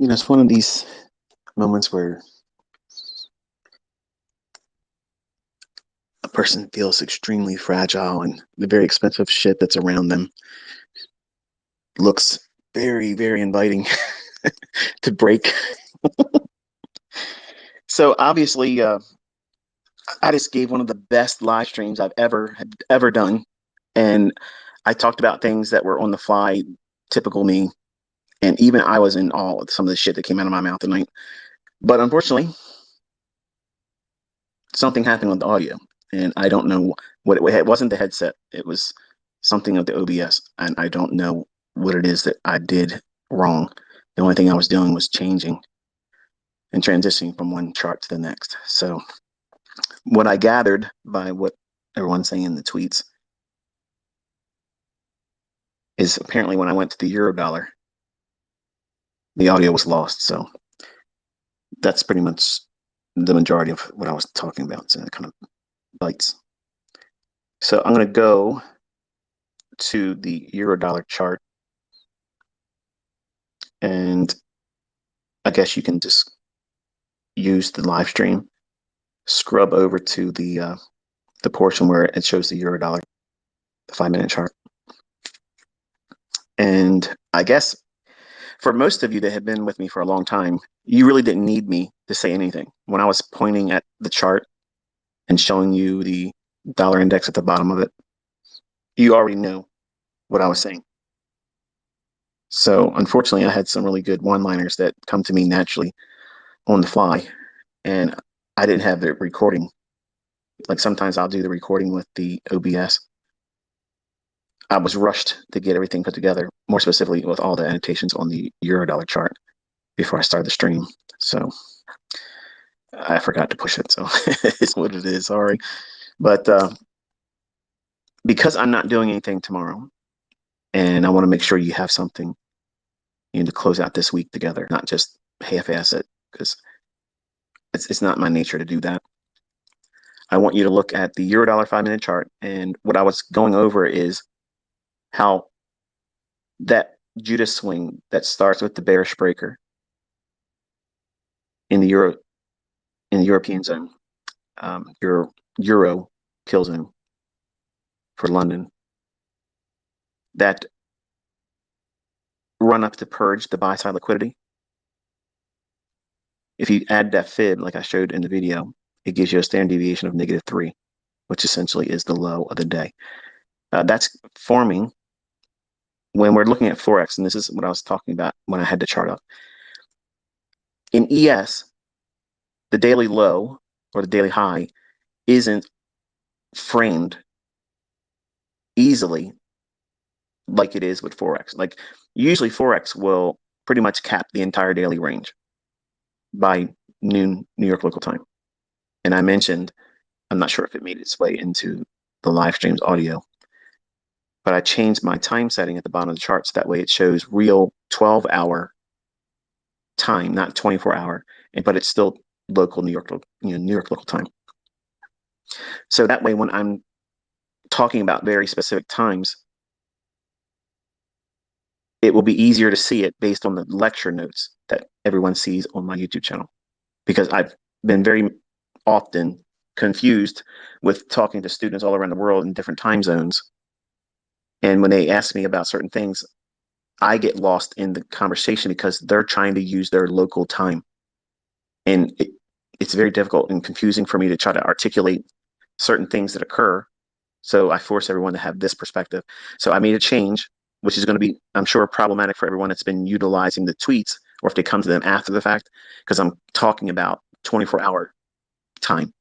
It's one of these moments where a person feels extremely fragile and the very expensive shit that's around them looks very, very inviting to break. So obviously, I just gave one of the best live streams I've ever done, and I talked about things that were on the fly, typical me, and even I was in awe with some of the shit that came out of my mouth tonight. But unfortunately, something happened with the audio, and I don't know what it wasn't the headset. It was something of the OBS, and I don't know what it is that I did wrong. The only thing I was doing was changing and transitioning from one chart to the next. So what I gathered by what everyone's saying in the tweets is apparently when I went to the euro dollar, the audio was lost. So that's pretty much the majority of what I was talking about. So it kind of bites. So I'm going to go to the euro dollar chart, and I guess you can just use the live stream, scrub over to the portion where it shows the euro dollar, the 5-minute chart. And I guess for most of you that have been with me for a long time, you really didn't need me to say anything. When I was pointing at the chart and showing you the dollar index at the bottom of it, you already know what I was saying. So unfortunately, I had some really good one-liners that come to me naturally on the fly, and I didn't have the recording. Like sometimes I'll do the recording with the OBS. I was rushed to get everything put together, more specifically with all the annotations on the euro dollar chart before I started the stream. So I forgot to push it. So it's what it is. Sorry. But because I'm not doing anything tomorrow, and I want to make sure you have something to close out this week together, not just half-ass it, because it's not my nature to do that. I want you to look at the euro dollar 5-minute chart, and what I was going over is how that Judas swing that starts with the bearish breaker in the European zone, euro kill zone for London, that run up to purge the buy side liquidity. If you add that fib, like I showed in the video, it gives you a standard deviation of -3, which essentially is the low of the day. That's forming when we're looking at Forex, and this is what I was talking about when I had the chart up. In ES, the daily low or the daily high isn't framed easily like it is with Forex. Like usually Forex will pretty much cap the entire daily range by noon New York local time. And I mentioned, I'm not sure if it made its way into the live stream's audio, but I changed my time setting at the bottom of the chart so that way it shows real 12-hour time, not 24-hour, but it's still local New York, New York local time. So that way, when I'm talking about very specific times, it will be easier to see it based on the lecture notes that everyone sees on my YouTube channel, because I've been very often confused with talking to students all around the world in different time zones. And when they ask me about certain things, I get lost in the conversation because they're trying to use their local time. And it's very difficult and confusing for me to try to articulate certain things that occur. So I force everyone to have this perspective. So I made a change, which is going to be, I'm sure, problematic for everyone that's been utilizing the tweets, or if they come to them after the fact, because I'm talking about 24-hour time,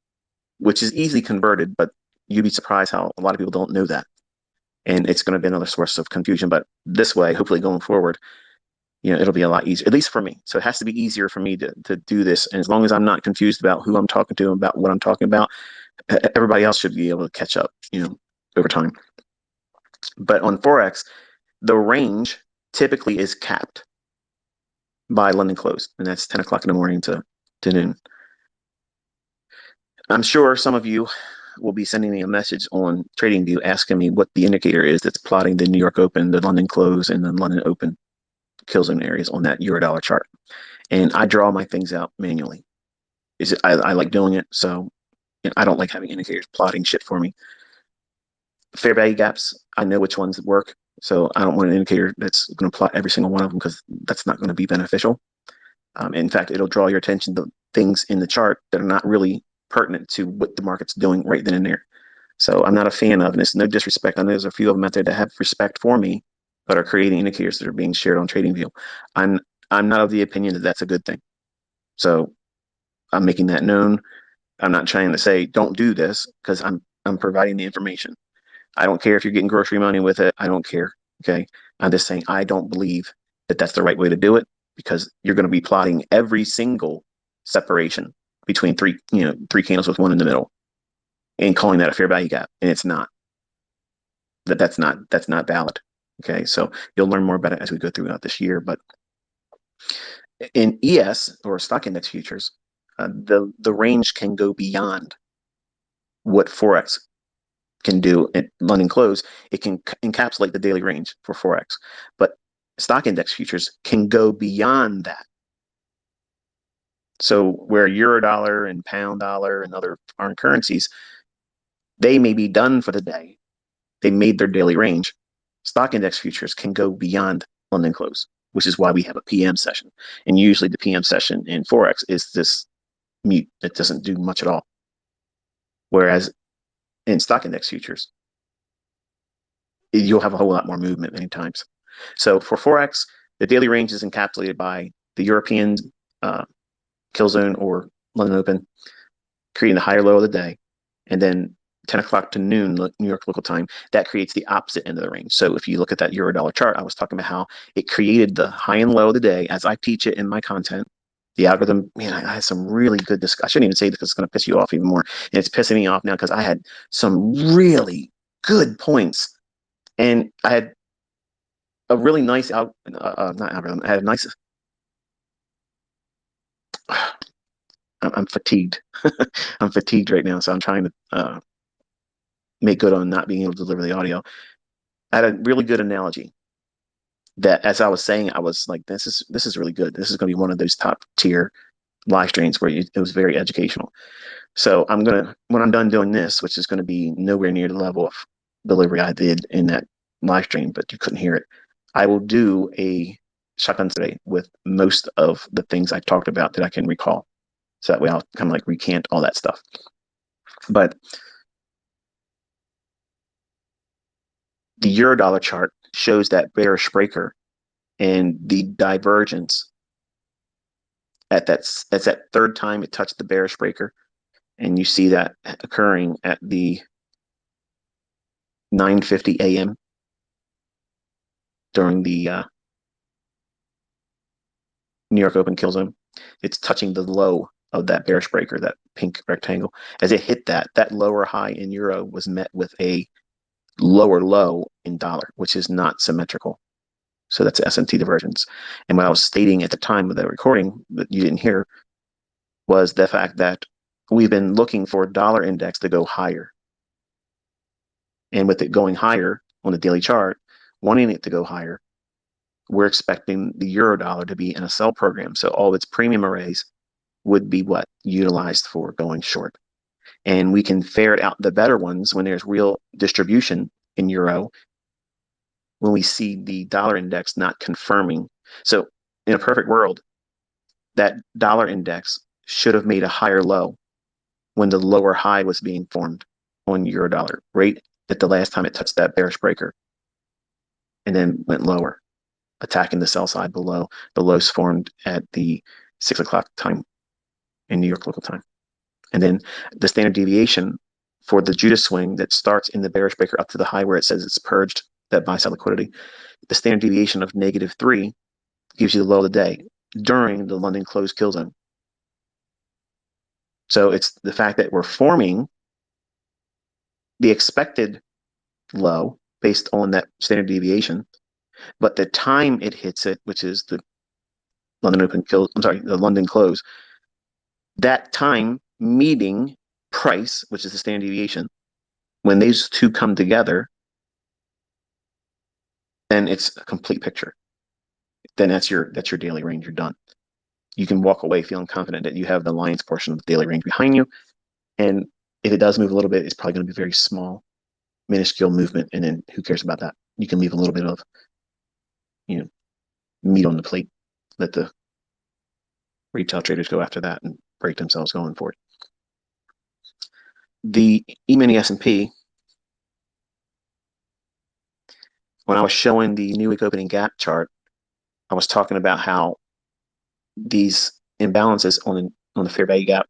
which is easily converted, but you'd be surprised how a lot of people don't know that. And it's going to be another source of confusion. But this way, hopefully going forward, it'll be a lot easier, at least for me. So it has to be easier for me to do this. And as long as I'm not confused about who I'm talking to, about what I'm talking about, everybody else should be able to catch up, over time. But on Forex, the range typically is capped by London close, and that's 10 o'clock in the morning to noon. I'm sure some of you will be sending me a message on TradingView asking me what the indicator is that's plotting the New York Open, the London close, and the London Open kill zone areas on that Eurodollar chart. And I draw my things out manually. I like doing it, so I don't like having indicators plotting shit for me. Fair value gaps, I know which ones work, so I don't want an indicator that's going to plot every single one of them because that's not going to be beneficial. In fact, it'll draw your attention to things in the chart that are not really pertinent to what the market's doing right then and there. So I'm not a fan of, and it's no disrespect. I know there's a few of them out there that have respect for me, but are creating indicators that are being shared on TradingView. I'm not of the opinion that that's a good thing. So I'm making that known. I'm not trying to say don't do this because I'm providing the information. I don't care if you're getting grocery money with it. I don't care. Okay. I'm just saying I don't believe that that's the right way to do it because you're going to be plotting every single separation between three candles with one in the middle and calling that a fair value gap. And it's not. That's not valid. Okay. So you'll learn more about it as we go throughout this year. But in ES or stock index futures, the range can go beyond what Forex can do at London close. It can encapsulate the daily range for Forex, but stock index futures can go beyond that. So where Eurodollar and pound dollar and other foreign currencies, they may be done for the day. They made their daily range. Stock index futures can go beyond London close, which is why we have a PM session. And usually the PM session in Forex is this mute. It doesn't do much at all. Whereas in stock index futures, you'll have a whole lot more movement many times. So for Forex, the daily range is encapsulated by the European kill zone or London Open, creating the higher low of the day. And then 10 o'clock to noon, New York local time, that creates the opposite end of the range. So if you look at that Eurodollar chart, I was talking about how it created the high and low of the day as I teach it in my content. The algorithm, man, I had some really good discussion. I shouldn't even say this because it's going to piss you off even more. And it's pissing me off now because I had some really good points. And I had a really nice not algorithm. I had a nice. I'm fatigued. I'm fatigued right now, so I'm trying to make good on not being able to deliver the audio. I had a really good analogy that, as I was saying, I was like, "This is really good. This is going to be one of those top tier live streams where it was very educational." So when I'm done doing this, which is going to be nowhere near the level of delivery I did in that live stream, but you couldn't hear it. I will do a shotgun today with most of the things I talked about that I can recall. So that way I'll kind of like recant all that stuff. But the Eurodollar chart shows that bearish breaker and the divergence that's that third time it touched the bearish breaker. And you see that occurring at the 9:50 a.m. during the New York Open kill zone. It's touching the low of that bearish breaker, that pink rectangle. As it hit that lower high in euro was met with a lower low in dollar, which is not symmetrical. So that's SMT divergence. And what I was stating at the time of the recording that you didn't hear was the fact that we've been looking for dollar index to go higher. And with it going higher on the daily chart, wanting it to go higher, we're expecting the Eurodollar to be in a sell program. So all of its premium arrays would be what? Utilized for going short. And we can ferret out the better ones when there's real distribution in euro, when we see the dollar index not confirming. So in a perfect world, that dollar index should have made a higher low when the lower high was being formed on Eurodollar, right at the last time it touched that bearish breaker, and then went lower, attacking the sell side below the lows formed at the 6 o'clock time in New York local time. And then the standard deviation for the Judas swing that starts in the bearish breaker up to the high where it says it's purged that buy side liquidity, the standard deviation of -3 gives you the low of the day during the London close kill zone. So it's the fact that we're forming the expected low based on that standard deviation, but the time it hits it, which is the the London close, that time meeting price, which is the standard deviation, when these two come together, then it's a complete picture. then that's your daily range. You're done. You can walk away feeling confident that you have the lion's portion of the daily range behind you. And if it does move a little bit, it's probably going to be very small, minuscule movement. And then who cares about that? You can leave a little bit of, meat on the plate. Let the retail traders go after that and break themselves going for it. The E-mini S&P, when I was showing the new week opening gap chart, I was talking about how these imbalances on the fair value gap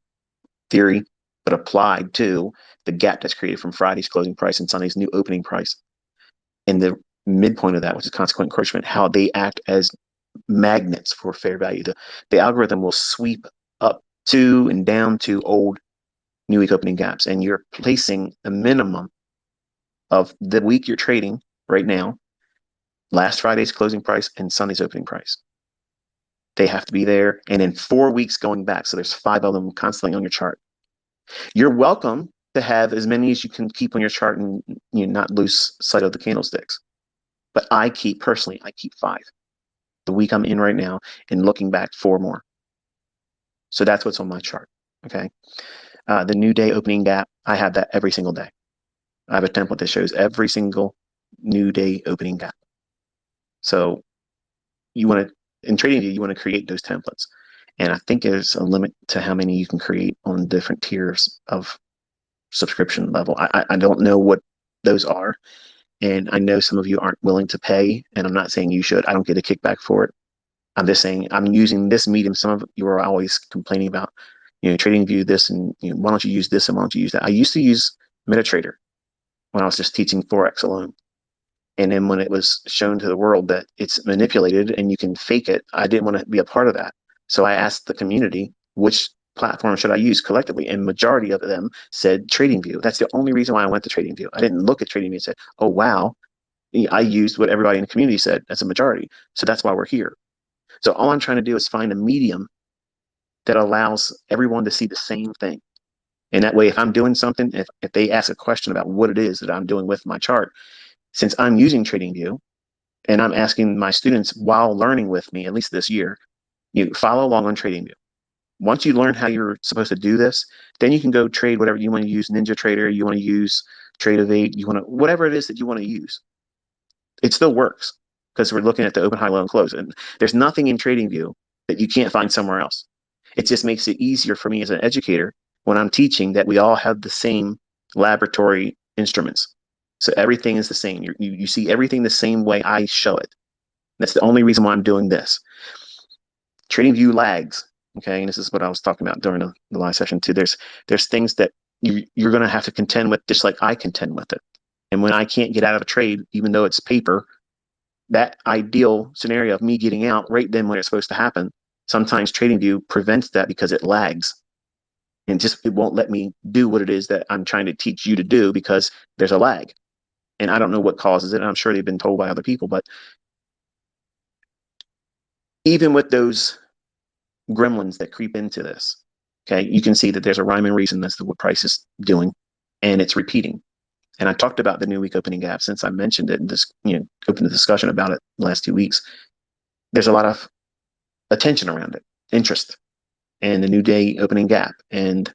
theory, but applied to the gap that's created from Friday's closing price and Sunday's new opening price, and the midpoint of that, which is consequent encroachment, how they act as magnets for fair value. The algorithm will sweep up to and down to old new week opening gaps, and you're placing a minimum of the week you're trading right now, last Friday's closing price and Sunday's opening price. They have to be there, and in 4 weeks going back. So there's 5 of them constantly on your chart. You're welcome to have as many as you can keep on your chart and not lose sight of the candlesticks. But I keep 5. The week I'm in right now, and looking back 4 more. So that's what's on my chart. Okay. The new day opening gap, I have that every single day. I have a template that shows every single new day opening gap. So in TradingView, you want to create those templates. And I think there's a limit to how many you can create on different tiers of subscription level. I don't know what those are. And I know some of you aren't willing to pay, and I'm not saying you should. I don't get a kickback for it. I'm just saying I'm using this medium. Some of you are always complaining about, TradingView this, and why don't you use this and why don't you use that? I used to use MetaTrader when I was just teaching Forex alone. And then when it was shown to the world that it's manipulated and you can fake it, I didn't want to be a part of that. So I asked the community, which platform should I use collectively? And majority of them said TradingView. That's the only reason why I went to TradingView. I didn't look at TradingView and say, oh, wow, I used what everybody in the community said as a majority. So that's why we're here. So all I'm trying to do is find a medium that allows everyone to see the same thing. And that way, if I'm doing something, if they ask a question about what it is that I'm doing with my chart, since I'm using TradingView and I'm asking my students while learning with me, at least this year, you follow along on TradingView. Once you learn how you're supposed to do this, then you can go trade whatever you want to use. NinjaTrader, you want to use Trade-O-Vate, you want to, whatever it is that you want to use. It still works because we're looking at the open, high, low, and close. And there's nothing in TradingView that you can't find somewhere else. It just makes it easier for me as an educator when I'm teaching that we all have the same laboratory instruments. So everything is the same. You see everything the same way I show it. That's the only reason why I'm doing this. TradingView lags. Okay, and this is what I was talking about during the live session too. There's things that you're going to have to contend with, just like I contend with it. And when I can't get out of a trade, even though it's paper, that ideal scenario of me getting out right then when it's supposed to happen, sometimes TradingView prevents that because it lags. And it won't let me do what it is that I'm trying to teach you to do because there's a lag. And I don't know what causes it. I'm sure they've been told by other people, but even with those gremlins that creep into this, okay, you can see that there's a rhyme and reason as to what price is doing, and it's repeating. And I talked about the new week opening gap since I mentioned it and just opened the discussion about it the last 2 weeks. There's a lot of attention around it, interest, and the new day opening gap, and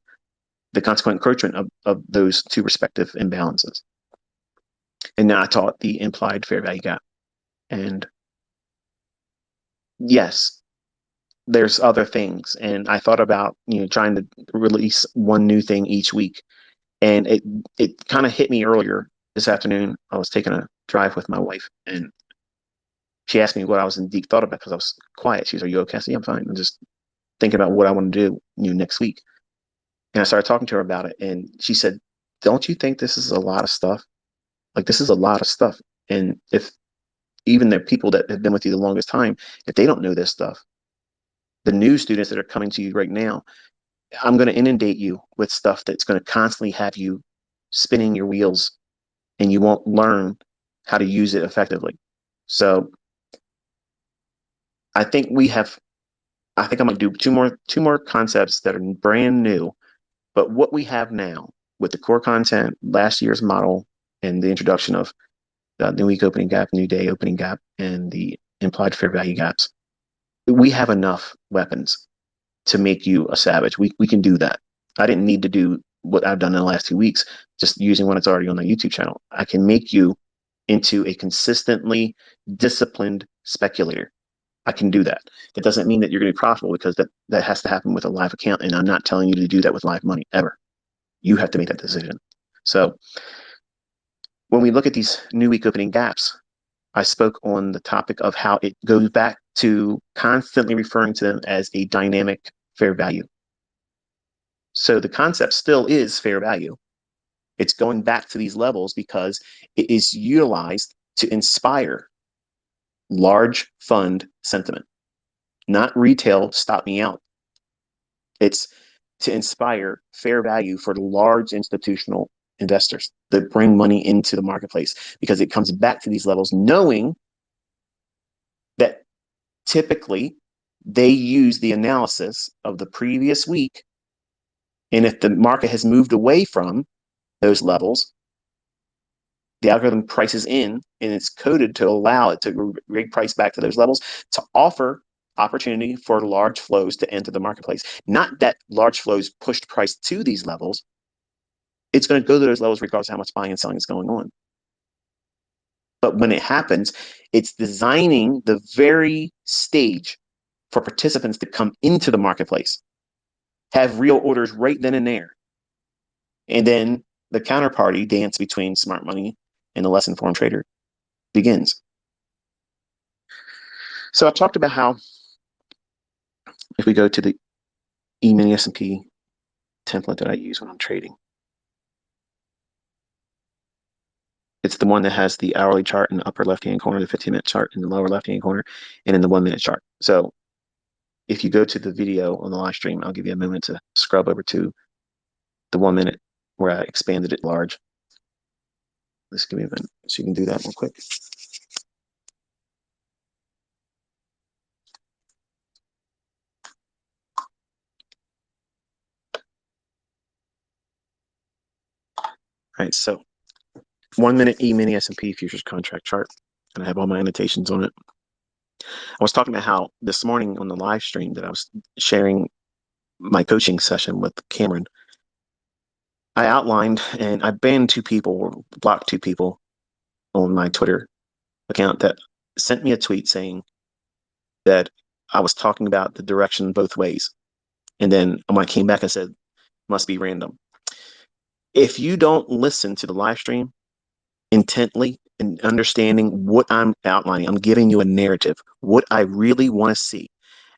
the consequent encroachment of those two respective imbalances. And now I taught the implied fair value gap. And yes, there's other things. And I thought about, trying to release one new thing each week. And it kind of hit me earlier this afternoon. I was taking a drive with my wife, and she asked me what I was in deep thought about because I was quiet. She was, "Are you okay?" I said, "Yeah, I'm fine. I'm just thinking about what I want to do, next week." And I started talking to her about it, and she said, "Don't you think this is a lot of stuff? Like, this is a lot of stuff. And if even the people that have been with you the longest time, if they don't know this stuff, the new students that are coming to you right now, I'm going to inundate you with stuff that's going to constantly have you spinning your wheels, and you won't learn how to use it effectively." So I think I'm going to do two more concepts that are brand new, but what we have now with the core content, last year's model, and the introduction of the new week opening gap, new day opening gap, and the implied fair value gaps. We have enough weapons to make you a savage. We can do that. I didn't need to do what I've done in the last 2 weeks, just using one that's already on the YouTube channel. I can make you into a consistently disciplined speculator. I can do that. That doesn't mean that you're going to be profitable, because that has to happen with a live account. And I'm not telling you to do that with live money ever. You have to make that decision. So when we look at these new week opening gaps, I spoke on the topic of how it goes back to constantly referring to them as a dynamic fair value. So the concept still is fair value. It's going back to these levels because it is utilized to inspire large fund sentiment, not retail stop me out. It's to inspire fair value for the large institutional investors that bring money into the marketplace, because it comes back to these levels knowing that typically they use the analysis of the previous week. And if the market has moved away from those levels, the algorithm prices in, and it's coded to allow it to reprice back to those levels to offer opportunity for large flows to enter the marketplace. Not that large flows pushed price to these levels. It's going to go to those levels regardless of how much buying and selling is going on. But when it happens, it's designing the very stage for participants to come into the marketplace, have real orders right then and there. And then the counterparty dance between smart money and the less informed trader begins. So I talked about how if we go to the E-mini S&P template that I use when I'm trading, it's the one that has the hourly chart in the upper left-hand corner, the 15-minute chart in the lower left-hand corner, and in the 1-minute chart. So if you go to the video on the live stream, I'll give you a moment to scrub over to the 1 minute where I expanded it large. Let's give me a minute so you can do that real quick. All right, so 1-minute E-mini S&P futures contract chart, and I have all my annotations on it. I was talking about how this morning on the live stream that I was sharing my coaching session with Cameron, I outlined and I banned 2 people or blocked 2 people on my Twitter account that sent me a tweet saying that I was talking about the direction both ways. And then when I came back, I said, must be random. If you don't listen to the live stream intently and understanding what I'm outlining, I'm giving you a narrative, what I really want to see.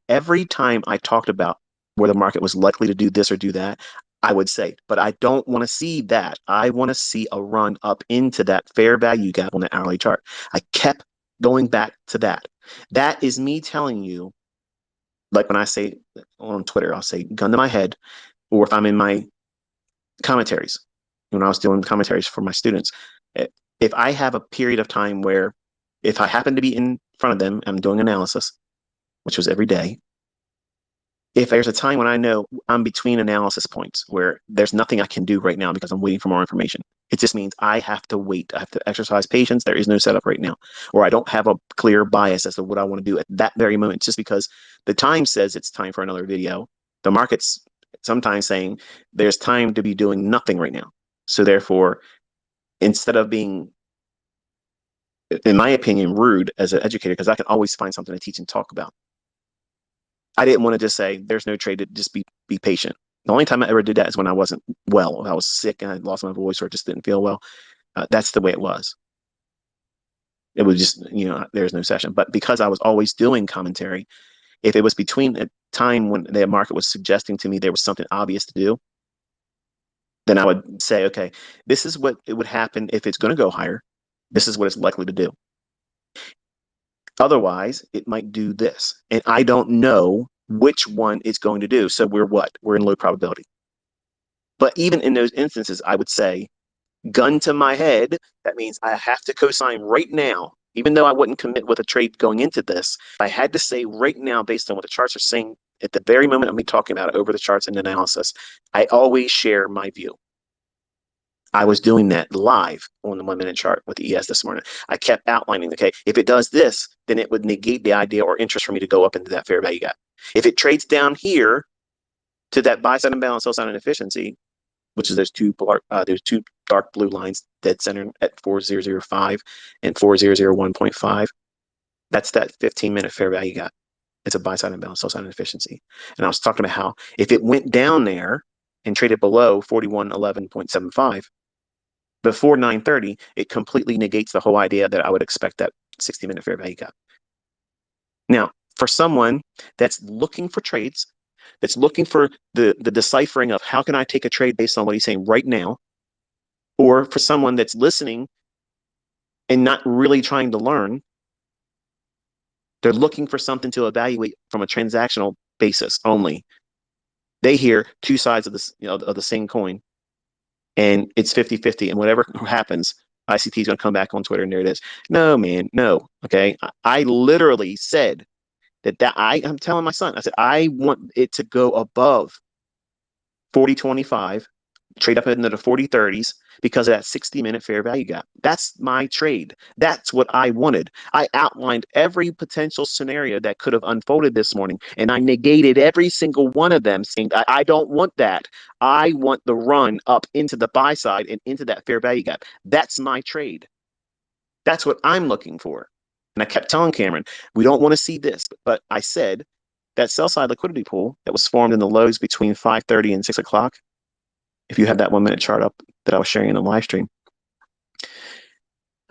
Every time I talked about where the market was likely to do this or do that, I would say, but I don't want to see that. I want to see a run up into that fair value gap on the hourly chart. I kept going back to that. That is me telling you, like when I say on Twitter, I'll say gun to my head, or if I'm in my commentaries, when I was doing commentaries for my students, if I have a period of time where if I happen to be in front of them, I'm doing analysis, which was every day. If there's a time when I know I'm between analysis points where there's nothing I can do right now because I'm waiting for more information, it just means I have to wait. I have to exercise patience. There is no setup right now, or I don't have a clear bias as to what I want to do at that very moment, just because the time says it's time for another video. The market's sometimes saying there's time to be doing nothing right now. So therefore, instead of being, in my opinion, rude as an educator, because I can always find something to teach and talk about, I didn't want to just say there's no trade, to just be patient. The only time I ever did that is when I wasn't well. If I was sick and I lost my voice or just didn't feel well. That's the way it was. It was just, there's no session. But because I was always doing commentary, if it was between a time when the market was suggesting to me there was something obvious to do, then I would say, okay, this is what it would happen if it's going to go higher. This is what it's likely to do. Otherwise, it might do this. And I don't know which one it's going to do. So we're what? We're in low probability. But even in those instances, I would say, gun to my head, that means I have to co-sign right now. Even though I wouldn't commit with a trade going into this, I had to say right now, based on what the charts are saying at the very moment of me talking about it over the charts and analysis, I always share my view. I was doing that live on the 1 minute chart with the ES this morning. I kept outlining, okay, if it does this, then it would negate the idea or interest for me to go up into that fair value gap. If it trades down here to that buy side imbalance, sell side inefficiency, which is there's two dark blue lines dead center at 4005 and 4001.5. That's that 15-minute fair value gap. It's a buy side imbalance, sell side inefficiency. And I was talking about how if it went down there and traded below 4111.75 before 9:30, it completely negates the whole idea that I would expect that 60-minute fair value gap. Now, for someone that's looking for trades, that's looking for the deciphering of how can I take a trade based on what he's saying right now, or for someone that's listening and not really trying to learn, they're looking for something to evaluate from a transactional basis only. They hear two sides of this, of the same coin, and it's 50-50, and whatever happens, ICT is going to come back on Twitter, and there it is. No, man, no. Okay, I literally said that I'm telling my son, I said, I want it to go above 40.25, trade up into the 40.30s because of that 60-minute fair value gap. That's my trade. That's what I wanted. I outlined every potential scenario that could have unfolded this morning, and I negated every single one of them, saying, I don't want that. I want the run up into the buy side and into that fair value gap. That's my trade. That's what I'm looking for. And I kept telling Cameron, we don't want to see this. But I said that sell side liquidity pool that was formed in the lows between 5:30 and 6 o'clock, if you have that 1 minute chart up that I was sharing in the live stream,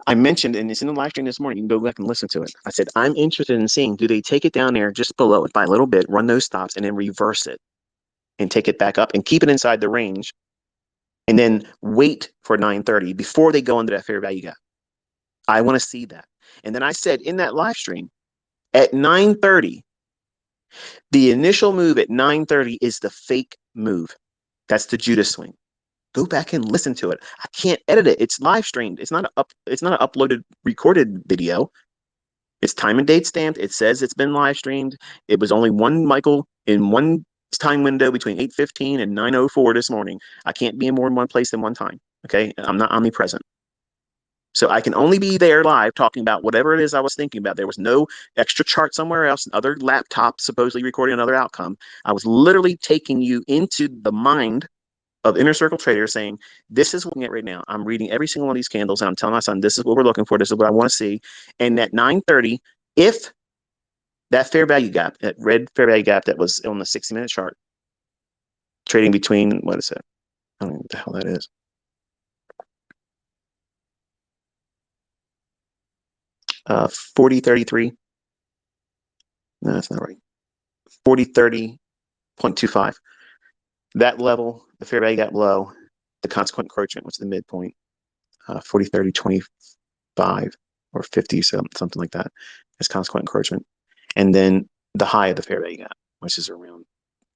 I mentioned, and it's in the live stream this morning, you can go back and listen to it. I said, I'm interested in seeing, do they take it down there just below it by a little bit, run those stops, and then reverse it and take it back up and keep it inside the range, and then wait for 9:30 before they go into that fair value gap. I want to see that. And then I said in that live stream, at 9:30, the initial move at 9:30 is the fake move. That's the Judas swing. Go back and listen to it. I can't edit it. It's live streamed. It's not an uploaded recorded video. It's time and date stamped. It says it's been live streamed. It was only one Michael in one time window between 8:15 and 9:04 this morning. I can't be in more than one place than one time. Okay, I'm not omnipresent. So I can only be there live talking about whatever it is I was thinking about. There was no extra chart somewhere else, other laptop supposedly recording another outcome. I was literally taking you into the mind of inner circle traders saying, this is what I'm looking at right now. I'm reading every single one of these candles and I'm telling my son, this is what we're looking for. This is what I want to see. And at 9:30, if that fair value gap, that red fair value gap that was on the 60-minute chart, trading between, what is it? I don't know what the hell that is. 40.33. No, that's not right. 40.30.25. That level, the fair value gap low, the consequent encroachment, which is the midpoint, 40.30.25 or 50, something like that, is consequent encroachment. And then the high of the fair value gap, which is around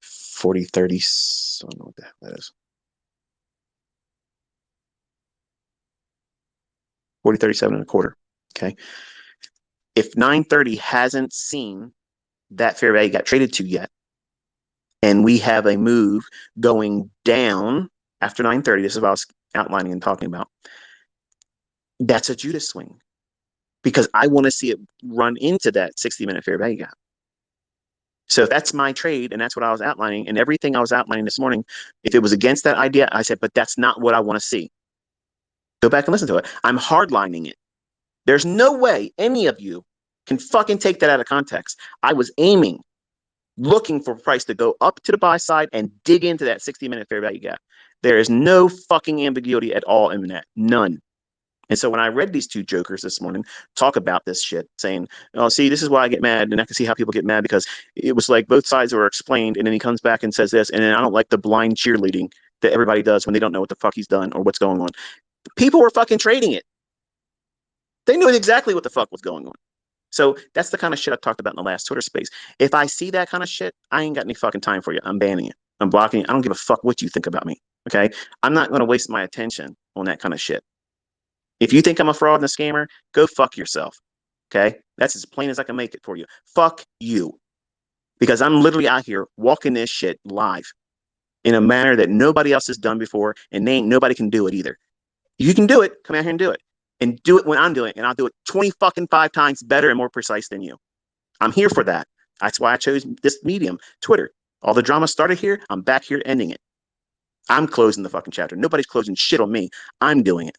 40.30. I don't know what the hell that is. 40.37 and a quarter. Okay. If 9:30 hasn't seen that fair value gap traded to yet, and we have a move going down after 9:30, this is what I was outlining and talking about, that's a Judas swing because I want to see it run into that 60-minute fair value gap. So that's my trade, and that's what I was outlining. And everything I was outlining this morning, if it was against that idea, I said, but that's not what I want to see. Go back and listen to it. I'm hardlining it. There's no way any of you can fucking take that out of context. I was aiming, looking for price to go up to the buy side and dig into that 60-minute fair value gap. There is no fucking ambiguity at all in that. None. And so when I read these two jokers this morning talk about this shit, saying, oh, see, this is why I get mad. And I can see how people get mad because it was like both sides were explained. And then he comes back and says this. And then I don't like the blind cheerleading that everybody does when they don't know what the fuck he's done or what's going on. People were fucking trading it. They knew exactly what the fuck was going on. So that's the kind of shit I talked about in the last Twitter space. If I see that kind of shit, I ain't got any fucking time for you. I'm banning it. I'm blocking it. I don't give a fuck what you think about me. Okay. I'm not going to waste my attention on that kind of shit. If you think I'm a fraud and a scammer, go fuck yourself. Okay. That's as plain as I can make it for you. Fuck you. Because I'm literally out here walking this shit live in a manner that nobody else has done before, and nobody can do it either. You can do it. Come out here and do it. And do it when I'm doing it. And I'll do it 20 fucking 5 times better and more precise than you. I'm here for that. That's why I chose this medium, Twitter. All the drama started here. I'm back here ending it. I'm closing the fucking chapter. Nobody's closing shit on me. I'm doing it.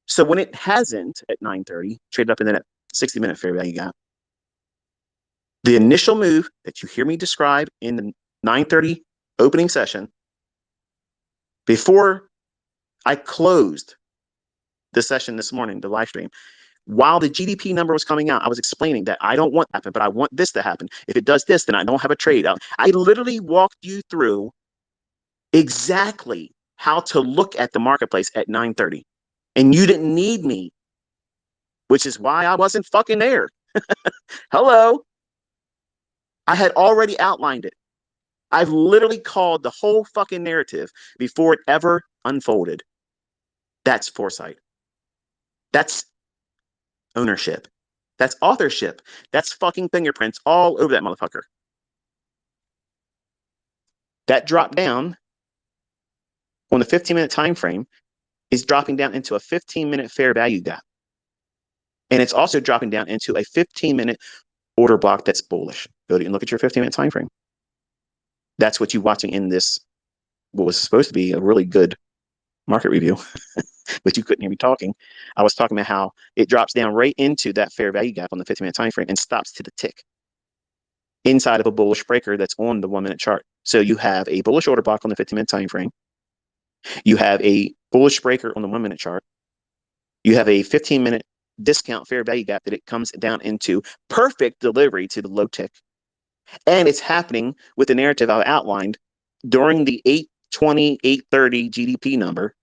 So when it hasn't at 9:30, traded up in that 60-minute fair value gap, the initial move that you hear me describe in the 9:30 opening session, before I closed the session this morning, the live stream, while the GDP number was coming out, I was explaining that I don't want that to happen, but I want this to happen. If it does this, then I don't have a trade. I literally walked you through exactly how to look at the marketplace at 9:30. And you didn't need me, which is why I wasn't fucking there. Hello. I had already outlined it. I've literally called the whole fucking narrative before it ever unfolded. That's foresight. That's ownership. That's authorship. That's fucking fingerprints all over that motherfucker. That drop down on the 15-minute time frame is dropping down into a 15-minute fair value gap. And it's also dropping down into a 15-minute order block that's bullish. Go and look at your 15-minute time frame. That's what you're watching in this, what was supposed to be a really good market review, but you couldn't hear me talking. I was talking about how it drops down right into that fair value gap on the 15-minute time frame and stops to the tick inside of a bullish breaker that's on the 1-minute chart. So you have a bullish order block on the 15-minute time frame. You have a bullish breaker on the 1-minute chart. You have a 15-minute discount fair value gap that it comes down into perfect delivery to the low tick. And it's happening with the narrative I outlined during the 820, 830 GDP number.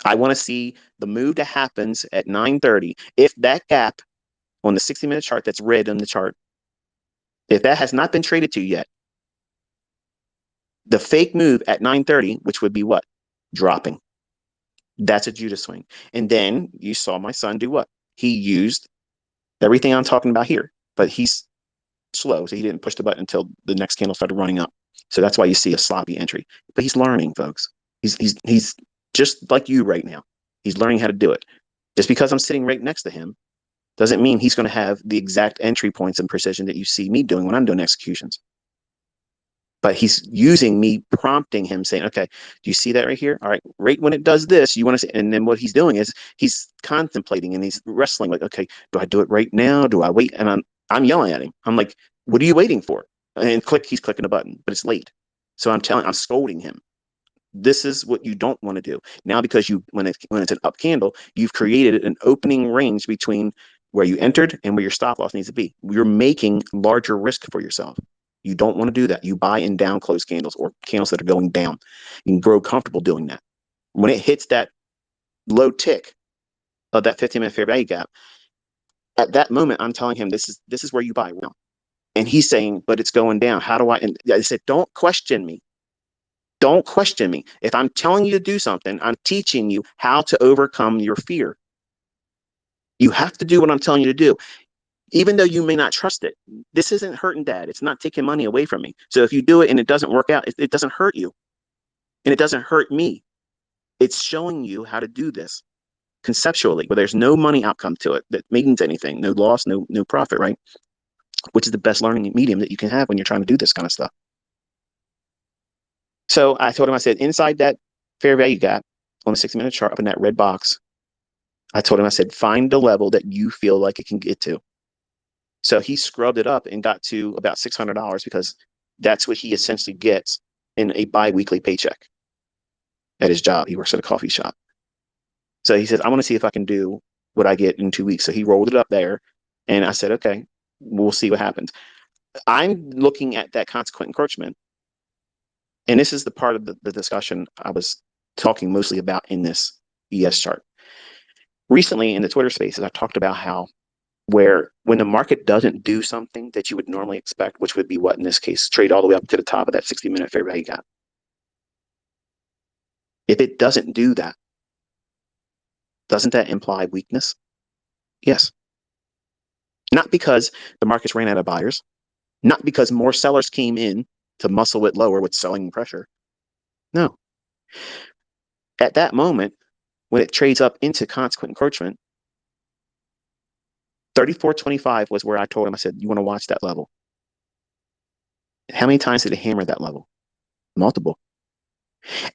I want to see the move that happens at 9:30. If that gap on the 60-minute chart that's red on the chart, if that has not been traded to yet, the fake move at 9:30, which would be what? Dropping. That's a Judas swing. And then you saw my son do what? He used everything I'm talking about here, but he's slow, so he didn't push the button until the next candle started running up. So that's why you see a sloppy entry. But he's learning, folks. He's just like you right now. He's learning how to do it. Just because I'm sitting right next to him doesn't mean he's going to have the exact entry points and precision that you see me doing when I'm doing executions. But he's using me, prompting him, saying, okay, do you see that right here? All right, right when it does this, you want to say, and then what he's doing is he's contemplating and he's wrestling like, okay, do I do it right now? Do I wait? And I'm yelling at him. I'm like, what are you waiting for? And he's clicking a button, but it's late. So I'm scolding him. This is what you don't want to do. Now, because when it's an up candle, you've created an opening range between where you entered and where your stop loss needs to be. You're making larger risk for yourself. You don't want to do that. You buy in down close candles or candles that are going down. You can grow comfortable doing that. When it hits that low tick of that 15-minute fair value gap, at that moment, I'm telling him this is where you buy now. And he's saying, but it's going down. How do I? And I said, don't question me. Don't question me. If I'm telling you to do something, I'm teaching you how to overcome your fear. You have to do what I'm telling you to do, even though you may not trust it. This isn't hurting dad. It's not taking money away from me. So if you do it and it doesn't work out, it doesn't hurt you. And it doesn't hurt me. It's showing you how to do this conceptually, where there's no money outcome to it that means anything, no loss, no profit, right? Which is the best learning medium that you can have when you're trying to do this kind of stuff. So I told him, I said, inside that fair value gap on the 60-minute chart up in that red box, I told him, I said, find the level that you feel like it can get to. So he scrubbed it up and got to about $600 because that's what he essentially gets in a bi-weekly paycheck at his job. He works at a coffee shop. So he says, I want to see if I can do what I get in 2 weeks. So he rolled it up there. And I said, okay, we'll see what happens. I'm looking at that consequent encroachment. And this is the part of the discussion I was talking mostly about in this ES chart. Recently in the Twitter spaces, I talked about how when the market doesn't do something that you would normally expect, which would be what in this case, trade all the way up to the top of that 60-minute fair value gap. If it doesn't do that, doesn't that imply weakness? Yes. Not because the markets ran out of buyers, not because more sellers came in to muscle it lower with selling pressure. No, At that moment, when it trades up into consequent encroachment, 34.25 was where I told him, I said, you want to watch that level. How many times did it hammer that level? Multiple.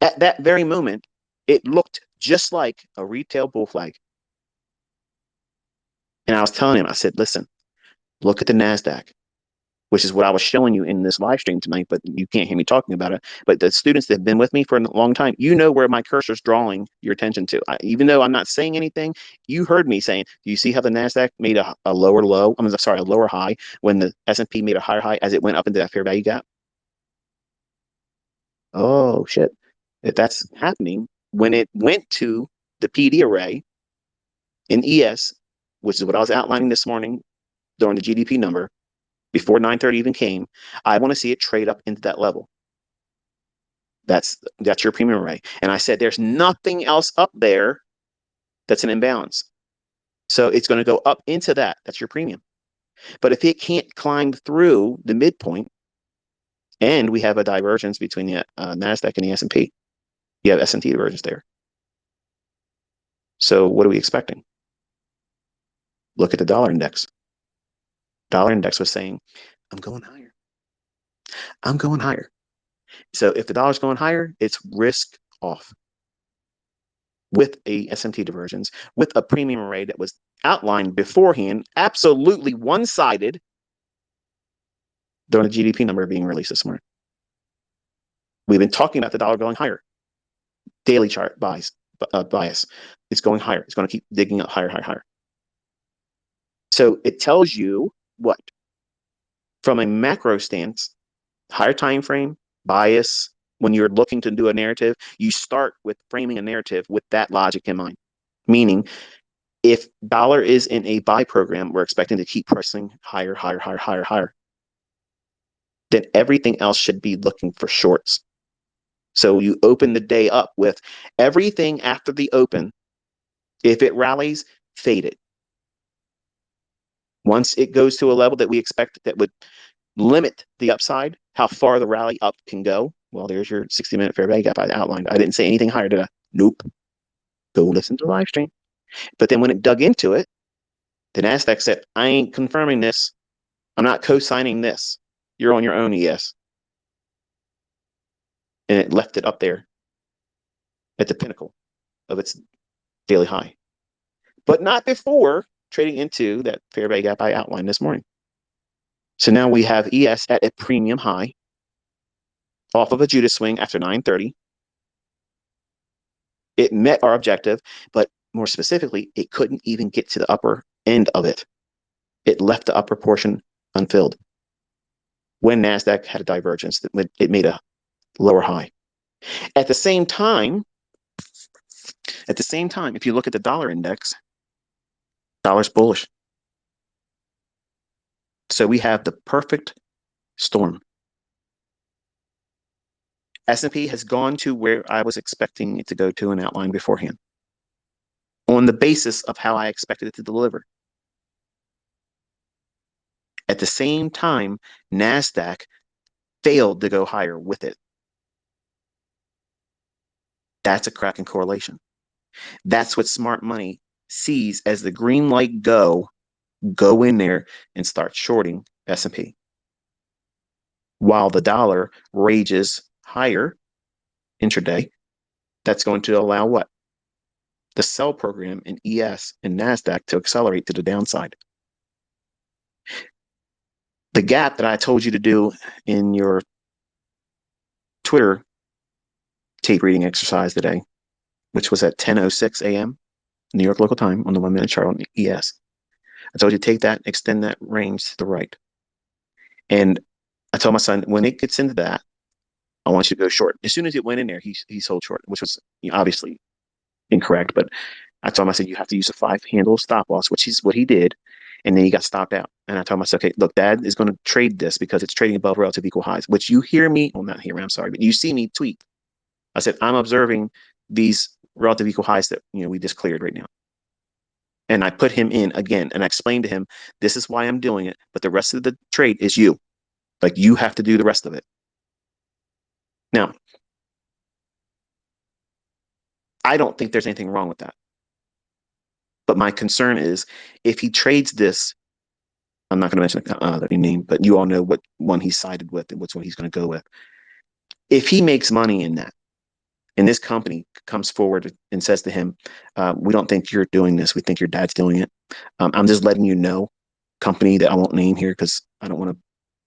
At that very moment, it looked just like a retail bull flag. And I was telling him, I said, listen, look at the NASDAQ, which is what I was showing you in this live stream tonight, but you can't hear me talking about it. But the students that have been with me for a long time, you know where my cursor is drawing your attention to. Even though I'm not saying anything, you heard me saying, do you see how the NASDAQ made a lower low? I mean, sorry, a lower high when the S&P made a higher high as it went up into that fair value gap? Oh, shit. If that's happening, when it went to the PD array in ES, which is what I was outlining this morning during the GDP number, before 9:30 even came, I want to see it trade up into that level. That's your premium array. And I said, there's nothing else up there that's an imbalance. So it's going to go up into that. That's your premium. But if it can't climb through the midpoint, and we have a divergence between the NASDAQ and the S&P, you have S&T divergence there. So what are we expecting? Look at the dollar index. Dollar index was saying, I'm going higher. I'm going higher. So if the dollar's going higher, it's risk off with a S&T divergence, with a premium array that was outlined beforehand, absolutely one-sided during the GDP number being released this morning. We've been talking about the dollar going higher. Daily chart bias. It's going higher. It's going to keep digging up higher, higher, higher. So it tells you what? From a macro stance, higher time frame, bias, when you're looking to do a narrative, you start with framing a narrative with that logic in mind. Meaning, if dollar is in a buy program, we're expecting to keep pressing higher, higher, higher, higher, higher. Then everything else should be looking for shorts. So you open the day up with everything after the open. If it rallies, fade it. Once it goes to a level that we expect that would limit the upside, how far the rally up can go. Well, there's your 60-minute fair value gap I outlined. I didn't say anything higher, did I? Nope. Go listen to the live stream. But then when it dug into it, the NASDAQ said, I ain't confirming this. I'm not co-signing this. You're on your own, ES. And it left it up there at the pinnacle of its daily high. But not before trading into that fair value gap I outlined this morning. So now we have ES at a premium high off of a Judas swing after 9:30. It met our objective, but more specifically, it couldn't even get to the upper end of it. It left the upper portion unfilled. When NASDAQ had a divergence, it made a lower high. At the same time, if you look at the dollar index, dollar's bullish. So we have the perfect storm. S&P has gone to where I was expecting it to go to and outlined beforehand on the basis of how I expected it to deliver. At the same time, NASDAQ failed to go higher with it. That's a cracking correlation. That's what smart money sees as the green light go in there and start shorting S&P. While the dollar rages higher intraday, that's going to allow what? The sell program in ES and NASDAQ to accelerate to the downside. The gap that I told you to do in your Twitter tape reading exercise today, which was at 10:06 a.m. New York local time on the 1-minute chart on ES. I told you to take that, extend that range to the right. And I told my son, when it gets into that, I want you to go short. As soon as it went in there, he sold short, which was obviously incorrect. But I told him, I said, you have to use a 5-handle stop loss, which is what he did. And then he got stopped out. And I told him, I said, okay, look, Dad is going to trade this because it's trading above relative equal highs, which you hear me, well, not hear me, I'm sorry, but you see me tweet. I said, I'm observing these relative equal highs that we just cleared right now. And I put him in again, and I explained to him, this is why I'm doing it, but the rest of the trade is you. Like, you have to do the rest of it. Now, I don't think there's anything wrong with that. But my concern is if he trades this, I'm not going to mention the name, but you all know what one he sided with and which one he's going to go with. If he makes money in that, and this company comes forward and says to him, we don't think you're doing this. We think your dad's doing it. I'm just letting you know, company that I won't name here because I don't want to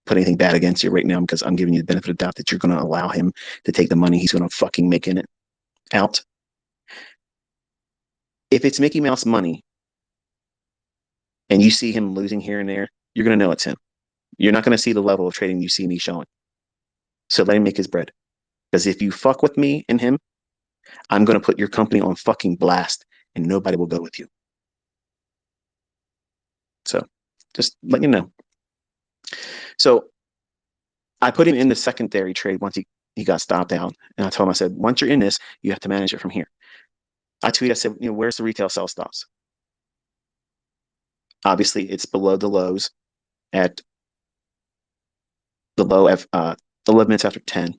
put anything bad against you right now because I'm giving you the benefit of the doubt that you're going to allow him to take the money he's going to fucking make in it out. If it's Mickey Mouse money and you see him losing here and there, you're going to know it's him. You're not going to see the level of trading you see me showing. So let him make his bread. Because if you fuck with me and him, I'm going to put your company on fucking blast and nobody will go with you. So just let you know. So I put him in the secondary trade once he got stopped out. And I told him, I said, once you're in this, you have to manage it from here. I tweeted, I said, where's the retail sell stops? Obviously, it's below the lows at the low of 11 minutes after 10.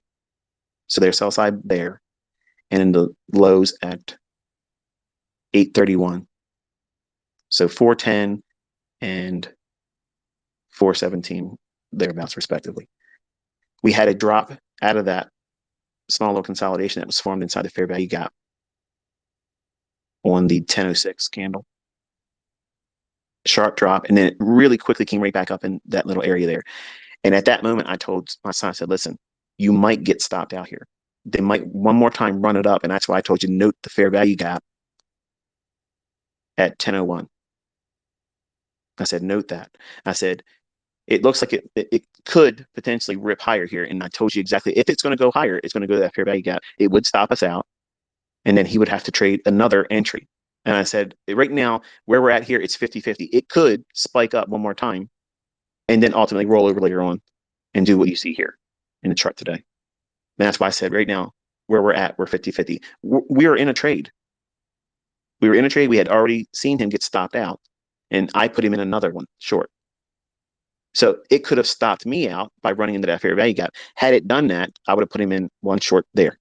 So their sell side there. And in the lows at 8:31. So 410 and 417 thereabouts respectively. We had a drop out of that small little consolidation that was formed inside the fair value gap on the 1006 candle. Sharp drop, and then it really quickly came right back up in that little area there. And at that moment, I told my son, I said, listen, you might get stopped out here. They might one more time run it up, and that's why I told you note the fair value gap at 1001. I said, note that. I said, it looks like it could potentially rip higher here. And I told you exactly, if it's going to go higher, it's going to go to that fair value gap. It would stop us out. And then he would have to trade another entry. And I said, right now, where we're at here, it's 50-50. It could spike up one more time and then ultimately roll over later on and do what you see here in the chart today. And that's why I said right now, where we're at, we're 50-50. We are in a trade. We were in a trade. We had already seen him get stopped out. And I put him in another one short. So it could have stopped me out by running into that fair value gap. Had it done that, I would have put him in one short there.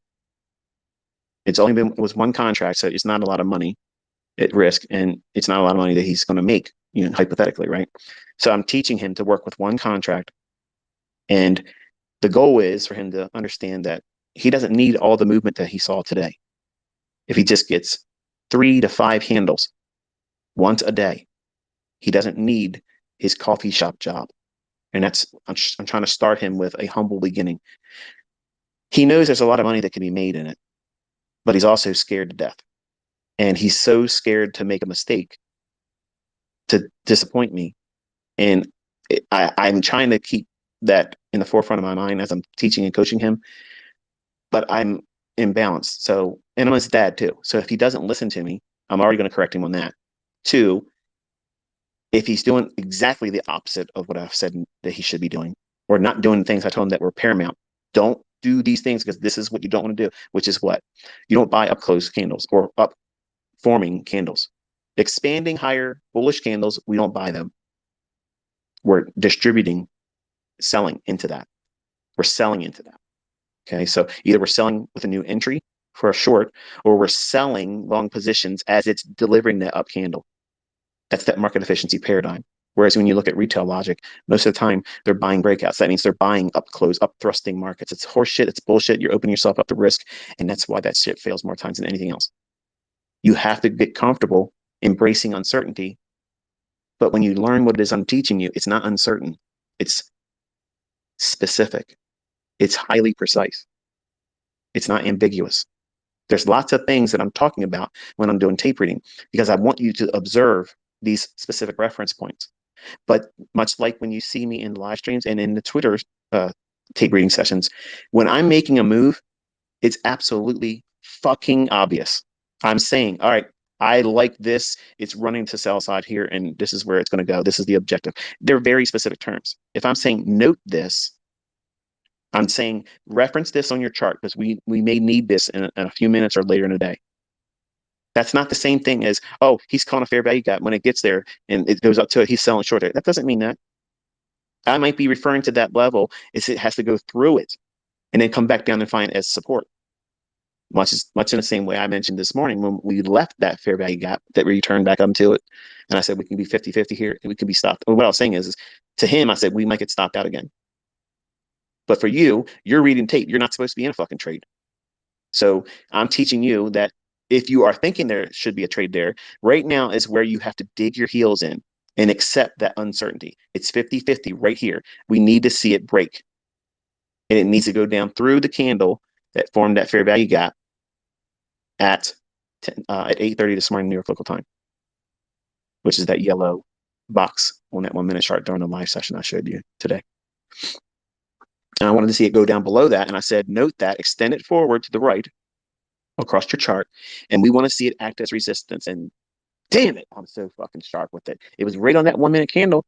It's only was one contract, so it's not a lot of money at risk, and it's not a lot of money that he's going to make, hypothetically, right? So I'm teaching him to work with one contract, and the goal is for him to understand that he doesn't need all the movement that he saw today. If he just gets 3 to 5 handles once a day, he doesn't need his coffee shop job. And I'm trying to start him with a humble beginning. He knows there's a lot of money that can be made in it, but he's also scared to death. And he's so scared to make a mistake, to disappoint me. And I'm trying to keep that in the forefront of my mind as I'm teaching and coaching him, but I'm imbalanced. So, and I'm his dad too. So if he doesn't listen to me, I'm already going to correct him on that. 2, if he's doing exactly the opposite of what I've said that he should be doing, or not doing things I told him that were paramount, don't do these things because this is what you don't want to do, which is what? You don't buy up close candles or up forming candles. Expanding higher bullish candles, we don't buy them. We're distributing, selling into that. We're selling into that. Okay, so either we're selling with a new entry for a short, or we're selling long positions as it's delivering that up candle. That's that market efficiency paradigm. Whereas when you look at retail logic, most of the time they're buying breakouts. That means they're buying up close, up thrusting markets. It's horseshit. It's bullshit. You're opening yourself up to risk. And that's why that shit fails more times than anything else. You have to get comfortable embracing uncertainty. But when you learn what it is I'm teaching you, it's not uncertain. It's specific. It's highly precise. It's not ambiguous. There's lots of things that I'm talking about when I'm doing tape reading because I want you to observe these specific reference points. But much like when you see me in live streams and in the Twitter tape reading sessions, when I'm making a move, it's absolutely fucking obvious. I'm saying, all right, I like this. It's running to sell side here, and this is where it's going to go. This is the objective. They're very specific terms. If I'm saying note this, I'm saying reference this on your chart because we may need this in a few minutes or later in the day. That's not the same thing as, oh, he's calling a fair value gap. When it gets there and it goes up to it, he's selling short there. That doesn't mean that. I might be referring to that level as it has to go through it and then come back down and find it as support. much in the same way I mentioned this morning when we left that fair value gap that we returned back up to it. And I said, we can be 50-50 here and we can be stopped. What I was saying is to him, I said, we might get stopped out again. But for you, you're reading tape. You're not supposed to be in a fucking trade. So I'm teaching you that if you are thinking there should be a trade there, right now is where you have to dig your heels in and accept that uncertainty. It's 50-50 right here. We need to see it break. And it needs to go down through the candle that formed that fair value gap at 8:30 this morning New York local time, which is that yellow box on that 1 minute chart during the live session I showed you today. And I wanted to see it go down below that. And I said, note that, extend it forward to the right across your chart. And we want to see it act as resistance. And damn it, I'm so fucking sharp with it. It was right on that 1 minute candle.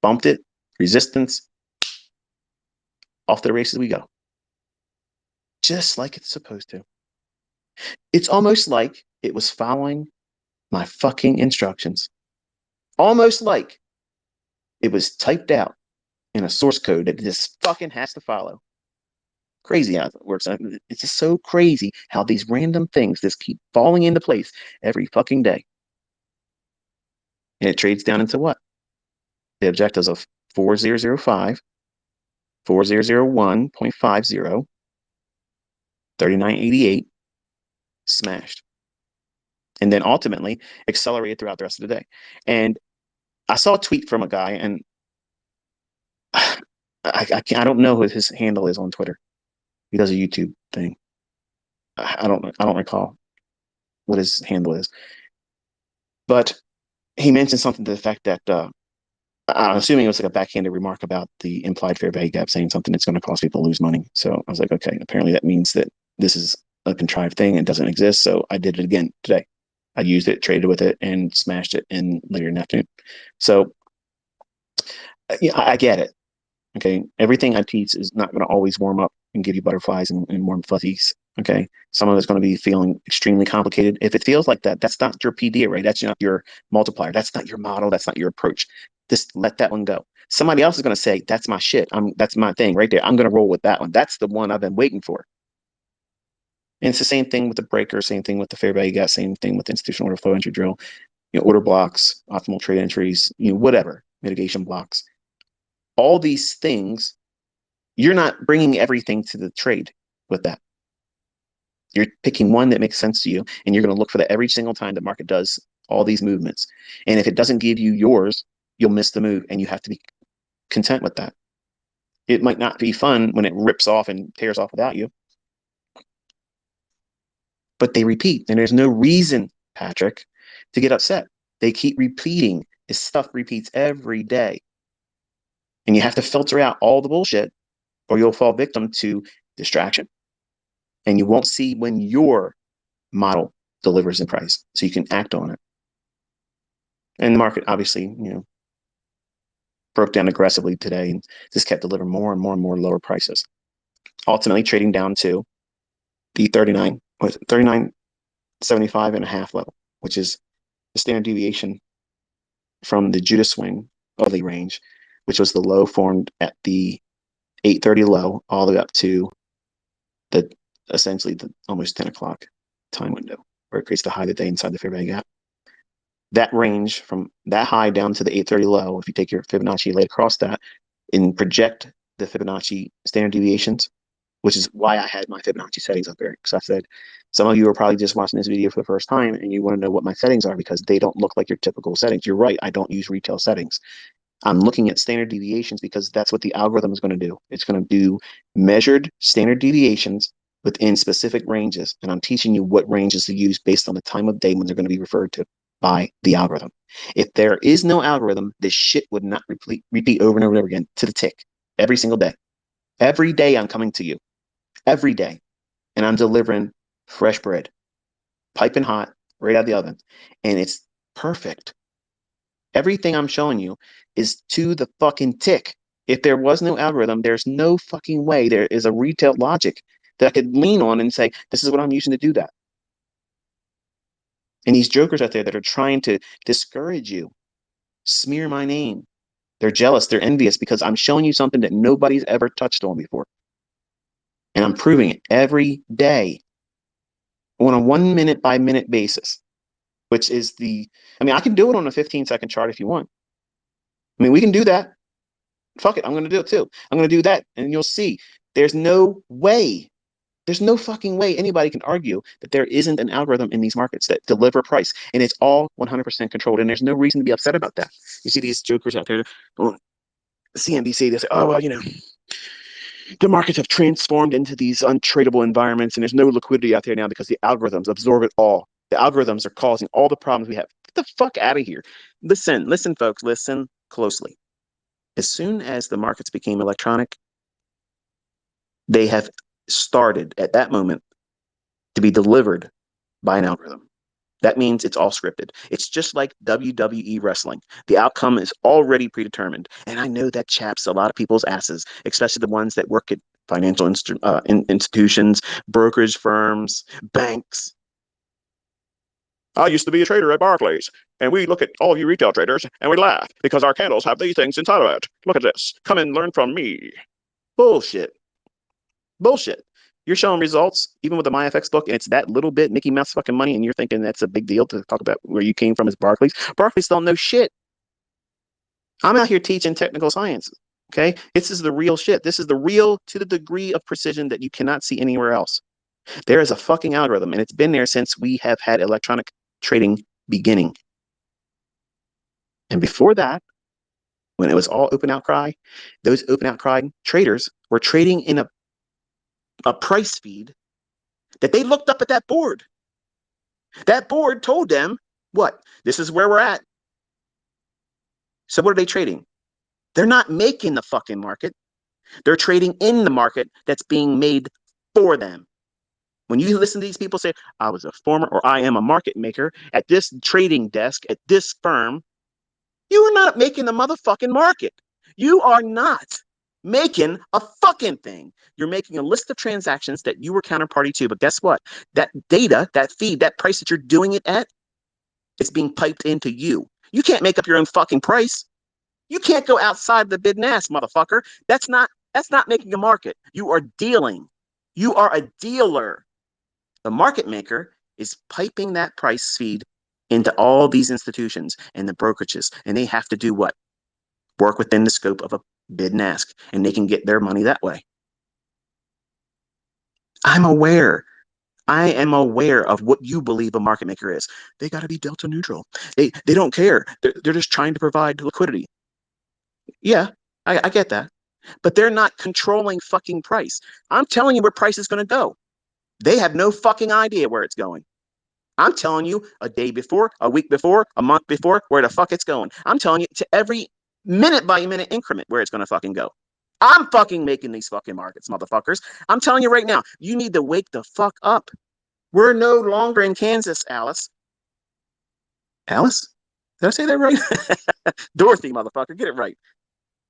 Bumped it, resistance, off to the races we go. Just like it's supposed to. It's almost like it was following my fucking instructions. Almost like it was typed out in a source code that this fucking has to follow. Crazy how it works. It's just so crazy how these random things just keep falling into place every fucking day. And it trades down into what? The objectives of 4005, 4001.50, 3988, smashed. And then ultimately accelerated throughout the rest of the day. And I saw a tweet from a guy, and I don't know what his handle is on Twitter. He does a YouTube thing. I don't recall what his handle is. But he mentioned something to the fact that I'm assuming it was like a backhanded remark about the implied fair value gap, saying something that's going to cause people to lose money. So I was like, okay, apparently that means that this is a contrived thing and doesn't exist. So I did it again today. I used it, traded with it, and smashed it in later in the afternoon. So yeah, I get it. Okay, everything I teach is not going to always warm up and give you butterflies and warm fuzzies. Okay, some of it's going to be feeling extremely complicated. If it feels like that, that's not your PD array. That's not your multiplier. That's not your model. That's not your approach. Just let that one go. Somebody else is going to say, that's my shit. That's my thing right there. I'm going to roll with that one. That's the one I've been waiting for. And it's the same thing with the breaker, same thing with the fair value gap, same thing with institutional order flow entry drill, order blocks, optimal trade entries, whatever, mitigation blocks. All these things, you're not bringing everything to the trade with that. You're picking one that makes sense to you, and you're going to look for that every single time the market does all these movements. And if it doesn't give you yours, you'll miss the move, and you have to be content with that. It might not be fun when it rips off and tears off without you, but they repeat, and there's no reason, Patrick, to get upset. They keep repeating. This stuff repeats every day. And you have to filter out all the bullshit, or you'll fall victim to distraction. And you won't see when your model delivers in price, so you can act on it. And the market obviously, broke down aggressively today and just kept delivering more and more and more lower prices. Ultimately trading down to the 39.75 and a half level, which is the standard deviation from the Judah swing of the range, which was the low formed at the 8:30 low all the way up to the essentially the almost 10 o'clock time window, where it creates the high of the day inside the fair value gap. That range from that high down to the 8:30 low, if you take your Fibonacci laid across that and project the Fibonacci standard deviations, which is why I had my Fibonacci settings up there. Because I said, some of you are probably just watching this video for the first time and you want to know what my settings are because they don't look like your typical settings. You're right, I don't use retail settings. I'm looking at standard deviations because that's what the algorithm is going to do. It's going to do measured standard deviations within specific ranges. And I'm teaching you what ranges to use based on the time of day when they're going to be referred to by the algorithm. If there is no algorithm, this shit would not repeat over and over and over again to the tick every single day. Every day I'm coming to you. Every day. And I'm delivering fresh bread, piping hot, right out of the oven. And it's perfect. Everything I'm showing you is to the fucking tick. If there was no algorithm, there's no fucking way there is a retail logic that I could lean on and say, this is what I'm using to do that. And these jokers out there that are trying to discourage you, smear my name, they're jealous, they're envious because I'm showing you something that nobody's ever touched on before. And I'm proving it every day on a 1 minute by minute basis, which is I can do it on a 15-second chart if you want. I mean, we can do that. Fuck it. I'm going to do it too. I'm going to do that. And you'll see there's no way, there's no fucking way anybody can argue that there isn't an algorithm in these markets that deliver price. And it's all 100% controlled. And there's no reason to be upset about that. You see these jokers out there on CNBC, they say, oh, well, the markets have transformed into these untradeable environments and there's no liquidity out there now because the algorithms absorb it all. The algorithms are causing all the problems we have. Get the fuck out of here. Listen, folks, listen closely. As soon as the markets became electronic, they have started at that moment to be delivered by an algorithm. That means it's all scripted. It's just like WWE wrestling. The outcome is already predetermined. And I know that chaps a lot of people's asses, especially the ones that work at financial institutions, brokerage firms, banks. I used to be a trader at Barclays, and we look at all of you retail traders and we laugh because our candles have these things inside of it. Look at this. Come and learn from me. Bullshit. Bullshit. You're showing results, even with the MyFX book, and it's that little bit Mickey Mouse fucking money, and you're thinking that's a big deal to talk about where you came from as Barclays. Barclays don't know shit. I'm out here teaching technical science. Okay. This is the real shit. This is the real to the degree of precision that you cannot see anywhere else. There is a fucking algorithm, and it's been there since we have had electronic trading beginning. And before that, when it was all open outcry, those open outcry traders were trading in a price feed that they looked up at that board. That board told them, what? This is where we're at. So what are they trading? They're not making the fucking market. They're trading in the market that's being made for them. When you listen to these people say, I was a former or I am a market maker at this trading desk at this firm, you are not making the motherfucking market. You are not making a fucking thing. You're making a list of transactions that you were counterparty to. But guess what? That data, that feed, that price that you're doing it at, it's being piped into you. You can't make up your own fucking price. You can't go outside the bid and ask, motherfucker. That's not making a market. You are dealing. You are a dealer. The market maker is piping that price feed into all these institutions and the brokerages, and they have to do what? Work within the scope of a bid and ask, and they can get their money that way. I'm aware. I am aware of what you believe a market maker is. They got to be delta neutral. They don't care. They're just trying to provide liquidity. Yeah, I get that. But they're not controlling fucking price. I'm telling you where price is going to go. They have no fucking idea where it's going. I'm telling you a day before, a week before, a month before, where the fuck it's going. I'm telling you to every minute by minute increment where it's going to fucking go. I'm fucking making these fucking markets, motherfuckers. I'm telling you right now, you need to wake the fuck up. We're no longer in Kansas, Alice. Alice? Did I say that right? Dorothy, motherfucker, get it right.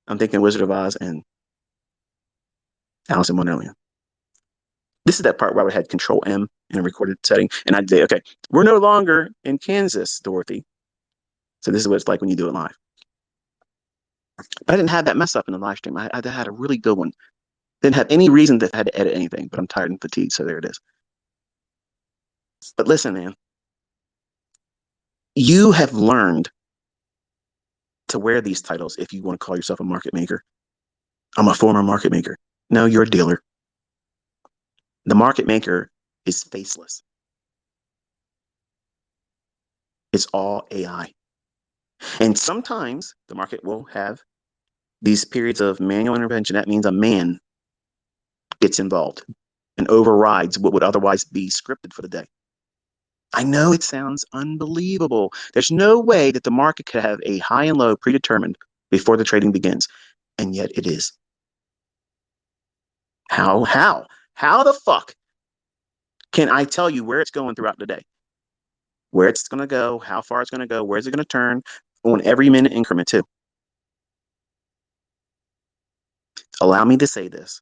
I'm thinking Wizard of Oz and Alice in Wonderland. This is that part where I had Control M in a recorded setting, and I'd say, okay, we're no longer in Kansas, Dorothy. So this is what it's like when you do it live. But I didn't have that mess up in the live stream. I had a really good one. Didn't have any reason to had to edit anything, but I'm tired and fatigued, so there it is. But listen, man, you have learned to wear these titles if you want to call yourself a market maker. I'm a former market maker. No, you're a dealer. The market maker is faceless. It's all AI. And sometimes the market will have these periods of manual intervention. That means a man gets involved and overrides what would otherwise be scripted for the day. I know it sounds unbelievable. There's no way that the market could have a high and low predetermined before the trading begins. And yet it is. How the fuck can I tell you where it's going throughout the day? Where it's going to go, how far it's going to go, where's it going to turn on every minute increment too. Allow me to say this,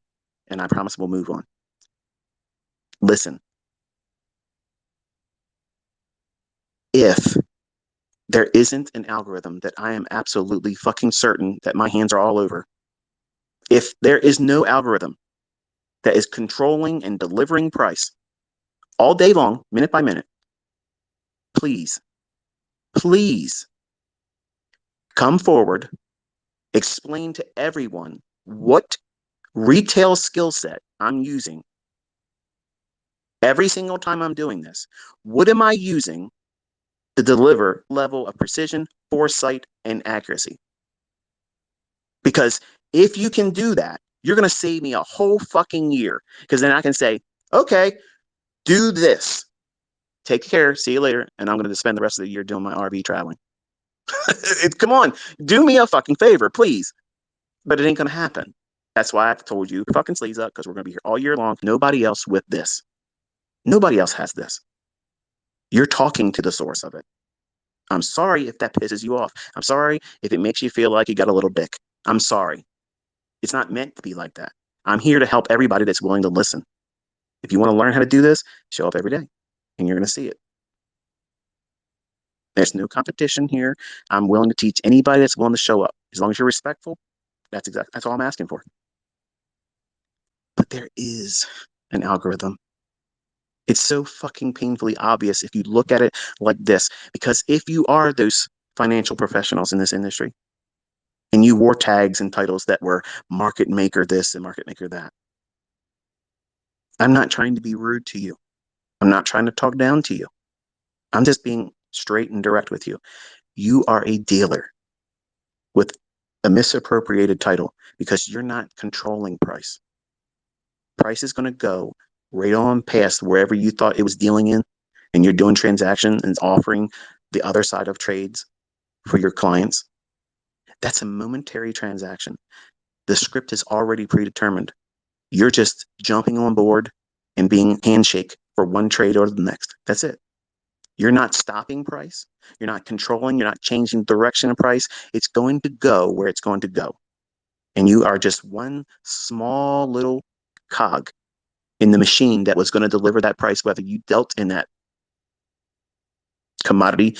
and I promise we'll move on. Listen, if there isn't an algorithm that I am absolutely fucking certain that my hands are all over, if there is no algorithm that is controlling and delivering price all day long, minute by minute, please, please come forward, explain to everyone what retail skill set I'm using every single time I'm doing this. What am I using to deliver level of precision, foresight, and accuracy? Because if you can do that, you're going to save me a whole fucking year. Because then I can say, okay, do this. Take care. See you later. And I'm going to spend the rest of the year doing my RV traveling. Come on, do me a fucking favor, please. But it ain't going to happen. That's why I've told you, fucking sleeves up, because we're going to be here all year long. Nobody else with this. Nobody else has this. You're talking to the source of it. I'm sorry if that pisses you off. I'm sorry if it makes you feel like you got a little dick. I'm sorry. It's not meant to be like that. I'm here to help everybody that's willing to listen. If you want to learn how to do this, show up every day and you're going to see it. There's no competition here. I'm willing to teach anybody that's willing to show up. As long as you're respectful, that's all I'm asking for. But there is an algorithm. It's so fucking painfully obvious if you look at it like this, because if you are those financial professionals in this industry and you wore tags and titles that were market maker this and market maker that, I'm not trying to be rude to you. I'm not trying to talk down to you. I'm just being straight and direct with you. You are a dealer with a misappropriated title because you're not controlling price. Price is going to go right on past wherever you thought it was dealing in, and you're doing transactions and offering the other side of trades for your clients. That's a momentary transaction. The script is already predetermined. You're just jumping on board and being handshake for one trade or the next. That's it. You're not stopping price. You're not controlling. You're not changing direction of price. It's going to go where it's going to go. And you are just one small little cog in the machine that was going to deliver that price, whether you dealt in that commodity,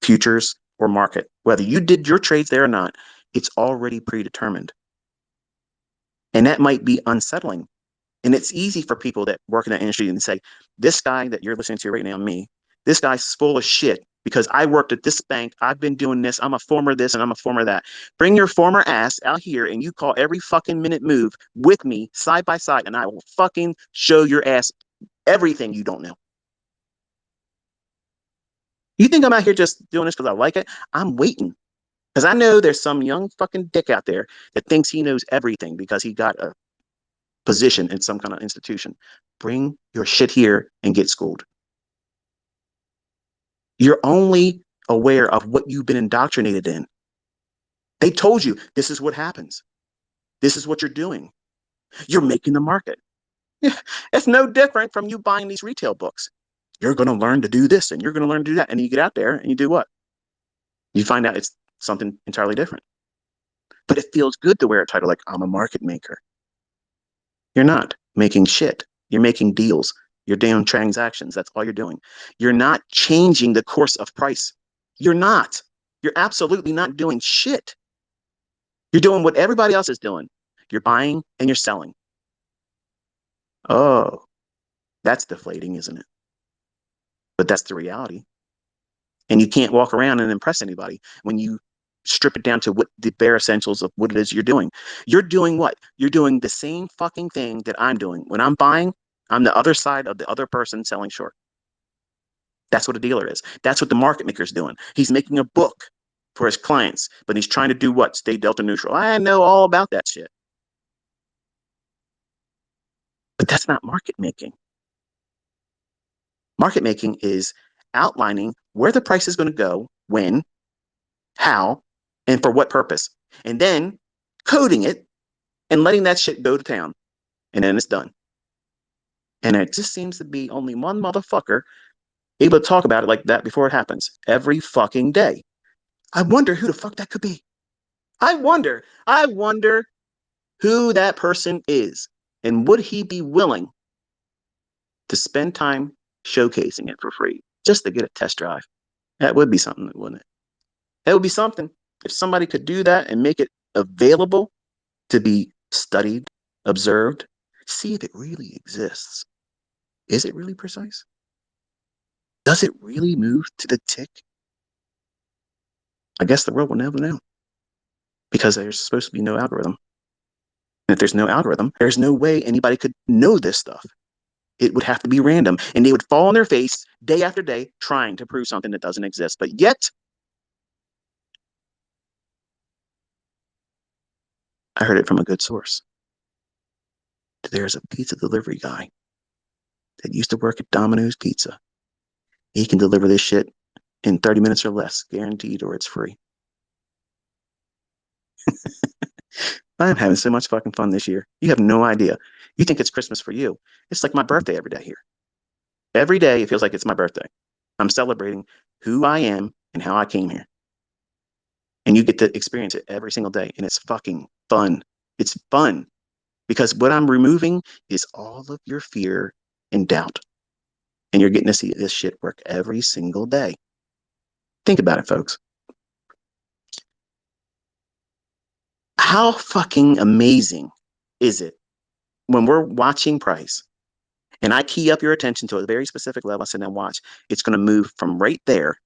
futures, or market. Whether you did your trades there or not, it's already predetermined. And that might be unsettling. And it's easy for people that work in that industry and say, this guy that you're listening to right now, me, this guy's full of shit because I worked at this bank. I've been doing this. I'm a former this and I'm a former that. Bring your former ass out here and you call every fucking minute move with me side by side and I will fucking show your ass everything you don't know. You think I'm out here just doing this because I like it? I'm waiting. Because I know there's some young fucking dick out there that thinks he knows everything because he got a position in some kind of institution. Bring your shit here and get schooled. You're only aware of what you've been indoctrinated in. They told you this is what happens. This is what you're doing. You're making the market. Yeah, it's no different from you buying these retail books. You're going to learn to do this and you're going to learn to do that. And you get out there and you do what? You find out it's something entirely different. But it feels good to wear a title like I'm a market maker. You're not making shit. You're making deals. You're doing transactions. That's all you're doing. You're not changing the course of price. You're not. You're absolutely not doing shit. You're doing what everybody else is doing. You're buying and you're selling. Oh, that's deflating, isn't it? But that's the reality. And you can't walk around and impress anybody when you strip it down to what the bare essentials of what it is you're doing. You're doing what? You're doing the same fucking thing that I'm doing. When I'm buying, I'm the other side of the other person selling short. That's what a dealer is. That's what the market maker is doing. He's making a book for his clients, but he's trying to do what? Stay delta neutral. I know all about that shit. But that's not market making. Market making is outlining where the price is going to go, when, how, and for what purpose. And then coding it and letting that shit go to town. And then it's done. And it just seems to be only one motherfucker able to talk about it like that before it happens every fucking day. I wonder who the fuck that could be. I wonder who that person is. And would he be willing to spend time showcasing it for free just to get a test drive? That would be something, wouldn't it? That would be something. If somebody could do that and make it available to be studied, observed, See if it really exists. Is it really precise? Does it really move to the tick? I guess the world will never know because there's supposed to be no algorithm. And if there's no algorithm, there's no way anybody could know this stuff. It would have to be random, and they would fall on their face day after day trying to prove something that doesn't exist. But yet, I heard it from a good source. There's a pizza delivery guy that used to work at Domino's Pizza. He can deliver this shit in 30 minutes or less, guaranteed, or it's free. I'm having so much fucking fun this year. You have no idea. You think it's Christmas for you. It's like my birthday every day here. Every day it feels like it's my birthday. I'm celebrating who I am and how I came here. And you get to experience it every single day. And it's fucking fun. It's fun because what I'm removing is all of your fear and doubt. And you're getting to see this shit work every single day. Think about it, folks. How fucking amazing is it when we're watching price and I key up your attention to a very specific level? I said, now watch, it's going to move from right there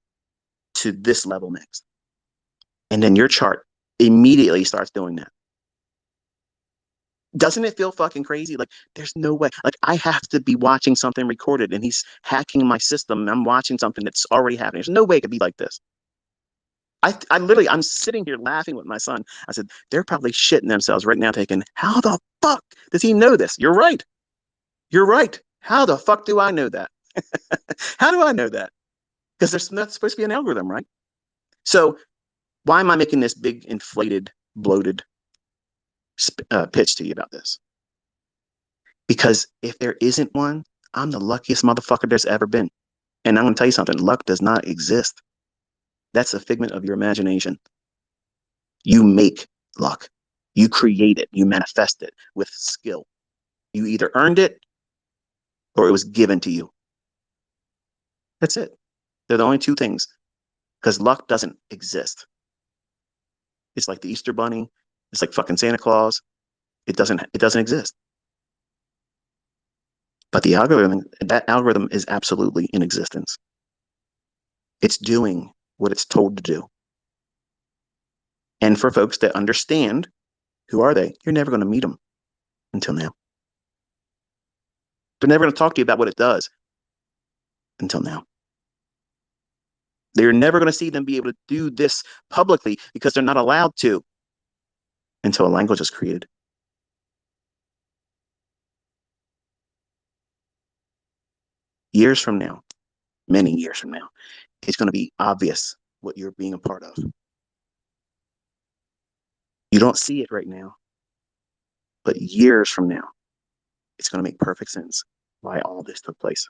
to this level next. And then your chart immediately starts doing that. Doesn't it feel fucking crazy? Like, there's no way. Like, I have to be watching something recorded and he's hacking my system. And I'm watching something that's already happening. There's no way it could be like this. I literally, I'm sitting here laughing with my son. I said, they're probably shitting themselves right now thinking, how the fuck does he know this? You're right. You're right. How the fuck do I know that? How do I know that? Because there's not supposed to be an algorithm, right? So why am I making this big, inflated, bloated pitch to you about this? Because if there isn't one, I'm the luckiest motherfucker there's ever been. And I'm going to tell you something, luck does not exist. That's a figment of your imagination. You make luck. You create it. You manifest it with skill. You either earned it or it was given to you. That's it. They're the only two things because luck doesn't exist. It's like the Easter Bunny. It's like fucking Santa Claus. It doesn't exist. But the algorithm, that algorithm is absolutely in existence. It's doing what it's told to do. And for folks that understand, who are they? You're never going to meet them until now. They're never going to talk to you about what it does until now. They're never going to see them be able to do this publicly because they're not allowed to until a language is created. Years from now, many years from now, it's going to be obvious what you're being a part of. You don't see it right now, but years from now, it's going to make perfect sense why all this took place,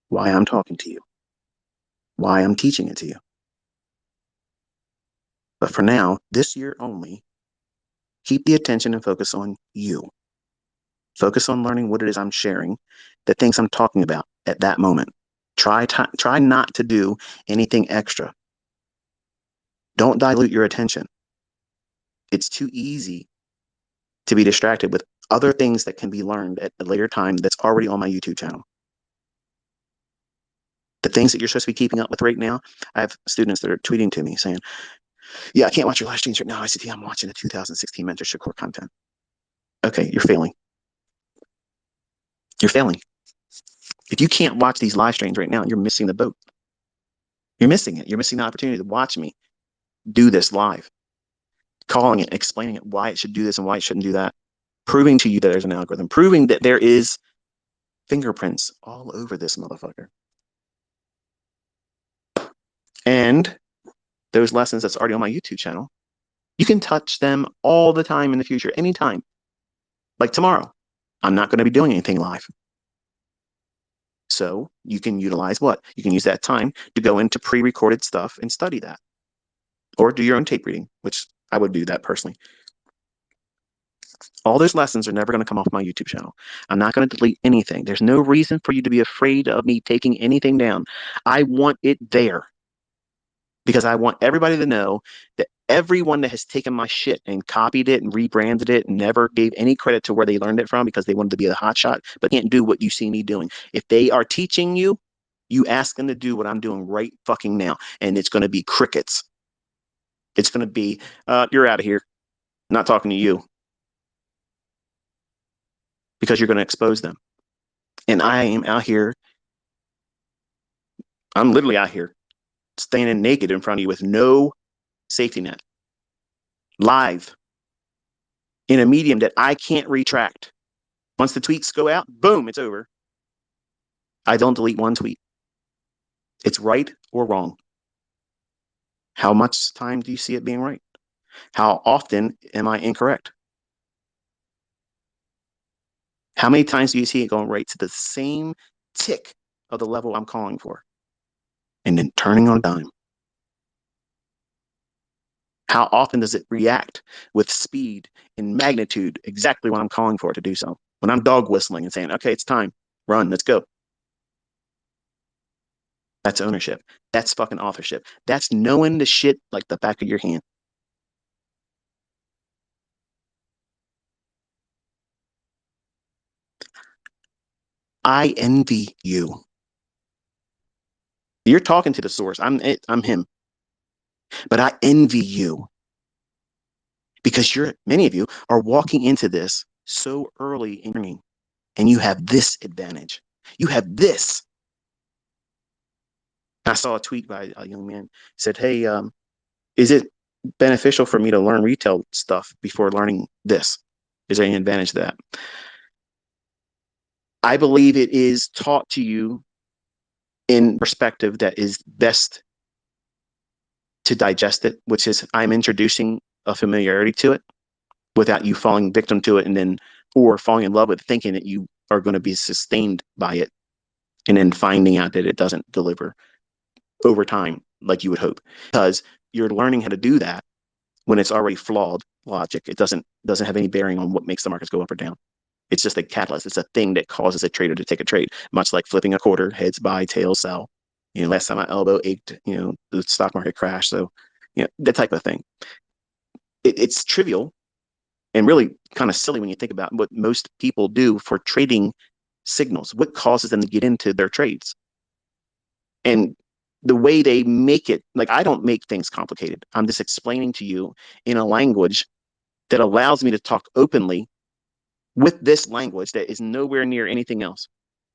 why I'm talking to you, why I'm teaching it to you. But for now, this year only, keep the attention and focus on you. Focus on learning what it is I'm sharing, the things I'm talking about at that moment. Try not to do anything extra. Don't dilute your attention. It's too easy to be distracted with other things that can be learned at a later time that's already on my YouTube channel. The things that you're supposed to be keeping up with right now, I have students that are tweeting to me saying, yeah, I can't watch your live streams right now. I said, yeah, I'm watching the 2016 mentorship core content. Okay, you're failing. You're failing. If you can't watch these live streams right now, you're missing the boat. You're missing it. You're missing the opportunity to watch me do this live, calling it, explaining it, why it should do this and why it shouldn't do that, proving to you that there's an algorithm, proving that there is fingerprints all over this motherfucker. And those lessons that's already on my YouTube channel, you can touch them all the time in the future, anytime. Like tomorrow, I'm not going to be doing anything live. So you can utilize what? You can use that time to go into pre-recorded stuff and study that. Or do your own tape reading, which I would do that personally. All those lessons are never going to come off my YouTube channel. I'm not going to delete anything. There's no reason for you to be afraid of me taking anything down. I want it there because I want everybody to know that everyone that has taken my shit and copied it and rebranded it and never gave any credit to where they learned it from because they wanted to be a hotshot, but can't do what you see me doing. If they are teaching you, you ask them to do what I'm doing right fucking now, and it's going to be crickets. It's going to be, you're out of here. I'm not talking to you because you're going to expose them. And I am out here. I'm literally out here standing naked in front of you with no safety net, live in a medium that I can't retract. Once the tweets go out, boom, it's over. I don't delete one tweet. It's right or wrong. How much time do you see it being right? How often am I incorrect? How many times do you see it going right to the same tick of the level I'm calling for? And then turning on a dime. How often does it react with speed and magnitude exactly when I'm calling for it to do so? When I'm dog whistling and saying, okay, it's time, run, let's go. That's ownership. That's fucking authorship. That's knowing the shit like the back of your hand. I envy you. You're talking to the source. I'm him. But I envy you because many of you are walking into this so early in learning, and you have this advantage. You have this. I saw a tweet by a young man said, "Hey, is it beneficial for me to learn retail stuff before learning this? Is there any advantage to that?" I believe it is taught to you in perspective that is best to digest it, which is I'm introducing a familiarity to it without you falling victim to it and then or falling in love with thinking that you are going to be sustained by it and then finding out that it doesn't deliver over time like you would hope, because you're learning how to do that when it's already flawed logic. It doesn't have any bearing on what makes the markets go up or down. It's just a catalyst. It's a thing that causes a trader to take a trade, much like flipping a quarter, heads buy, tails sell. Last time my elbow ached, the stock market crashed. So, that type of thing. It's trivial and really kind of silly when you think about what most people do for trading signals. What causes them to get into their trades? And the way they make it, like, I don't make things complicated. I'm just explaining to you in a language that allows me to talk openly with this language that is nowhere near anything else.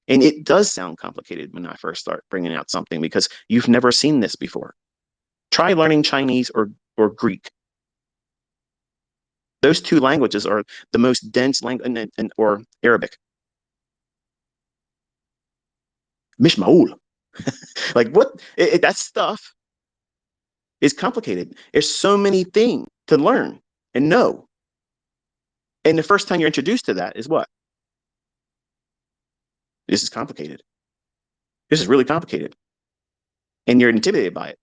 And it does sound complicated when I first start bringing out something because you've never seen this before. Try learning Chinese or Greek. Those two languages are the most dense language, or Arabic. Mishmaul. Like what? That stuff is complicated. There's so many things to learn and know. And the first time you're introduced to that is what? This is complicated. This is really complicated. And you're intimidated by it.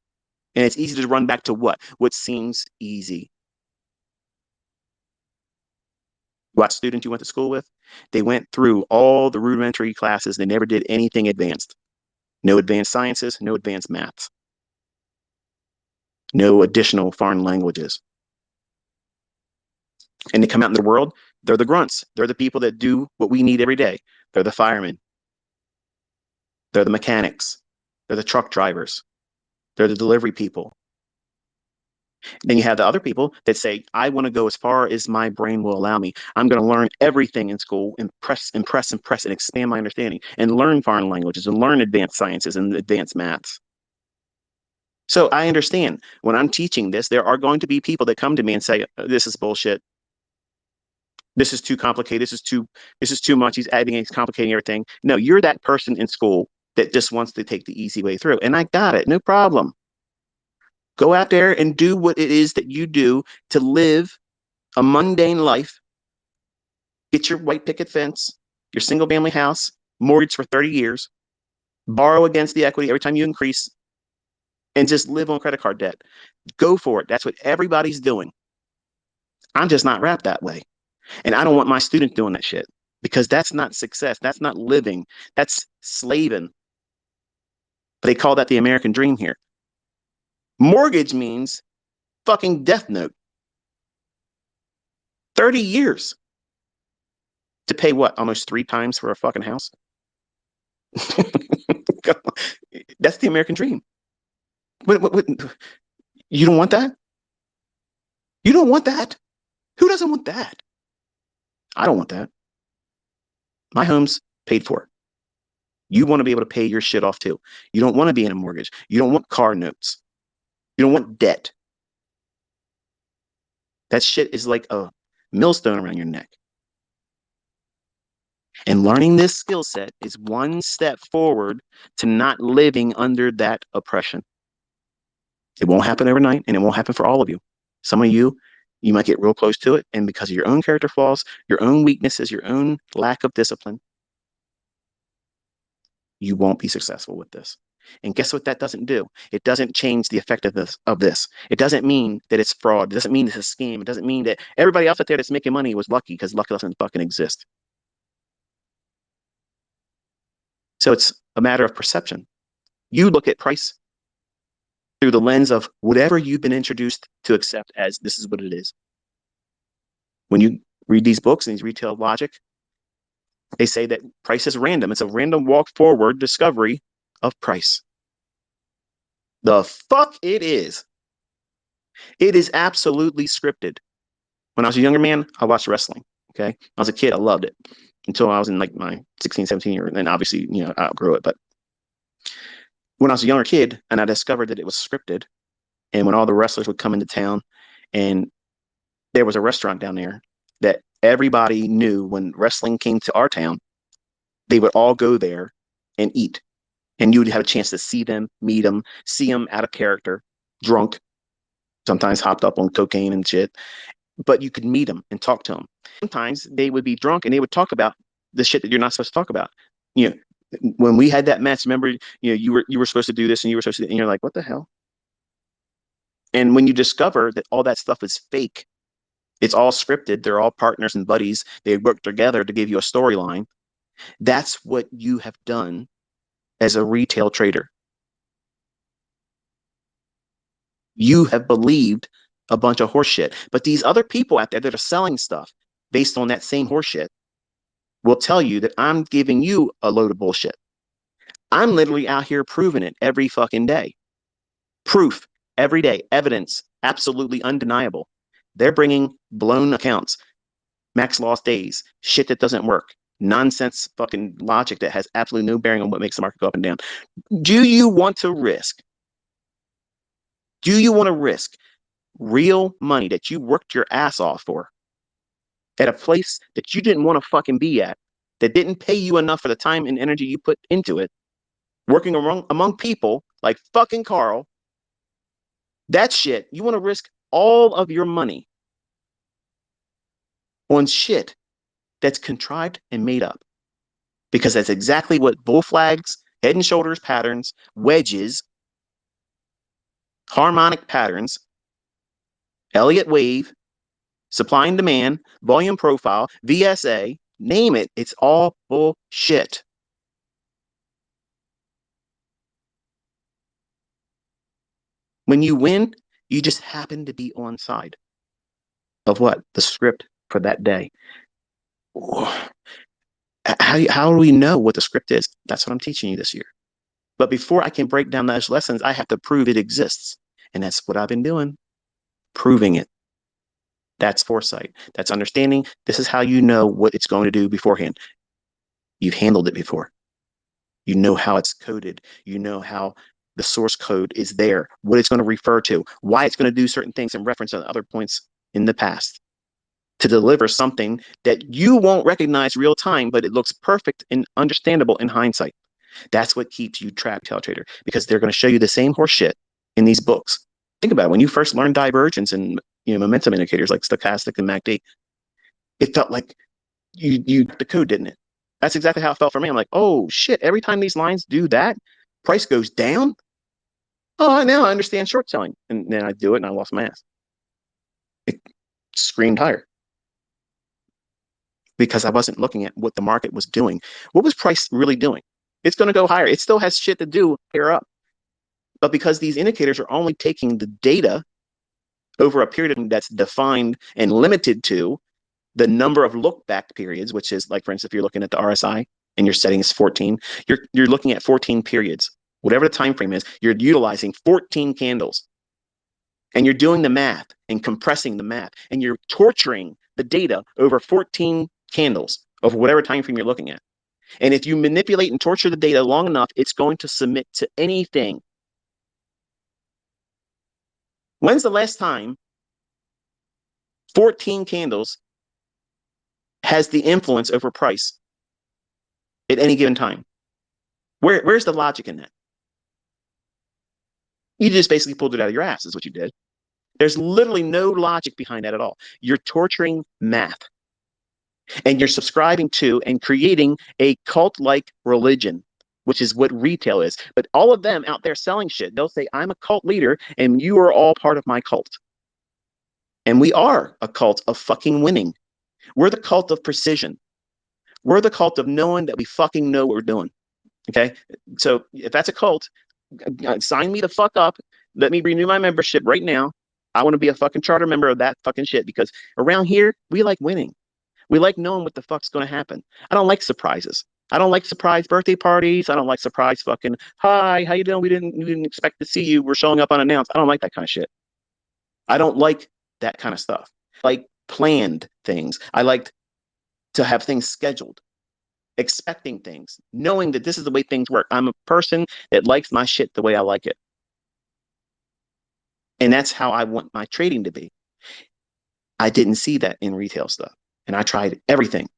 And it's easy to run back to what? What seems easy. What students you went to school with? They went through all the rudimentary classes. They never did anything advanced. No advanced sciences, no advanced maths, no additional foreign languages. And they come out in the world, they're the grunts. They're the people that do what we need every day. They're the firemen. They're the mechanics. They're the truck drivers. They're the delivery people. Then you have the other people that say, I want to go as far as my brain will allow me. I'm going to learn everything in school, impress, and expand my understanding, and learn foreign languages, and learn advanced sciences and advanced maths. So I understand when I'm teaching this, there are going to be people that come to me and say, this is bullshit. This is too complicated. This is too much. He's complicating everything. No, you're that person in school that just wants to take the easy way through. And I got it. No problem. Go out there and do what it is that you do to live a mundane life. Get your white picket fence, your single family house, mortgage for 30 years, borrow against the equity every time you increase, and just live on credit card debt. Go for it. That's what everybody's doing. I'm just not wrapped that way. And I don't want my students doing that shit because that's not success. That's not living. That's slaving. But they call that the American dream here. Mortgage means fucking death note. 30 years to pay what? Almost 3 times for a fucking house? That's the American dream. What, you don't want that? You don't want that? Who doesn't want that? I don't want that. My home's paid for. You want to be able to pay your shit off too. You don't want to be in a mortgage. You don't want car notes. You don't want debt. That shit is like a millstone around your neck. And learning this skill set is one step forward to not living under that oppression. It won't happen overnight, and it won't happen for all of you. Some of you, you might get real close to it, and because of your own character flaws, your own weaknesses, your own lack of discipline, you won't be successful with this. And guess what that doesn't do? It doesn't change the effectiveness of this. It doesn't mean that it's fraud. It doesn't mean it's a scheme. It doesn't mean that everybody else out there that's making money was lucky, because luck doesn't fucking exist. So it's a matter of perception. You look at price through the lens of whatever you've been introduced to accept as this is what it is. When you read these books and these retail logic, they say that price is random. It's a random walk forward discovery of price. The fuck it is. It is absolutely scripted. When I was a younger man, I watched wrestling. Okay. I was a kid. I loved it until I was in like my 16, 17 years. And then obviously, I outgrew it. But when I was a younger kid and I discovered that it was scripted, and when all the wrestlers would come into town, and there was a restaurant down there that everybody knew when wrestling came to our town, they would all go there and eat. And you would have a chance to see them, meet them, see them out of character, drunk, sometimes hopped up on cocaine and shit. But you could meet them and talk to them. Sometimes they would be drunk and they would talk about the shit that you're not supposed to talk about. When we had that match, remember, you were supposed to do this and you were supposed to, and you're like, what the hell? And when you discover that all that stuff is fake, it's all scripted, they're all partners and buddies, they work together to give you a storyline. That's what you have done as a retail trader. You have believed a bunch of horseshit. But these other people out there that are selling stuff based on that same horseshit will tell you that I'm giving you a load of bullshit. I'm literally out here proving it every fucking day. Proof every day, evidence, absolutely undeniable. They're bringing blown accounts, max loss days, shit that doesn't work, nonsense fucking logic that has absolutely no bearing on what makes the market go up and down. Do you want to risk? Do you want to risk real money that you worked your ass off for at a place that you didn't want to fucking be at, that didn't pay you enough for the time and energy you put into it, working among people like fucking Carl? That shit, you want to risk all of your money on shit that's contrived and made up, because that's exactly what bull flags, head and shoulders patterns, wedges, harmonic patterns, Elliott wave, supply and demand, volume profile, VSA, name it, it's all bullshit. When you win, you just happen to be on side of what? The script for that day. How do we know what the script is? That's what I'm teaching you this year. But before I can break down those lessons, I have to prove it exists. And that's what I've been doing, proving it. That's foresight. That's understanding. This is how you know what it's going to do beforehand. You've handled it before. You know how it's coded. You know how the source code is there, what it's going to refer to, why it's going to do certain things in reference to other points in the past, to deliver something that you won't recognize real time, but it looks perfect and understandable in hindsight. That's what keeps you trapped, tail trader, because they're going to show you the same horse shit in these books. Think about it. When you first learned divergence and momentum indicators like stochastic and MACD, it felt like you the code, didn't it? That's exactly how it felt for me. I'm like, oh shit, every time these lines do that, price goes down. Oh, now I understand short selling. And then I do it and I lost my ass. It screamed higher because I wasn't looking at what the market was doing. What was price really doing? It's going to go higher. It still has shit to do higher up. But because these indicators are only taking the data over a period of time that's defined and limited to the number of look back periods, which is like, for instance, if you're looking at the RSI and your setting is 14, you're looking at 14 periods. Whatever the time frame is, you're utilizing 14 candles. And you're doing the math and compressing the math, and you're torturing the data over 14 candles of whatever time frame you're looking at. And if you manipulate and torture the data long enough, it's going to submit to anything. When's the last time 14 candles has the influence over price at any given time? Where's the logic in that? You just basically pulled it out of your ass, is what you did. There's literally no logic behind that at all. You're torturing math. And you're subscribing to and creating a cult-like religion, which is what retail is. But all of them out there selling shit, they'll say, I'm a cult leader and you are all part of my cult. And we are a cult of fucking winning. We're the cult of precision. We're the cult of knowing that we fucking know what we're doing. Okay? So if that's a cult, sign me the fuck up. Let me renew my membership right now. I want to be a fucking charter member of that fucking shit, because around here, we like winning. We like knowing what the fuck's going to happen. I don't like surprises. I don't like surprise birthday parties. I don't like surprise fucking, hi, how you doing? We didn't expect to see you. We're showing up unannounced. I don't like that kind of shit. I don't like that kind of stuff. I like planned things. I like to have things scheduled, expecting things, knowing that this is the way things work. I'm a person that likes my shit the way I like it. And that's how I want my trading to be. I didn't see that in retail stuff. And I tried everything.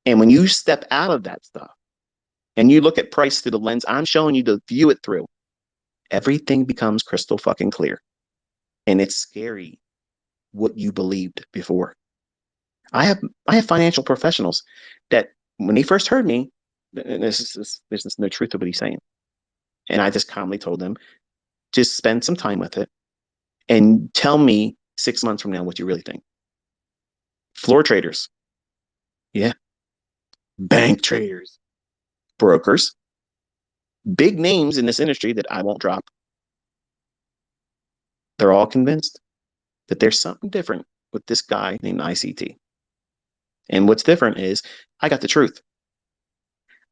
And when you step out of that stuff and you look at price through the lens I'm showing you to view it through, everything becomes crystal fucking clear. And it's scary what you believed before. I have financial professionals that when they first heard me, there's no truth to what he's saying. And I just calmly told them, just spend some time with it and tell me 6 months from now what you really think. Floor traders. Yeah. Bank traders. Brokers. Big names in this industry that I won't drop. They're all convinced that there's something different with this guy named ICT. And what's different is I got the truth.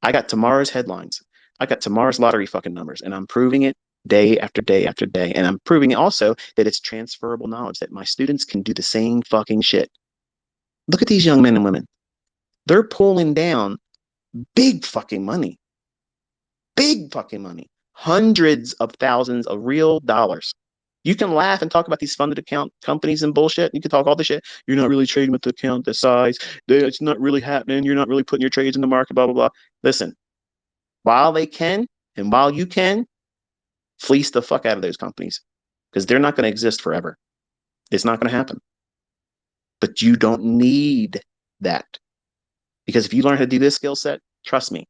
I got tomorrow's headlines. I got tomorrow's lottery fucking numbers, and I'm proving it day after day after day. And I'm proving also that it's transferable knowledge, that my students can do the same fucking shit. Look at these young men and women. They're pulling down big fucking money. Big fucking money. Hundreds of thousands of real dollars. You can laugh and talk about these funded account companies and bullshit. You can talk all this shit. You're not really trading with the account, the size. It's not really happening. You're not really putting your trades in the market, blah, blah, blah. Listen, while they can and while you can, fleece the fuck out of those companies, because they're not going to exist forever. It's not going to happen. But you don't need that. Because if you learn how to do this skill set, trust me,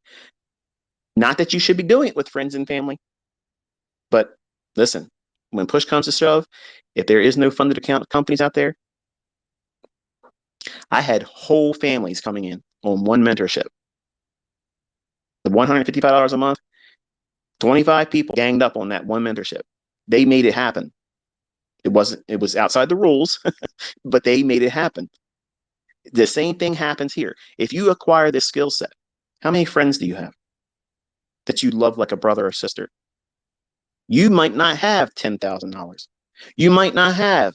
not that you should be doing it with friends and family, but listen, when push comes to shove, if there is no funded account companies out there, I had whole families coming in on one mentorship. The $155 a month, 25 people ganged up on that one mentorship. They made it happen. It was outside the rules, but they made it happen. The same thing happens here. If you acquire this skill set, how many friends do you have that you love like a brother or sister? You might not have $10,000. You might not have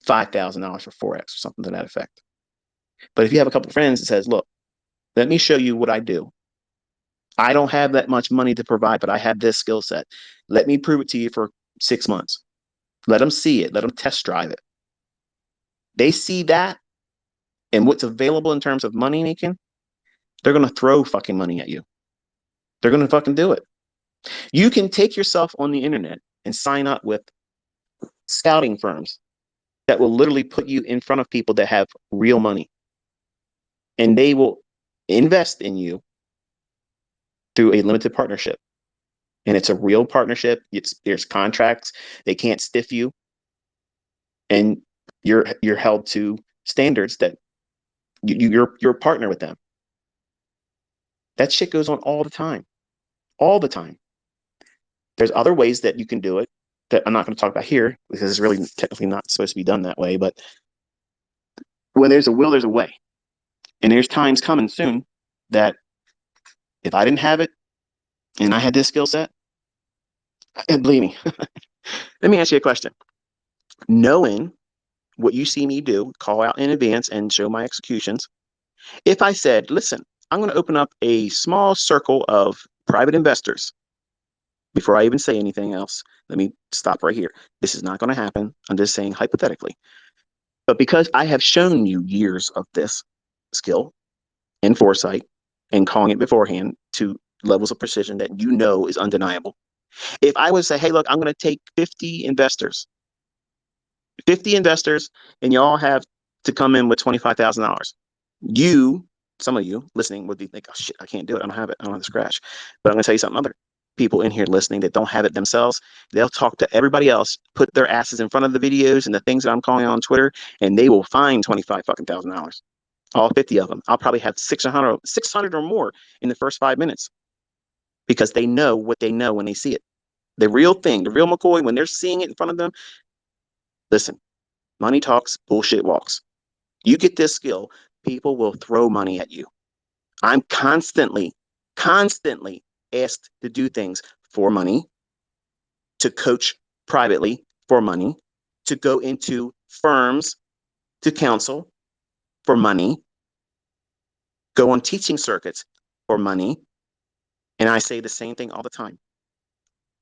$5,000 for Forex or something to that effect. But if you have a couple of friends that says, look, let me show you what I do. I don't have that much money to provide, but I have this skill set. Let me prove it to you for 6 months. Let them see it. Let them test drive it. They see that and what's available in terms of money making, they're going to throw fucking money at you. They're going to fucking do it. You can take yourself on the internet and sign up with scouting firms that will literally put you in front of people that have real money. And they will invest in you through a limited partnership. And it's a real partnership. There's contracts. They can't stiff you. And you're held to standards that you're a partner with them. That shit goes on all the time. All the time. There's other ways that you can do it that I'm not going to talk about here because it's really technically not supposed to be done that way. But when there's a will, there's a way. And there's times coming soon that if I didn't have it and I had this skill set, and believe me, let me ask you a question. Knowing what you see me do, call out in advance and show my executions. If I said, listen, I'm going to open up a small circle of private investors before I even say anything else, let me stop right here. This is not going to happen. I'm just saying hypothetically. But because I have shown you years of this skill and foresight and calling it beforehand to levels of precision that you know is undeniable. If I would say, hey, look, I'm going to take 50 investors, and y'all have to come in with $25,000. Some of you listening would be like, oh shit, I can't do it. I don't have it. I don't have the scratch. But I'm going to tell you something. Other people in here listening that don't have it themselves, they'll talk to everybody else, put their asses in front of the videos and the things that I'm calling on Twitter, and they will find $25,000. All 50 of them. I'll probably have 600 or more in the first 5 minutes because they know what they know when they see it. The real thing, the real McCoy, when they're seeing it in front of them, listen, money talks, bullshit walks. You get this skill, people will throw money at you. I'm constantly asked to do things for money, to coach privately for money, to go into firms to counsel for money, go on teaching circuits for money. And I say the same thing all the time.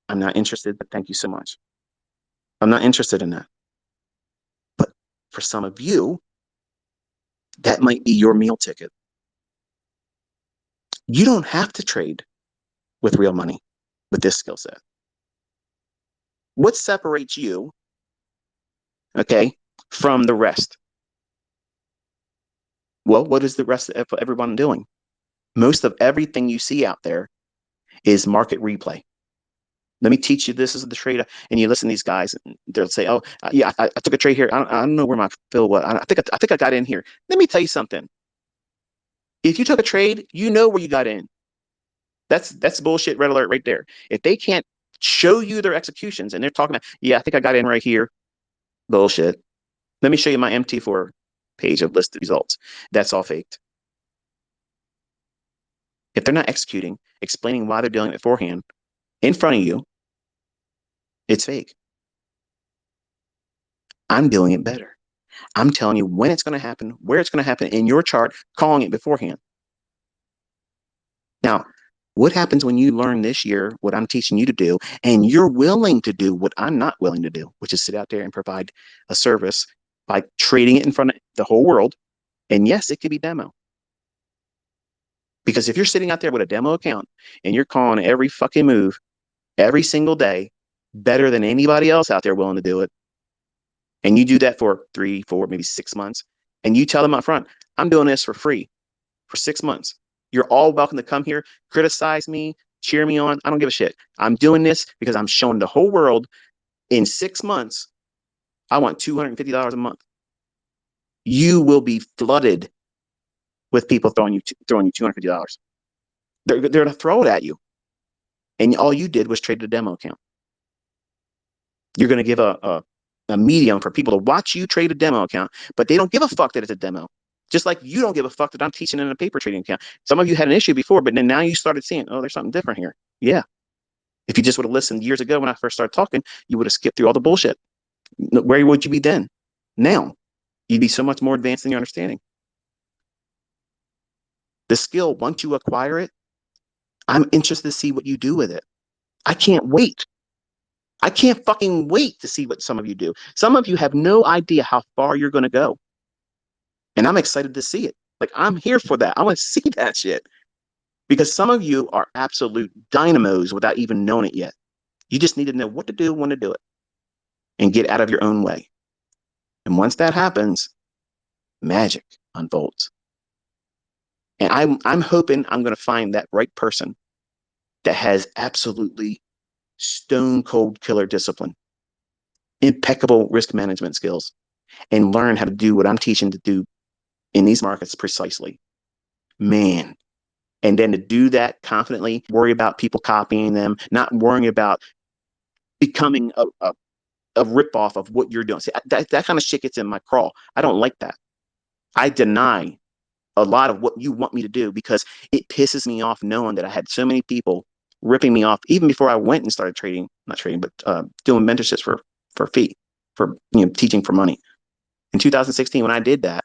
I'm not interested, but thank you so much. I'm not interested in that. But for some of you, that might be your meal ticket. You don't have to trade with real money with this skill set. What separates you, okay, from the rest? Well, what is the rest of everyone doing? Most of everything you see out there is market replay. Let me teach you this is the trade. And you listen to these guys, and they'll say, oh, yeah, I took a trade here. I don't know where my fill was. I think I got in here. Let me tell you something. If you took a trade, you know where you got in. That's bullshit red alert right there. If they can't show you their executions and they're talking about, yeah, I think I got in right here. Bullshit. Let me show you my MT4 page of listed results. That's all faked. If they're not executing, explaining why they're doing it beforehand in front of you, it's fake. I'm doing it better. I'm telling you when it's going to happen, where it's going to happen in your chart, calling it beforehand. Now, what happens when you learn this year what I'm teaching you to do, and you're willing to do what I'm not willing to do, which is sit out there and provide a service by trading it in front of the whole world? And yes, it could be demo. Because if you're sitting out there with a demo account and you're calling every fucking move every single day better than anybody else out there willing to do it, and you do that for 3, 4, maybe 6 months, and you tell them up front, I'm doing this for free for 6 months. You're all welcome to come here, criticize me, cheer me on. I don't give a shit. I'm doing this because I'm showing the whole world in 6 months, I want $250 a month. You will be flooded with people throwing you $250. They're going to throw it at you. And all you did was trade a demo account. You're going to give a medium for people to watch you trade a demo account, but they don't give a fuck that it's a demo. Just like you don't give a fuck that I'm teaching in a paper trading account. Some of you had an issue before, but then now you started seeing, oh, there's something different here. Yeah. If you just would have listened years ago when I first started talking, you would have skipped through all the bullshit. Where would you be then? Now, you'd be so much more advanced in your understanding. The skill, once you acquire it, I'm interested to see what you do with it. I can't wait. I can't fucking wait to see what some of you do. Some of you have no idea how far you're going to go. And I'm excited to see it. Like, I'm here for that. I want to see that shit. Because some of you are absolute dynamos without even knowing it yet. You just need to know what to do, when to do it, and get out of your own way. And once that happens, magic unfolds. And I'm hoping I'm going to find that right person that has absolutely stone cold killer discipline, impeccable risk management skills, and learn how to do what I'm teaching to do in these markets precisely. Man. And then to do that confidently, worry about people copying them, not worrying about becoming a ripoff of what you're doing. See, that kind of shit gets in my crawl. I don't like that. I deny a lot of what you want me to do because it pisses me off knowing that I had so many people ripping me off even before I went and started trading, not trading, but doing mentorships for fee, for teaching for money. In 2016, when I did that,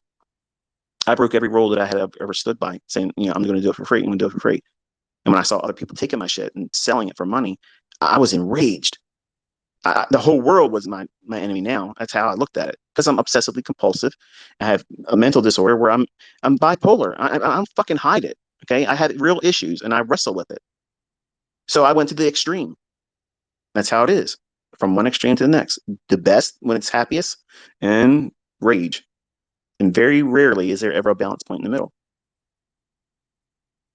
I broke every rule that I had ever stood by, saying, I'm going to do it for free. I'm going to do it for free. And when I saw other people taking my shit and selling it for money, I was enraged. The whole world was my enemy now. That's how I looked at it, because I'm obsessively compulsive. I have a mental disorder where I'm bipolar. I don't fucking hide it. Okay, I had real issues and I wrestle with it. So I went to the extreme. That's how it is, from one extreme to the next. The best when it's happiest, and rage. And very rarely is there ever a balance point in the middle.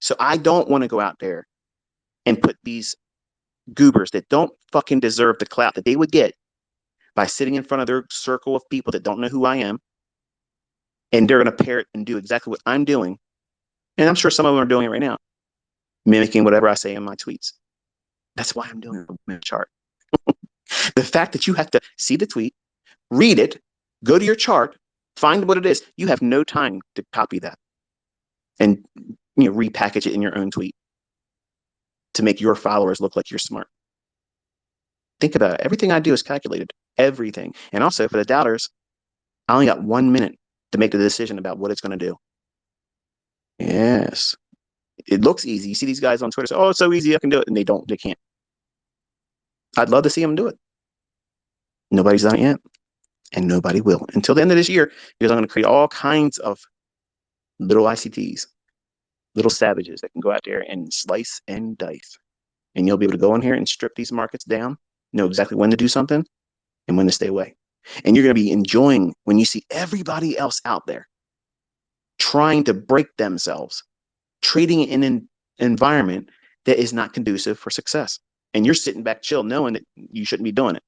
So I don't want to go out there and put these goobers that don't fucking deserve the clout that they would get by sitting in front of their circle of people that don't know who I am, and they're going to parrot and do exactly what I'm doing. And I'm sure some of them are doing it right now, mimicking whatever I say in my tweets. That's why I'm doing a chart. The fact that you have to see the tweet, read it, go to your chart, find what it is. You have no time to copy that and repackage it in your own tweet to make your followers look like you're smart. Think about it. Everything I do is calculated. Everything. And also for the doubters, I only got 1 minute to make the decision about what it's going to do. Yes. It looks easy. You see these guys on Twitter say, oh, it's so easy, I can do it. And they can't. I'd love to see them do it. Nobody's done it yet. And nobody will until the end of this year, because I'm going to create all kinds of little ICTs, little savages that can go out there and slice and dice. And you'll be able to go in here and strip these markets down, know exactly when to do something and when to stay away. And you're going to be enjoying when you see everybody else out there trying to break themselves, trading in an environment that is not conducive for success. And you're sitting back chill knowing that you shouldn't be doing it.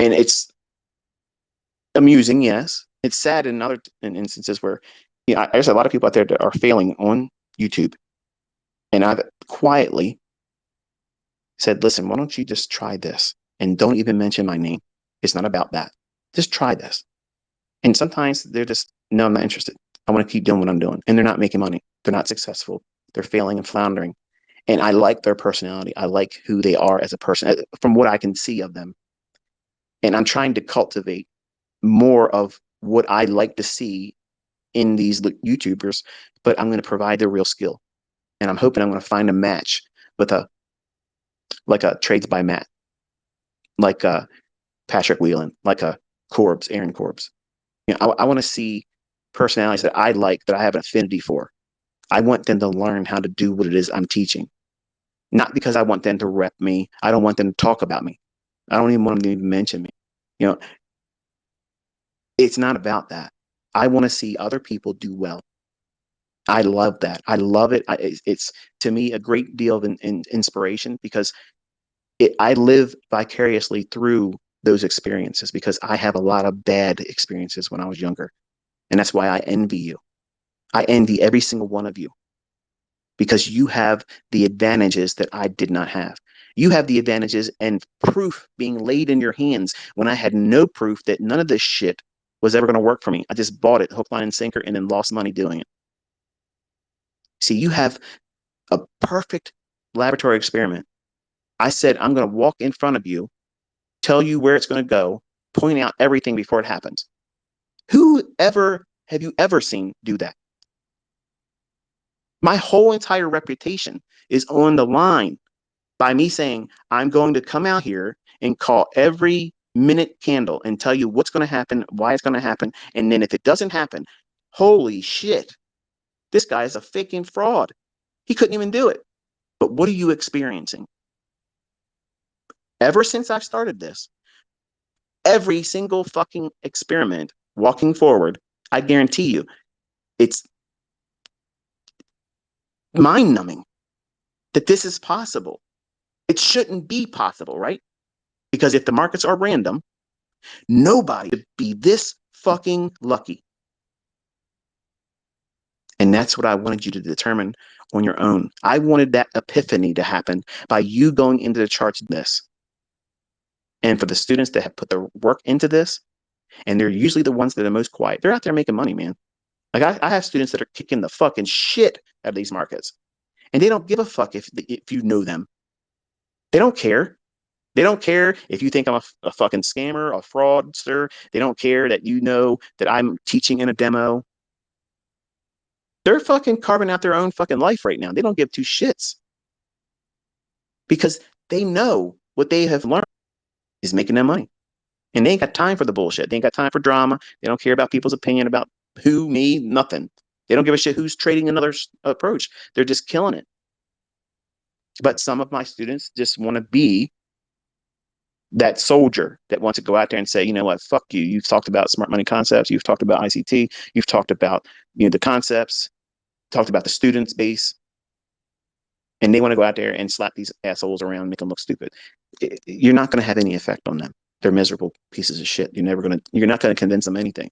And it's amusing, yes. It's sad in other instances where, there's a lot of people out there that are failing on YouTube. And I've quietly said, listen, why don't you just try this? And don't even mention my name. It's not about that. Just try this. And sometimes they're just, no, I'm not interested. I want to keep doing what I'm doing. And they're not making money. They're not successful. They're failing and floundering. And I like their personality. I like who they are as a person, from what I can see of them. And I'm trying to cultivate more of what I like to see in these YouTubers, but I'm going to provide their real skill. And I'm hoping I'm going to find a match with a Trades by Matt, like a Patrick Whelan, like a Corbs, Aaron Corbs. I want to see personalities that I like, that I have an affinity for. I want them to learn how to do what it is I'm teaching. Not because I want them to rep me. I don't want them to talk about me. I don't even want them to even mention me. It's not about that. I want to see other people do well. I love that. I love it. It's to me a great deal of inspiration, because I live vicariously through those experiences, because I have a lot of bad experiences when I was younger. And that's why I envy you. I envy every single one of you, because you have the advantages that I did not have. You have the advantages and proof being laid in your hands when I had no proof that none of this shit was ever going to work for me. I just bought it hook, line, and sinker, and then lost money doing it. See, you have a perfect laboratory experiment. I said, I'm going to walk in front of you, tell you where it's going to go, point out everything before it happens. Have you ever seen do that? My whole entire reputation is on the line by me saying, I'm going to come out here and call every minute candle and tell you what's going to happen, why it's going to happen. And then if it doesn't happen, holy shit, this guy is a fucking fraud. He couldn't even do it. But what are you experiencing? Ever since I've started this, every single fucking experiment walking forward, I guarantee you, it's mind-numbing that this is possible. It shouldn't be possible, right? Because if the markets are random, nobody would be this fucking lucky. And that's what I wanted you to determine on your own. I wanted that epiphany to happen by you going into the charts this. And for the students that have put the work into this, and they're usually the ones that are most quiet, they're out there making money, man. Like I have students that are kicking the fucking shit out of these markets, and they don't give a fuck if you know them. They don't care. They don't care if you think I'm a fucking scammer, a fraudster. They don't care that you know that I'm teaching in a demo. They're fucking carving out their own fucking life right now. They don't give two shits because they know what they have learned is making them money. And they ain't got time for the bullshit. They ain't got time for drama. They don't care about people's opinion about who, me, nothing. They don't give a shit who's trading another approach. They're just killing it. But some of my students just want to be that soldier that wants to go out there and say, you know what, fuck you. You've talked about smart money concepts. You've talked about ICT. You've talked about, the concepts, talked about the students base. And they want to go out there and slap these assholes around, make them look stupid. You're not going to have any effect on them. They're miserable pieces of shit. You're not going to convince them anything.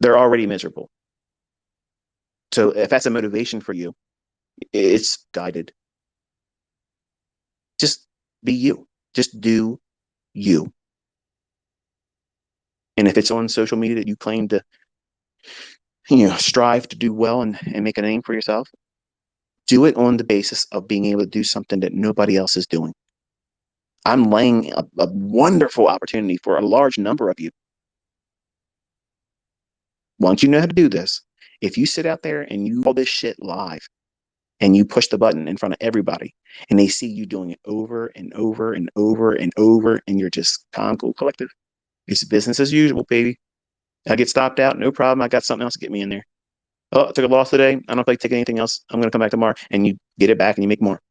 They're already miserable. So if that's a motivation for you, it's guided. Just be you. Just do you. And if it's on social media that you claim to, strive to do well and make a name for yourself, do it on the basis of being able to do something that nobody else is doing. I'm laying a wonderful opportunity for a large number of you. Once you know how to do this, if you sit out there and you all this shit live and you push the button in front of everybody and they see you doing it over and over and over and over and you're just calm, cool, collective, it's business as usual, baby. I get stopped out, no problem. I got something else to get me in there. Oh, I took a loss today. I don't like taking anything else. I'm going to come back tomorrow. And you get it back and you make more.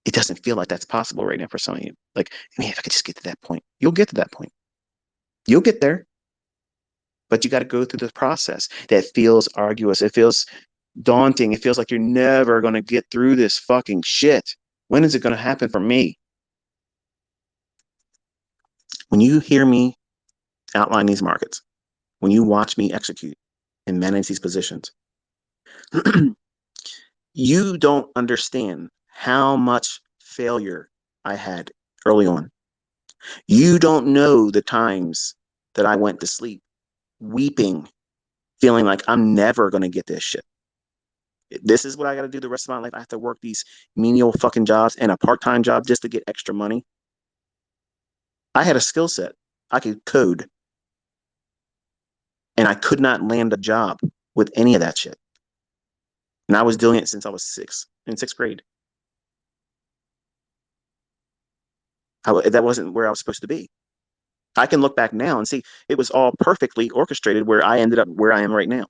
It doesn't feel like that's possible right now for some of you. Like, man, if I could just get to that point, you'll get to that point. You'll get there. But you got to go through the process that feels arduous. It feels daunting. It feels like you're never going to get through this fucking shit. When is it going to happen for me? When you hear me outline these markets, when you watch me execute and manage these positions, you don't understand how much failure I had early on. You don't know the times that I went to sleep weeping, feeling like I'm never going to get this shit. This is what I got to do the rest of my life. I have to work these menial fucking jobs and a part-time job just to get extra money. I had a skill set. I could code. And I could not land a job with any of that shit. And I was doing it since I was in sixth grade. That wasn't where I was supposed to be. I can look back now and see it was all perfectly orchestrated where I ended up where I am right now.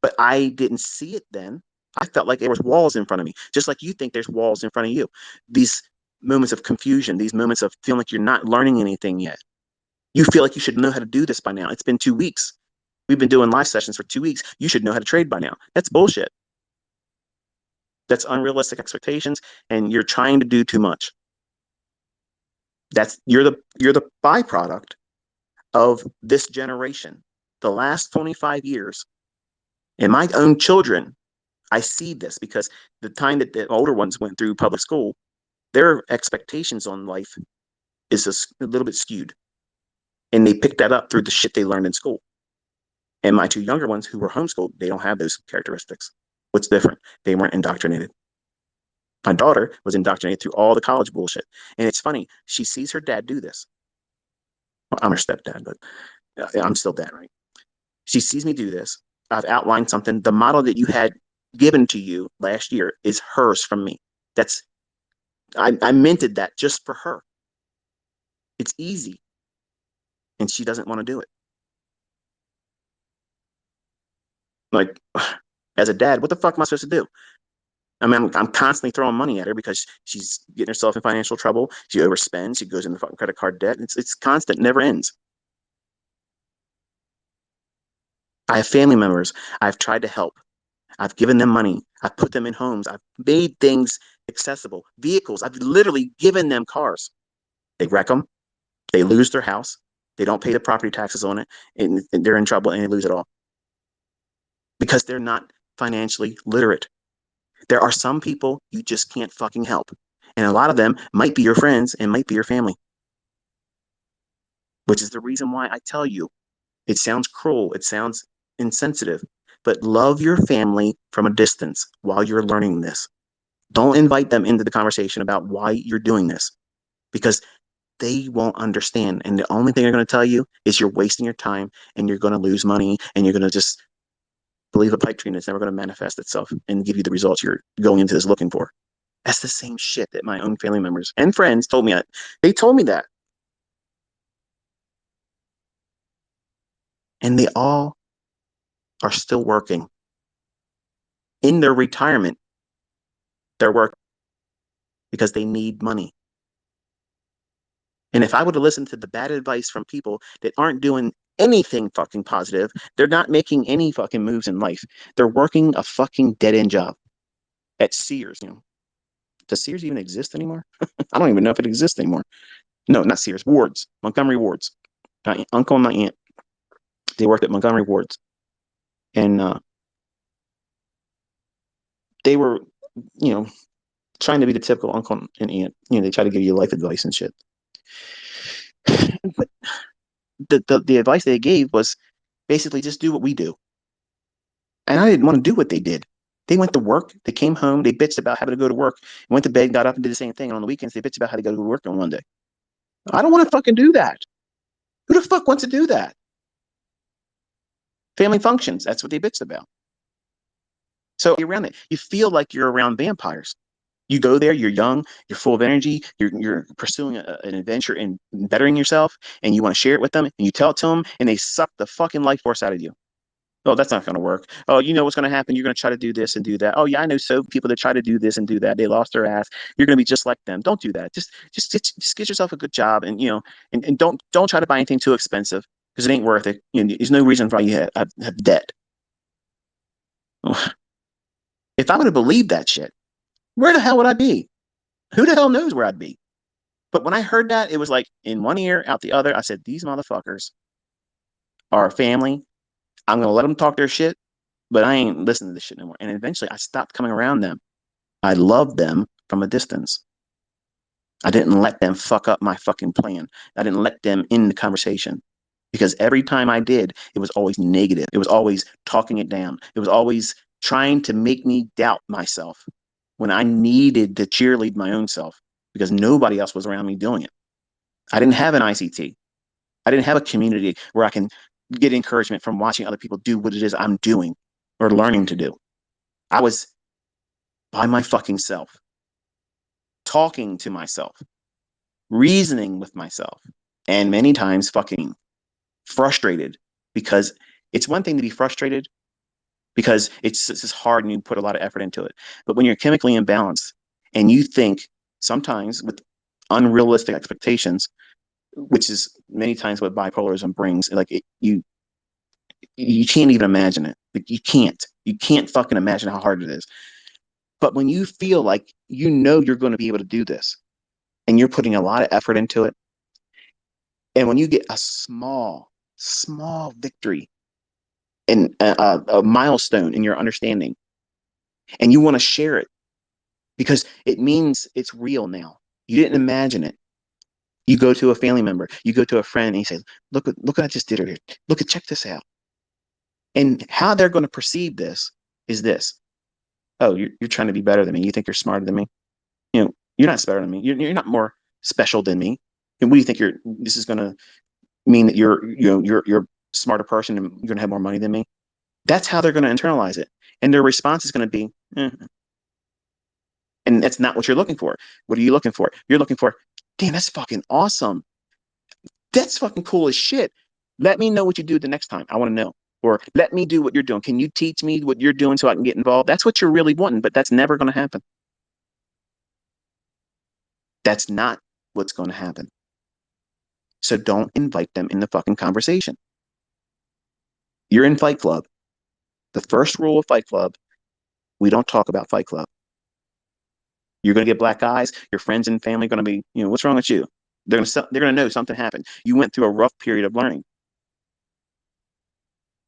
But I didn't see it then. I felt like there was walls in front of me, just like you think there's walls in front of you. These moments of confusion, these moments of feeling like you're not learning anything yet. You feel like you should know how to do this by now. It's been 2 weeks. We've been doing live sessions for 2 weeks. You should know how to trade by now. That's bullshit. That's unrealistic expectations, and you're trying to do too much. You're the byproduct of this generation. The last 25 years, and my own children, I see this because the time that the older ones went through public school, their expectations on life is a little bit skewed. And they picked that up through the shit they learned in school. And my two younger ones who were homeschooled, they don't have those characteristics. What's different? They weren't indoctrinated. My daughter was indoctrinated through all the college bullshit. And it's funny, she sees her dad do this. Well, I'm her stepdad, but I'm still dad, right? She sees me do this. I've outlined something. The model that you had given to you last year is hers from me. I minted that just for her. It's easy. And she doesn't want to do it. Like, as a dad, what the fuck am I supposed to do? I mean, I'm constantly throwing money at her because she's getting herself in financial trouble. She overspends. She goes into fucking credit card debt. It's constant, never ends. I have family members. I've tried to help. I've given them money. I've put them in homes. I've made things accessible. Vehicles. I've literally given them cars. They wreck them. They lose their house. They don't pay the property taxes on it, and they're in trouble and they lose it all because they're not financially literate. There are some people you just can't fucking help. And a lot of them might be your friends and might be your family, which is the reason why I tell you it sounds cruel, it sounds insensitive, but love your family from a distance while you're learning this. Don't invite them into the conversation about why you're doing this because they won't understand. And the only thing they're going to tell you is you're wasting your time and you're going to lose money and you're going to just believe a pipe dream that's never going to manifest itself and give you the results you're going into this looking for. That's the same shit that my own family members and friends told me. They told me that. And they all are still working. In their retirement, they're working because they need money. And if I would have listened to the bad advice from people that aren't doing anything fucking positive, they're not making any fucking moves in life. They're working a fucking dead end job at Sears. Does Sears even exist anymore? I don't even know if it exists anymore. No, not Sears. Wards, Montgomery Wards. My uncle and my aunt, they worked at Montgomery Wards, and they were, you know, trying to be the typical uncle and aunt. They try to give you life advice and shit. But the advice they gave was basically just do what we do. And I didn't want to do what they did. They went to work, they came home, they bitched about having to go to work, went to bed, got up and did the same thing. And on the weekends, they bitched about how to go to work on Monday. I don't want to fucking do that. Who the fuck wants to do that? Family functions, that's what they bitched about. So you're around it. You feel like you're around vampires. You go there, you're young, you're full of energy, you're pursuing an adventure and bettering yourself, and you want to share it with them, and you tell it to them, and they suck the fucking life force out of you. Oh, that's not going to work. Oh, you know what's going to happen? You're going to try to do this and do that. Oh, yeah, I know so people that try to do this and do that. They lost their ass. You're going to be just like them. Don't do that. Just get yourself a good job, and and don't try to buy anything too expensive because it ain't worth it. There's no reason why you have debt. If I would have believed that shit, where the hell would I be? Who the hell knows where I'd be? But when I heard that, it was like in one ear, out the other. I said, these motherfuckers are family. I'm going to let them talk their shit, but I ain't listening to this shit no more. And eventually I stopped coming around them. I loved them from a distance. I didn't let them fuck up my fucking plan. I didn't let them in the conversation because every time I did, it was always negative. It was always talking it down. It was always trying to make me doubt myself when I needed to cheerlead my own self because nobody else was around me doing it. I didn't have an ICT. I didn't have a community where I can get encouragement from watching other people do what it is I'm doing or learning to do. I was by my fucking self, talking to myself, reasoning with myself, and many times fucking frustrated because it's one thing to be frustrated because it's just hard and you put a lot of effort into it. But when you're chemically imbalanced and you think sometimes with unrealistic expectations, which is many times what bipolarism brings, like you can't even imagine it. Like you can't fucking imagine how hard it is. But when you feel like you're going to be able to do this and you're putting a lot of effort into it, and when you get a small victory and a milestone in your understanding, and you want to share it because it means it's real now. You didn't imagine it. You go to a family member, you go to a friend, and you say, look what I just did here. Check this out." And how they're going to perceive this is this: oh, you're trying to be better than me. You think you're smarter than me. You're not better than me. You're not more special than me. And what do you think this is going to mean that you're a smarter person and you're going to have more money than me? That's how they're going to internalize it. And their response is going to be, and that's not what you're looking for. What are you looking for? You're looking for, damn, that's fucking awesome. That's fucking cool as shit. Let me know what you do the next time. I want to know. Or let me do what you're doing. Can you teach me what you're doing so I can get involved? That's what you're really wanting, but that's never going to happen. That's not what's going to happen. So don't invite them in the fucking conversation. You're in Fight Club. The first rule of Fight Club, we don't talk about Fight Club. You're going to get black eyes. Your friends and family are going to be, what's wrong with you? They're going to know something happened. You went through a rough period of learning.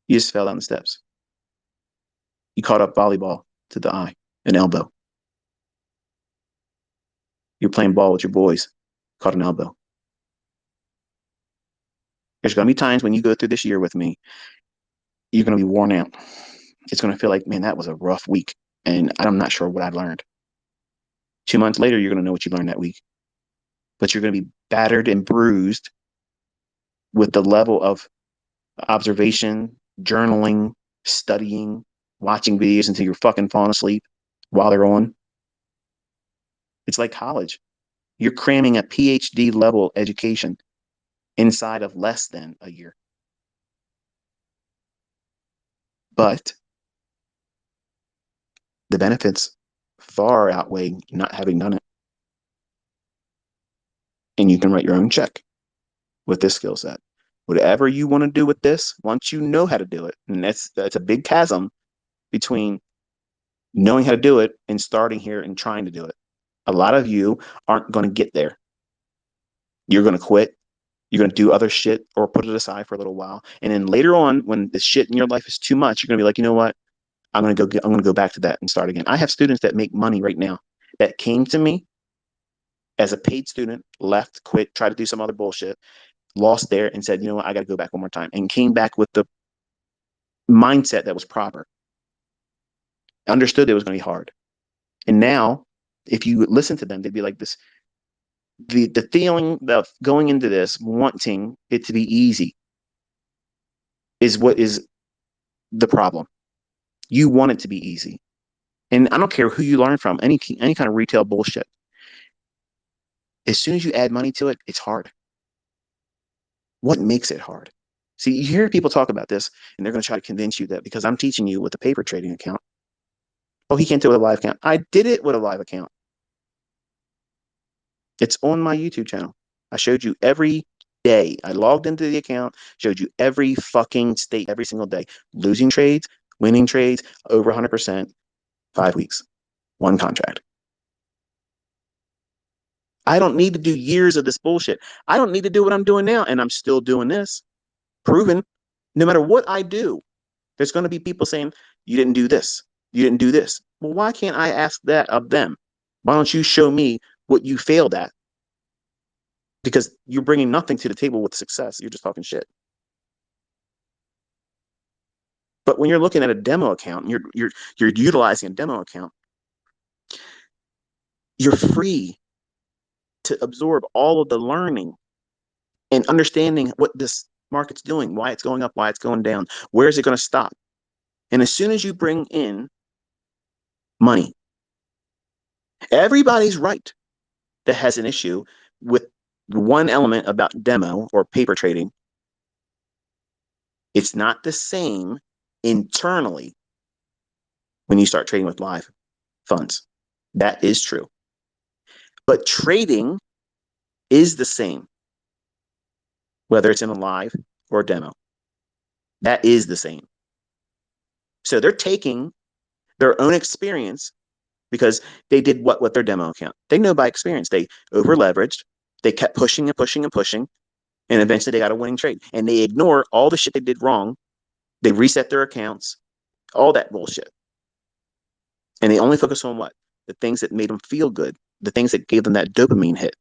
You just fell down the steps. You caught up volleyball to the eye, an elbow. You're playing ball with your boys, caught an elbow. There's going to be times when you go through this year with me, you're going to be worn out. It's going to feel like, man, that was a rough week. And I'm not sure what I learned. 2 months later, you're going to know what you learned that week. But you're going to be battered and bruised with the level of observation, journaling, studying, watching videos until you're fucking falling asleep while they're on. It's like college. You're cramming a PhD level education inside of less than a year. But the benefits far outweigh not having done it. And you can write your own check with this skill set. Whatever you want to do with this, once you know how to do it, and that's a big chasm between knowing how to do it and starting here and trying to do it. A lot of you aren't going to get there. You're going to quit. You're going to do other shit or put it aside for a little while. And then later on, when the shit in your life is too much, you're going to be like, you know what? I'm going to go back to that and start again. I have students that make money right now that came to me as a paid student, left, quit, tried to do some other bullshit, lost there and said, you know what? I got to go back one more time, and came back with the mindset that was proper. Understood it was going to be hard. And now, if you listen to them, they'd be like this. The feeling of going into this, wanting it to be easy, is what is the problem. You want it to be easy. And I don't care who you learn from, any kind of retail bullshit. As soon as you add money to it, it's hard. What makes it hard? See, you hear people talk about this, and they're going to try to convince you that because I'm teaching you with a paper trading account, oh, he can't do it with a live account. I did it with a live account. It's on my YouTube channel. I showed you every day. I logged into the account, showed you every fucking state every single day. Losing trades, winning trades, over 100%, 5 weeks, one contract. I don't need to do years of this bullshit. I don't need to do what I'm doing now, and I'm still doing this. Proven. No matter what I do, there's going to be people saying, you didn't do this. You didn't do this. Well, why can't I ask that of them? Why don't you show me what you failed at? Because you're bringing nothing to the table with success. You're just talking shit. But when you're looking at a demo account, you're utilizing a demo account, you're free to absorb all of the learning and understanding what this market's doing, why it's going up, why it's going down, where is it going to stop. And as soon as you bring in money, everybody's right that has an issue with one element about demo or paper trading. It's not the same internally when you start trading with live funds. That is true. But trading is the same, whether it's in a live or a demo. That is the same. So they're taking their own experience because they did what with their demo account. They know by experience. They over leveraged. They kept pushing and pushing and pushing. And eventually they got a winning trade. And they ignore all the shit they did wrong. They reset their accounts, all that bullshit. And they only focus on what? The things that made them feel good, the things that gave them that dopamine hit.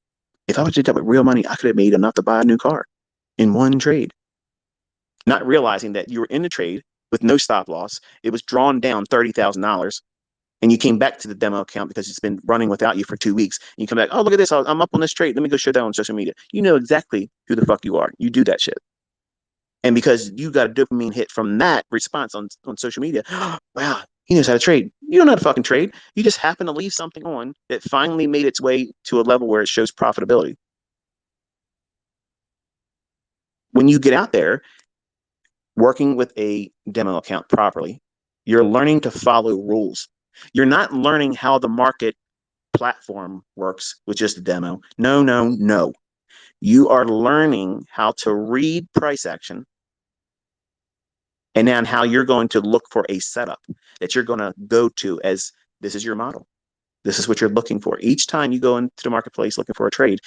If I would have did that with real money, I could have made enough to buy a new car in one trade. Not realizing that you were in the trade with no stop loss. It was drawn down $30,000. And you came back to the demo account because it's been running without you for 2 weeks. And you come back, oh, look at this. I'm up on this trade. Let me go share that on social media. You know exactly who the fuck you are. You do that shit. And because you got a dopamine hit from that response on social media, wow, he knows how to trade. You don't know how to fucking trade. You just happen to leave something on that finally made its way to a level where it shows profitability. When you get out there working with a demo account properly, you're learning to follow rules. You're not learning how the market platform works with just a demo. No, no, no. You are learning how to read price action and then how you're going to look for a setup that you're going to go to as this is your model. This is what you're looking for. Each time you go into the marketplace looking for a trade,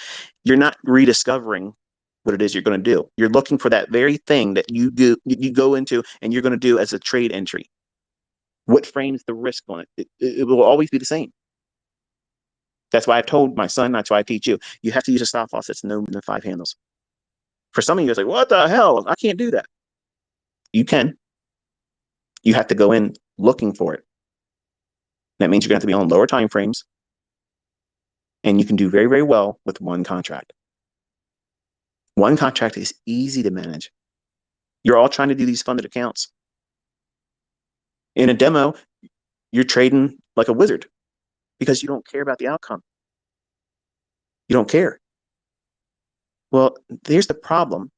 you're not rediscovering what it is you're going to do. You're looking for that very thing that you go into and you're going to do as a trade entry. What frames the risk on it? It will always be the same. That's why I told my son, that's why I teach you. You have to use a stop loss that's no more than 5 handles. For some of you, it's like, what the hell? I can't do that. You can. You have to go in looking for it. That means you're going to have to be on lower time frames, and you can do very, very well with one contract. One contract is easy to manage. You're all trying to do these funded accounts. In a demo, you're trading like a wizard because you don't care about the outcome. You don't care. Well, there's the problem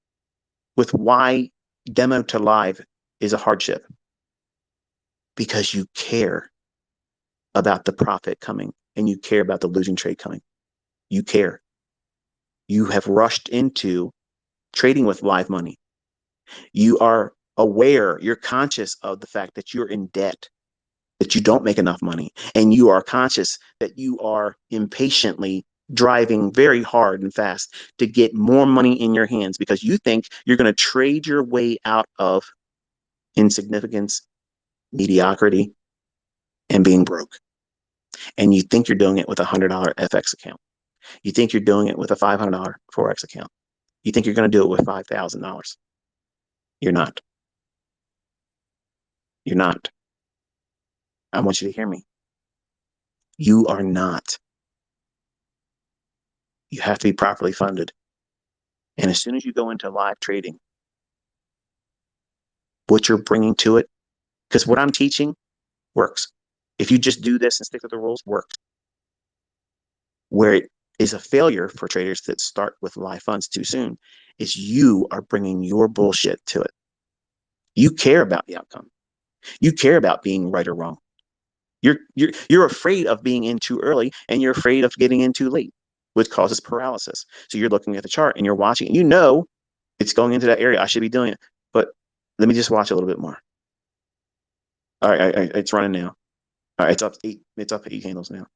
with why demo to live is a hardship. Because you care about the profit coming and you care about the losing trade coming. You care. You have rushed into trading with live money. You are aware, you're conscious of the fact that you're in debt, that you don't make enough money, and you are conscious that you are impatiently driving very hard and fast to get more money in your hands because you think you're going to trade your way out of insignificance, mediocrity, and being broke. And you think you're doing it with a $100 FX account. You think you're doing it with a $500 Forex account. You think you're going to do it with $5,000. You're not. You're not. I want you to hear me. You are not. You have to be properly funded. And as soon as you go into live trading, what you're bringing to it, because what I'm teaching works. If you just do this and stick to the rules, works. Where it is a failure for traders that start with live funds too soon is you are bringing your bullshit to it. You care about the outcome. You care about being right or wrong. You're afraid of being in too early and you're afraid of getting in too late, which causes paralysis. So you're looking at the chart and you're watching it. You know it's going into that area. I should be doing it. But let me just watch a little bit more. All right, it's running now. All right, it's up 8 handles now.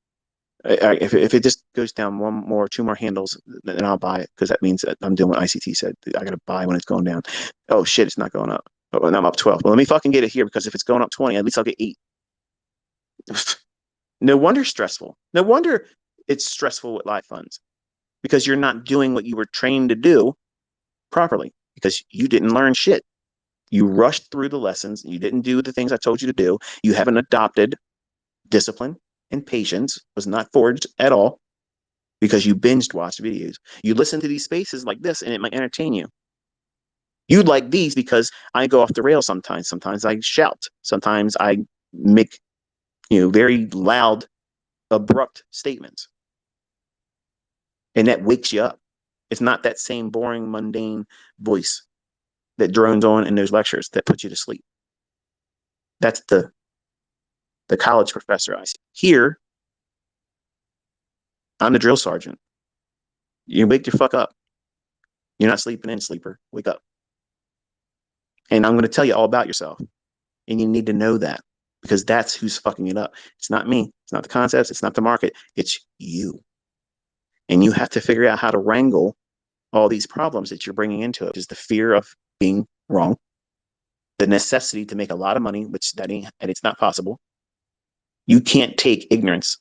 If it just goes down one more, 2 more handles, then I'll buy it because that means that I'm doing what ICT said. I got to buy when it's going down. Oh shit, it's not going up. Oh, now I'm up 12. Well, let me fucking get it here because if it's going up 20, at least I'll get 8. No wonder stressful. No wonder it's stressful with live funds because you're not doing what you were trained to do properly because you didn't learn shit. You rushed through the lessons. You didn't do the things I told you to do. You haven't adopted discipline and patience was not forged at all because you binged watched videos. You listen to these spaces like this and it might entertain you. You like these because I go off the rails sometimes. Sometimes I shout. Sometimes I make, very loud, abrupt statements. And that wakes you up. It's not that same boring, mundane voice that drones on in those lectures that puts you to sleep. That's the college professor I see. Here, I'm the drill sergeant. You wake the fuck up. You're not sleeping in, sleeper. Wake up. And I'm going to tell you all about yourself. And you need to know that because that's who's fucking it up. It's not me. It's not the concepts. It's not the market. It's you. And you have to figure out how to wrangle all these problems that you're bringing into it, which is the fear of being wrong, the necessity to make a lot of money, which and it's not possible. You can't take ignorance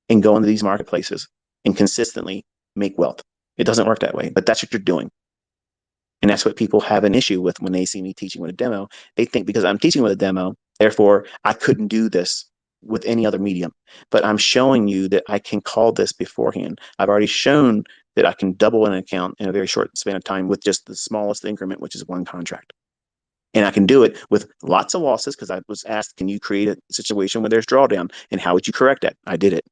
and go into these marketplaces and consistently make wealth. It doesn't work that way, but that's what you're doing. And that's what people have an issue with when they see me teaching with a demo. They think because I'm teaching with a demo, therefore I couldn't do this with any other medium. But I'm showing you that I can call this beforehand. I've already shown that I can double an account in a very short span of time with just the smallest increment, which is one contract. And I can do it with lots of losses because I was asked, can you create a situation where there's drawdown? And how would you correct that? I did it.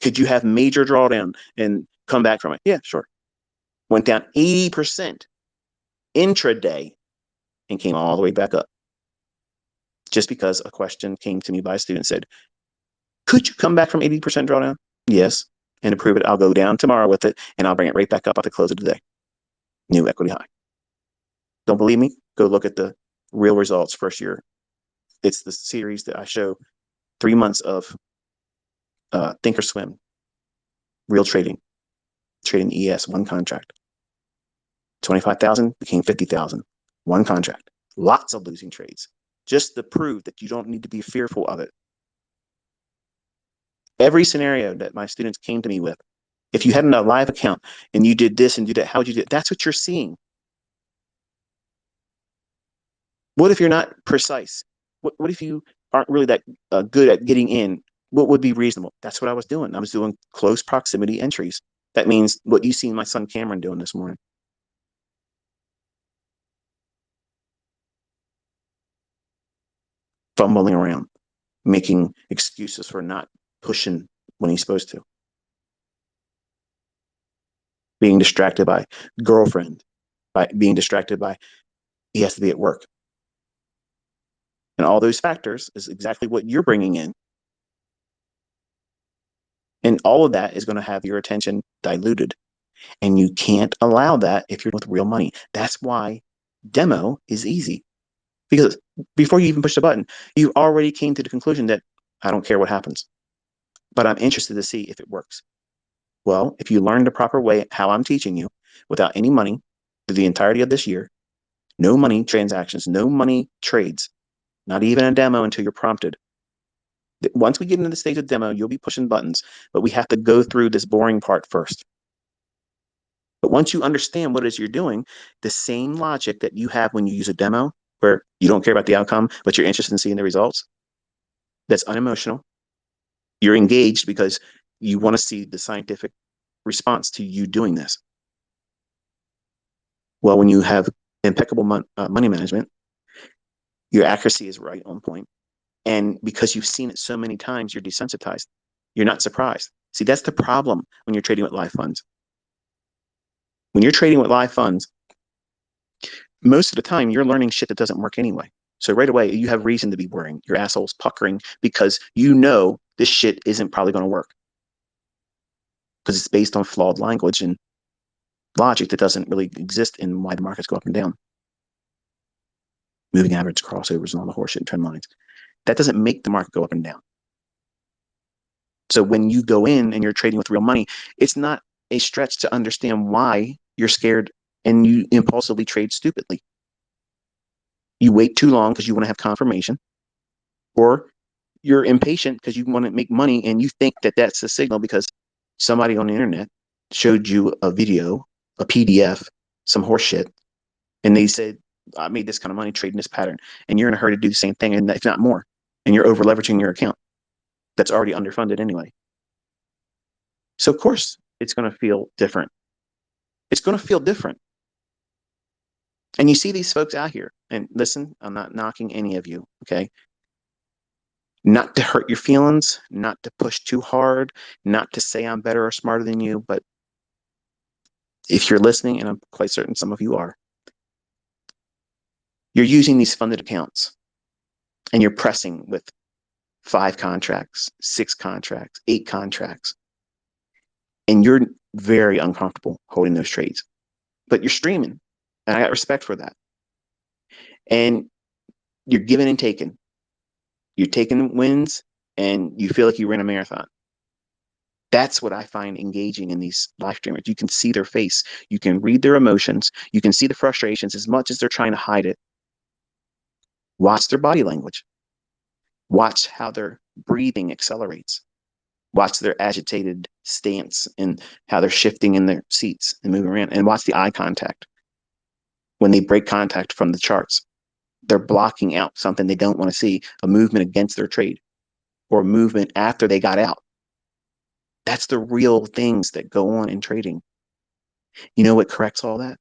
Could you have major drawdown and come back from it? Yeah, sure. Went down 80% intraday and came all the way back up. Just because a question came to me by a student said, could you come back from 80% drawdown? Yes. And to prove it, I'll go down tomorrow with it and I'll bring it right back up at the close of the day. New equity high. Don't believe me? Go look at the real results first year. It's the series that I show 3 months of Thinkorswim, real trading ES, one contract. 25,000 became 50,000, one contract. Lots of losing trades, just to prove that you don't need to be fearful of it. Every scenario that my students came to me with, if you had a live account and you did this and do that, how would you do it? That's what you're seeing. What if you're not precise? What if you aren't really that good at getting in? What would be reasonable? That's what I was doing. I was doing close proximity entries. That means what you seen my son Cameron doing this morning. Fumbling around, making excuses for not pushing when he's supposed to, being distracted by girlfriend, by being distracted by he has to be at work. And all those factors is exactly what you're bringing in. And all of that is going to have your attention diluted. And you can't allow that if you're with real money. That's why demo is easy. Because before you even push the button, you already came to the conclusion that I don't care what happens, but I'm interested to see if it works. Well, if you learn the proper way, how I'm teaching you, without any money through the entirety of this year, no money transactions, no money trades, not even a demo until you're prompted. Once we get into the stage of demo, you'll be pushing buttons, but we have to go through this boring part first. But once you understand what it is you're doing, the same logic that you have when you use a demo, where you don't care about the outcome, but you're interested in seeing the results, that's unemotional. You're engaged because you want to see the scientific response to you doing this. Well, when you have impeccable money management, your accuracy is right on point. And because you've seen it so many times, you're desensitized. You're not surprised. See, that's the problem when you're trading with live funds. When you're trading with live funds, most of the time you're learning shit that doesn't work anyway. So right away, you have reason to be worrying. Your asshole's puckering because you know this shit isn't probably going to work because it's based on flawed language and logic that doesn't really exist in why the markets go up and down. Moving average, crossovers, and all the horseshit and trend lines. That doesn't make the market go up and down. So when you go in and you're trading with real money, it's not a stretch to understand why you're scared and you impulsively trade stupidly. You wait too long because you want to have confirmation, or you're impatient because you want to make money and you think that that's a signal because somebody on the internet showed you a video, a PDF, some horse shit, and they said, I made this kind of money trading this pattern. And you're in a hurry to do the same thing, and if not more. And you're over leveraging your account that's already underfunded anyway. So, of course, it's going to feel different. It's going to feel different. And you see these folks out here, and listen, I'm not knocking any of you, okay? Not to hurt your feelings, not to push too hard, not to say I'm better or smarter than you, but if you're listening, and I'm quite certain some of you are, you're using these funded accounts and you're pressing with 5 contracts, 6 contracts, 8 contracts, and you're very uncomfortable holding those trades, but you're streaming, and I got respect for that. And you're giving and taking. You're taking wins, and you feel like you ran a marathon. That's what I find engaging in these live streamers. You can see their face. You can read their emotions. You can see the frustrations as much as they're trying to hide it. Watch their body language. Watch how their breathing accelerates. Watch their agitated stance and how they're shifting in their seats and moving around. And watch the eye contact. When they break contact from the charts, they're blocking out something they don't want to see, a movement against their trade or a movement after they got out. That's the real things that go on in trading. You know what corrects all that?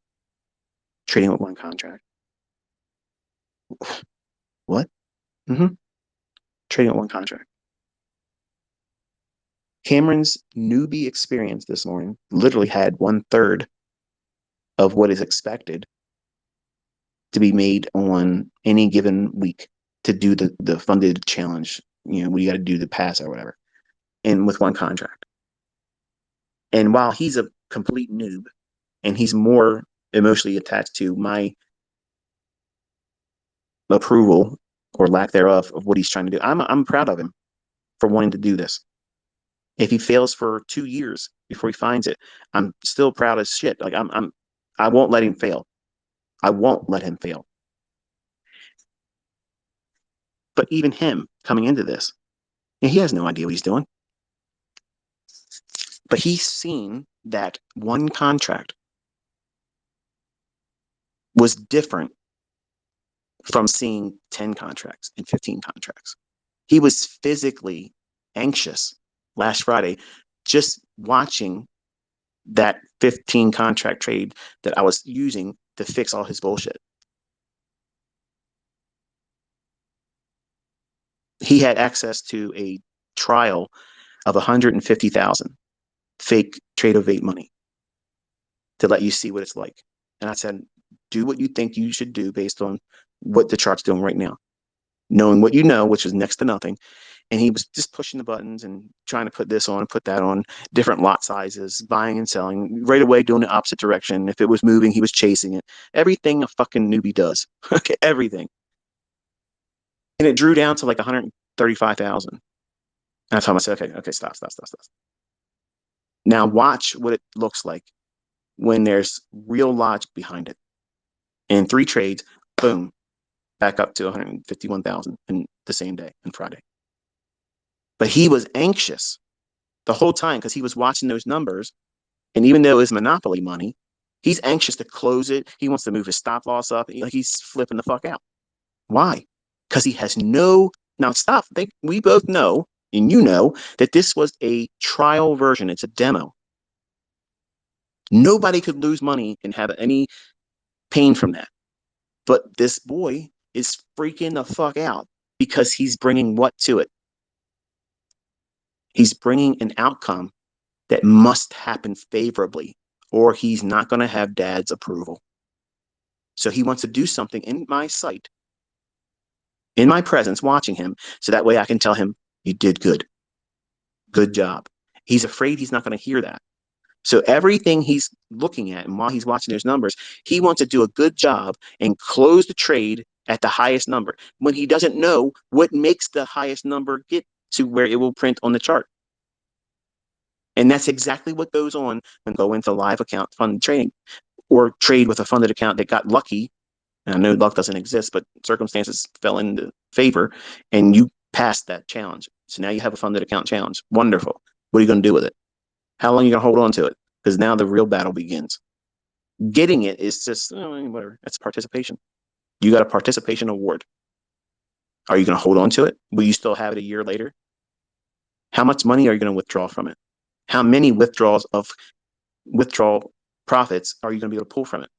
Trading with one contract. What? Mm-hmm. Trading with one contract. Cameron's newbie experience this morning literally had 1/3 of what is expected to be made on any given week to do the funded challenge. You know, what you got to do to pass or whatever, and with one contract. And while he's a complete noob and he's more emotionally attached to my approval or lack thereof of what he's trying to do, I'm proud of him for wanting to do this. If he fails for 2 years before he finds it, I'm still proud as shit. Like I won't let him fail. I won't let him fail. But even him coming into this, he has no idea what he's doing. But he's seen that one contract was different from seeing 10 contracts and 15 contracts. He was physically anxious last Friday just watching that 15 contract trade that I was using to fix all his bullshit. He had access to a trial of 150,000 fake trade of eight money to let you see what it's like. And I said, do what you think you should do based on what the chart's doing right now, knowing what you know, which is next to nothing. And he was just pushing the buttons and trying to put this on and put that on, different lot sizes, buying and selling, right away doing the opposite direction. If it was moving, he was chasing it. Everything a fucking newbie does. Okay, everything. And it drew down to like 135,000. And I told myself, okay, stop. Now watch what it looks like when there's real logic behind it. In 3 trades, boom, back up to 151,000 in the same day, on Friday. But he was anxious the whole time because he was watching those numbers. And even though it's monopoly money, he's anxious to close it. He wants to move his stop loss up. Like he's flipping the fuck out. Why? Because he has no. Now stop. We both know, and you know, that this was a trial version. It's a demo. Nobody could lose money and have any pain from that. But this boy is freaking the fuck out because he's bringing what to it? He's bringing an outcome that must happen favorably, or he's not going to have dad's approval. So he wants to do something in my sight, in my presence, watching him, so that way I can tell him, you did good. Good job. He's afraid he's not going to hear that. So everything he's looking at, and while he's watching those numbers, he wants to do a good job and close the trade at the highest number when he doesn't know what makes the highest number get to where it will print on the chart. And that's exactly what goes on when go into live account fund trading or trade with a funded account that got lucky. And I know luck doesn't exist, but circumstances fell into favor and you passed that challenge. So now you have a funded account challenge. Wonderful. What are you going to do with it? How long are you going to hold on to it? Because now the real battle begins. Getting it is just, whatever. That's participation. You got a participation award. Are you going to hold on to it? Will you still have it a year later? How much money are you going to withdraw from it? How many withdrawal profits are you going to be able to pull from it?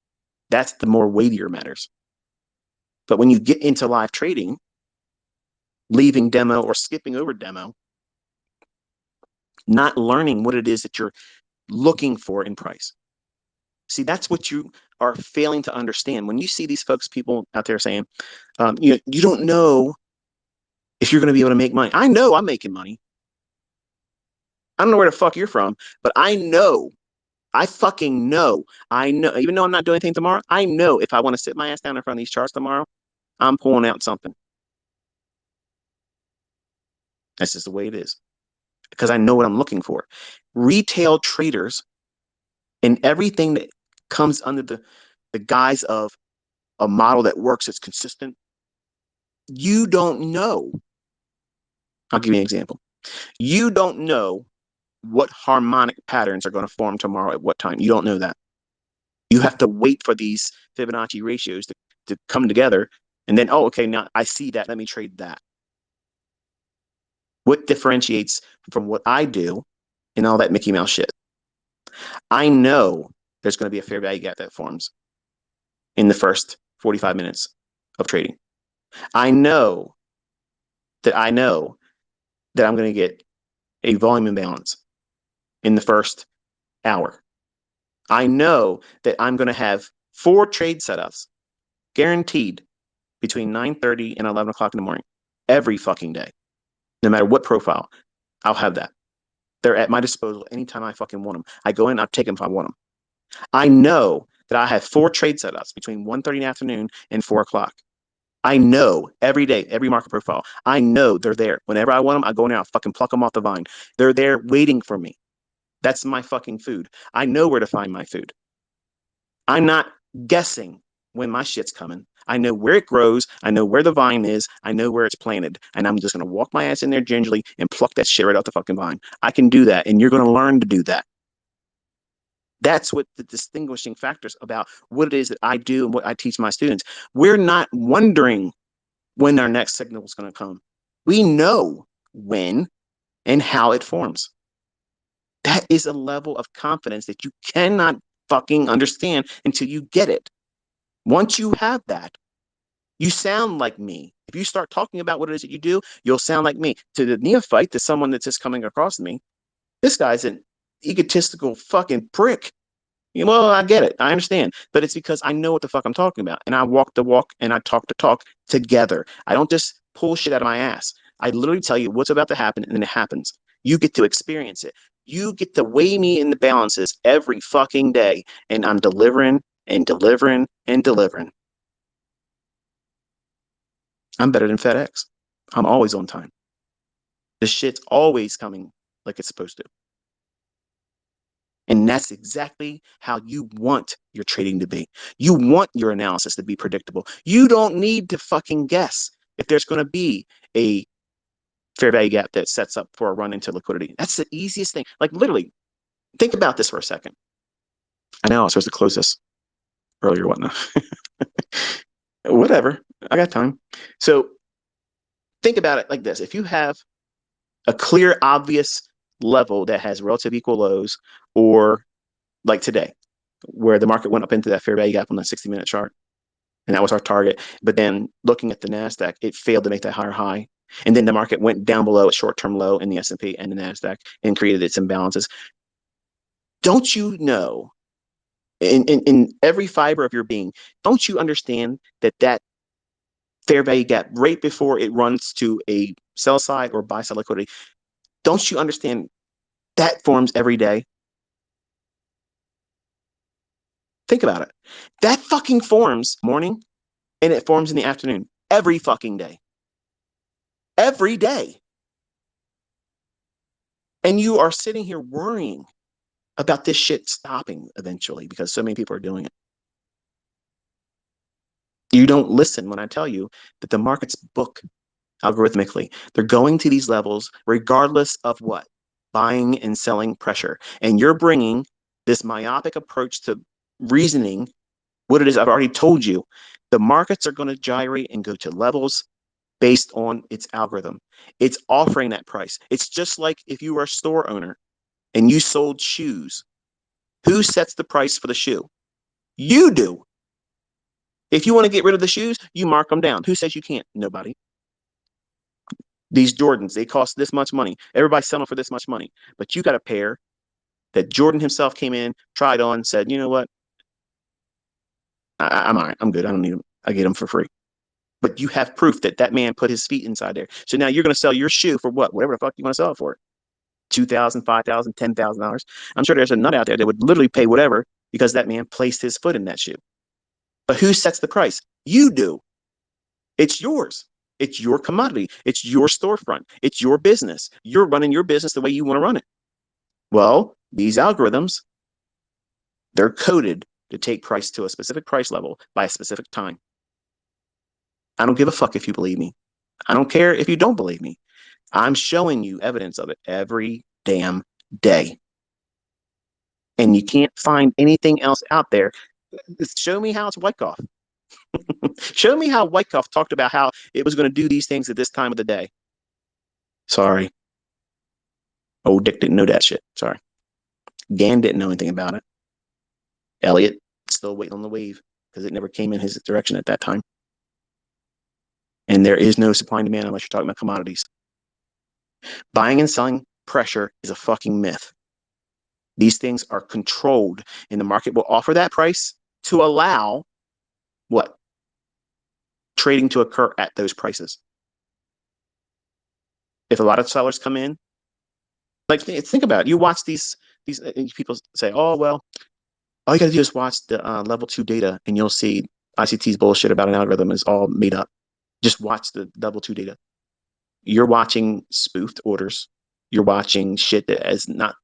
That's the more weightier matters. But when you get into live trading, leaving demo or skipping over demo, not learning what it is that you're looking for in price. See, that's what you are failing to understand. When you see these folks, people out there saying, you don't know if you're going to be able to make money. I know I'm making money. I don't know where the fuck you're from, but I know. I fucking know. I know. Even though I'm not doing anything tomorrow, I know if I want to sit my ass down in front of these charts tomorrow, I'm pulling out something. That's just the way it is. Because I know what I'm looking for. Retail traders and everything that comes under the guise of a model that works, it's consistent. You don't know. I'll give you an example. You don't know what harmonic patterns are going to form tomorrow at what time. You don't know that. You have to wait for these Fibonacci ratios to come together. And then, oh, okay, now I see that. Let me trade that. What differentiates from what I do and all that Mickey Mouse shit? I know there's going to be a fair value gap that forms in the first 45 minutes of trading. I know that I'm going to get a volume imbalance in the first hour. I know that I'm going to have 4 trade setups guaranteed between 9:30 and 11 o'clock in the morning every fucking day. No matter what profile, I'll have that. They're at my disposal anytime I fucking want them. I go in, I'll take them if I want them. I know that I have 4 trade setups between 1:30 in the afternoon and 4 o'clock. I know every day, every market profile. I know they're there. Whenever I want them, I go in there, I'll fucking pluck them off the vine. They're there waiting for me. That's my fucking food. I know where to find my food. I'm not guessing when my shit's coming. I know where it grows. I know where the vine is. I know where it's planted. And I'm just going to walk my ass in there gingerly and pluck that shit right off the fucking vine. I can do that. And you're going to learn to do that. That's what the distinguishing factors about what it is that I do and what I teach my students. We're not wondering when our next signal is going to come. We know when and how it forms. That is a level of confidence that you cannot fucking understand until you get it. Once you have that, you sound like me. If you start talking about what it is that you do, you'll sound like me. To the neophyte, to someone that's just coming across me, this guy's an egotistical fucking prick. Well, I get it. I understand. But it's because I know what the fuck I'm talking about. And I walk the walk and I talk the talk together. I don't just pull shit out of my ass. I literally tell you what's about to happen and then it happens. You get to experience it. You get to weigh me in the balances every fucking day. And I'm delivering and delivering and delivering. I'm better than FedEx. I'm always on time. The shit's always coming like it's supposed to. And that's exactly how you want your trading to be. You want your analysis to be predictable. You don't need to fucking guess if there's going to be a fair value gap that sets up for a run into liquidity. That's the easiest thing. Like literally, think about this for a second. I know I was supposed to close this earlier, whatnot. Whatever. I got time. So think about it like this. If you have a clear, obvious level that has relative equal lows, or like today, where the market went up into that fair value gap on the 60-minute chart, and that was our target. But then looking at the NASDAQ, it failed to make that higher high. And then the market went down below its short-term low in the S&P and the NASDAQ and created its imbalances. Don't you know, in every fiber of your being, don't you understand that that fair value gap right before it runs to a sell side or buy side liquidity, don't you understand that forms every day? Think about it. That fucking forms morning and it forms in the afternoon every fucking day. Every day. And you are sitting here worrying about this shit stopping eventually because so many people are doing it. You don't listen when I tell you that the markets book algorithmically. They're going to these levels regardless of what? Buying and selling pressure. And you're bringing this myopic approach to reasoning what it is I've already told you. The markets are going to gyrate and go to levels based on its algorithm. It's offering that price. It's just like if you were a store owner and you sold shoes. Who sets the price for the shoe? You do. If you want to get rid of the shoes, you mark them down. Who says you can't? Nobody. These Jordans, they cost this much money. Everybody's selling for this much money. But you got a pair that Jordan himself came in, tried on, said, you know what? I'm all right. I'm good. I don't need them. I get them for free. But you have proof that that man put his feet inside there. So now you're going to sell your shoe for what? Whatever the fuck you want to sell it for. $2,000, $5,000, $10,000. I'm sure there's a nut out there that would literally pay whatever because that man placed his foot in that shoe. But who sets the price? You do. It's yours. It's your commodity. It's your storefront. It's your business. You're running your business the way you want to run it. Well, these algorithms, they're coded to take price to a specific price level by a specific time. I don't give a fuck if you believe me. I don't care if you don't believe me. I'm showing you evidence of it every damn day. And you can't find anything else out there. Show me how it's Wyckoff. Show me how Wyckoff talked about how it was going to do these things at this time of the day. Sorry. Old Dick didn't know that shit. Sorry. Gann didn't know anything about it. Elliott still waiting on the wave because it never came in his direction at that time. And there is no supply and demand unless you're talking about commodities. Buying and selling pressure is a fucking myth. These things are controlled, and the market will offer that price to allow what? Trading to occur at those prices. If a lot of sellers come in, like think about it. You watch these people say, "Oh well, all you got to do is watch the level 2 data, and you'll see ICT's bullshit about an algorithm is all made up." Just watch the level 2 data. You're watching spoofed orders. You're watching shit that is not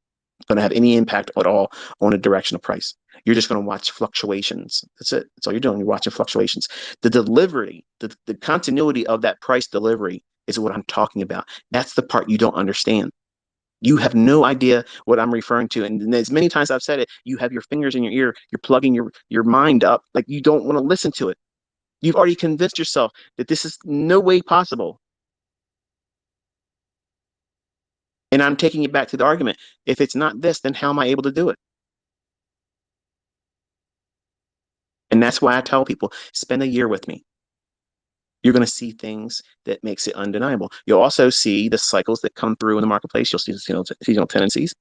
going to have any impact at all on a direction of price. You're just going to watch fluctuations. That's it. That's all you're doing. You're watching fluctuations. The delivery, the continuity of that price delivery is what I'm talking about. That's the part you don't understand. You have no idea what I'm referring to. And as many times I've said it, you have your fingers in your ear, you're plugging your mind up, like you don't want to listen to it. You've already convinced yourself that this is no way possible. And I'm taking it back to the argument. If it's not this, then how am I able to do it? And that's why I tell people, spend a year with me. You're going to see things that makes it undeniable. You'll also see the cycles that come through in the marketplace. You'll see the seasonal tendencies.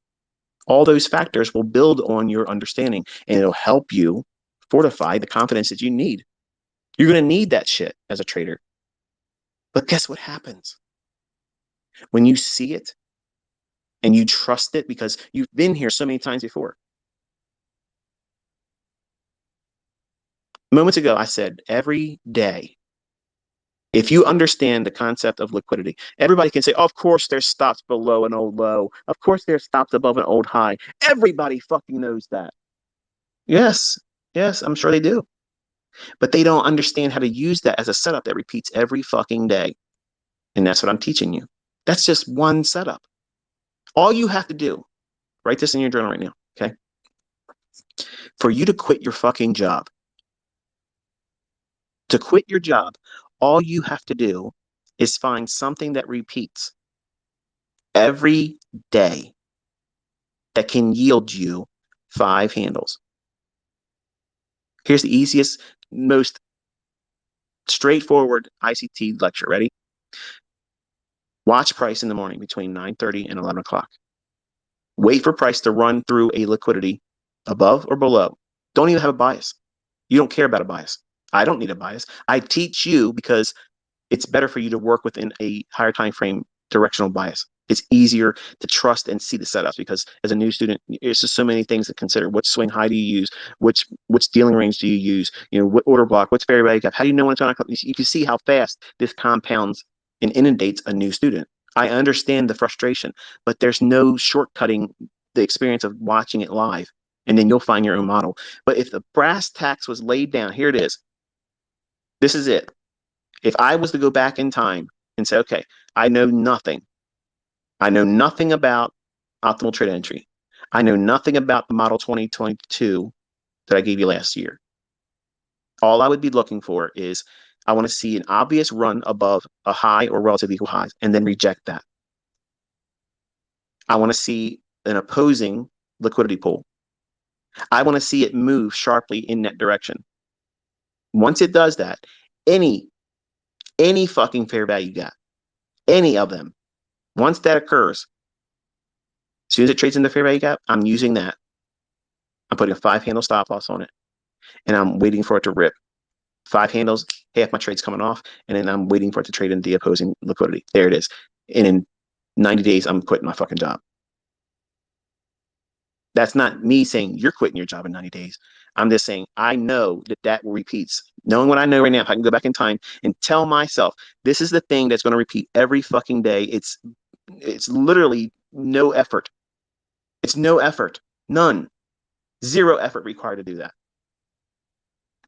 All those factors will build on your understanding, and it'll help you fortify the confidence that you need. You're going to need that shit as a trader. But guess what happens? When you see it and you trust it because you've been here so many times before. Moments ago, I said every day, if you understand the concept of liquidity, everybody can say, oh, of course, there's stops below an old low. Of course, there's stops above an old high. Everybody fucking knows that. Yes, yes, I'm sure they do. But they don't understand how to use that as a setup that repeats every fucking day. And that's what I'm teaching you. That's just one setup. All you have to do, write this in your journal right now, okay? For you to quit your fucking job, to quit your job, all you have to do is find something that repeats every day that can yield you 5 handles. Here's the easiest, most straightforward ICT lecture. Ready? Watch price in the morning between 9:30 and 11 o'clock. Wait for price to run through a liquidity above or below. Don't even have a bias. You don't care about a bias. I don't need a bias. I teach you because it's better for you to work within a higher time frame directional bias. It's easier to trust and see the setups because as a new student, there's just so many things to consider. Which swing high do you use? Which dealing range do you use? You know, what order block? What's fair value gap? How do you know when it's on? You can see how fast this compounds and inundates a new student. I understand the frustration, but there's no shortcutting the experience of watching it live, and then you'll find your own model. But if the brass tacks was laid down, here it is. This is it. If I was to go back in time and say, okay, I know nothing. I know nothing about optimal trade entry. I know nothing about the model 2022 that I gave you last year. All I would be looking for is I want to see an obvious run above a high or relatively equal highs and then reject that. I want to see an opposing liquidity pool. I want to see it move sharply in that direction. Once it does that, any fucking fair value gap, any of them, once that occurs, as soon as it trades in the fair value gap, I'm using that. I'm putting a 5 handle stop loss on it, and I'm waiting for it to rip. 5 handles, half my trade's coming off, and then I'm waiting for it to trade in the opposing liquidity. There it is. And in 90 days, I'm quitting my fucking job. That's not me saying you're quitting your job in 90 days. I'm just saying I know that repeats. Knowing what I know right now, if I can go back in time and tell myself this is the thing that's going to repeat every fucking day, it's literally no effort. It's no effort. None. Zero effort required to do that.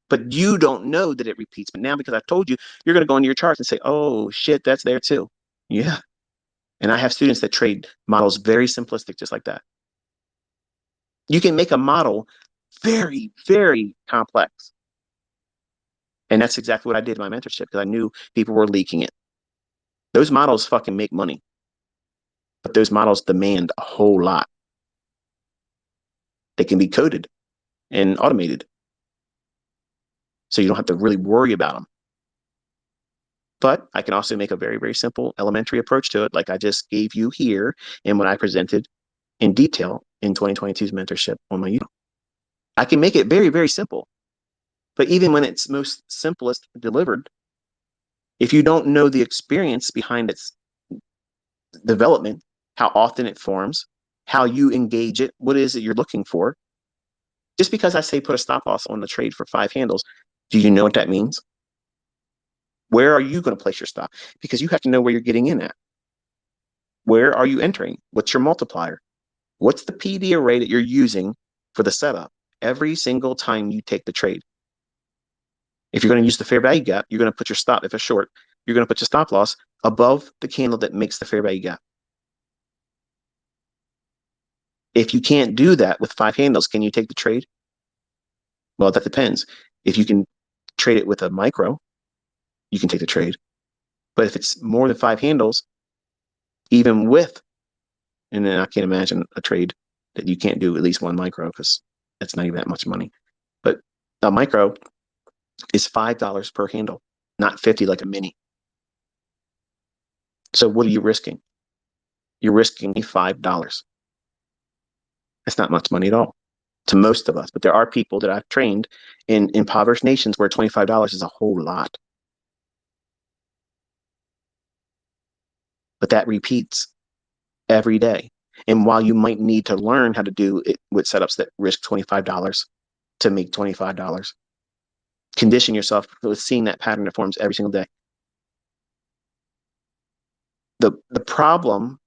But you don't know that it repeats. But now because I've told you, you're going to go into your charts and say, oh, shit, that's there too. Yeah. And I have students that trade models very simplistic, just like that. You can make a model very, very complex. And that's exactly what I did in my mentorship because I knew people were leaking it. Those models fucking make money. But those models demand a whole lot. They can be coded and automated. So you don't have to really worry about them. But I can also make a very, very simple elementary approach to it, like I just gave you here and what I presented in detail in 2022's mentorship on my YouTube. I can make it very, very simple. But even when it's most simplest delivered, if you don't know the experience behind its development, how often it forms, how you engage it, what is it you're looking for, just because I say put a stop loss on the trade for 5 handles, do you know what that means? Where are you going to place your stop? Because you have to know where you're getting in at. Where are you entering? What's your multiplier? What's the PD array that you're using for the setup? every single time you take the trade. If you're going to use the fair value gap, you're going to put your stop, if it's short, you're going to put your stop loss above the candle that makes the fair value gap. If you can't do that with 5 handles, can you take the trade? Well, that depends. If you can trade it with a micro, you can take the trade. But if it's more than 5 handles, even with, and then I can't imagine a trade that you can't do at least one micro because that's not even that much money. But a micro is $5 per handle, not 50 like a mini. So what are you risking? You're risking $5. That's not much money at all to most of us. But there are people that I've trained in impoverished nations where $25 is a whole lot. But that repeats every day. And while you might need to learn how to do it with setups that risk $25 to make $25, condition yourself with seeing that pattern that forms every single day. The problem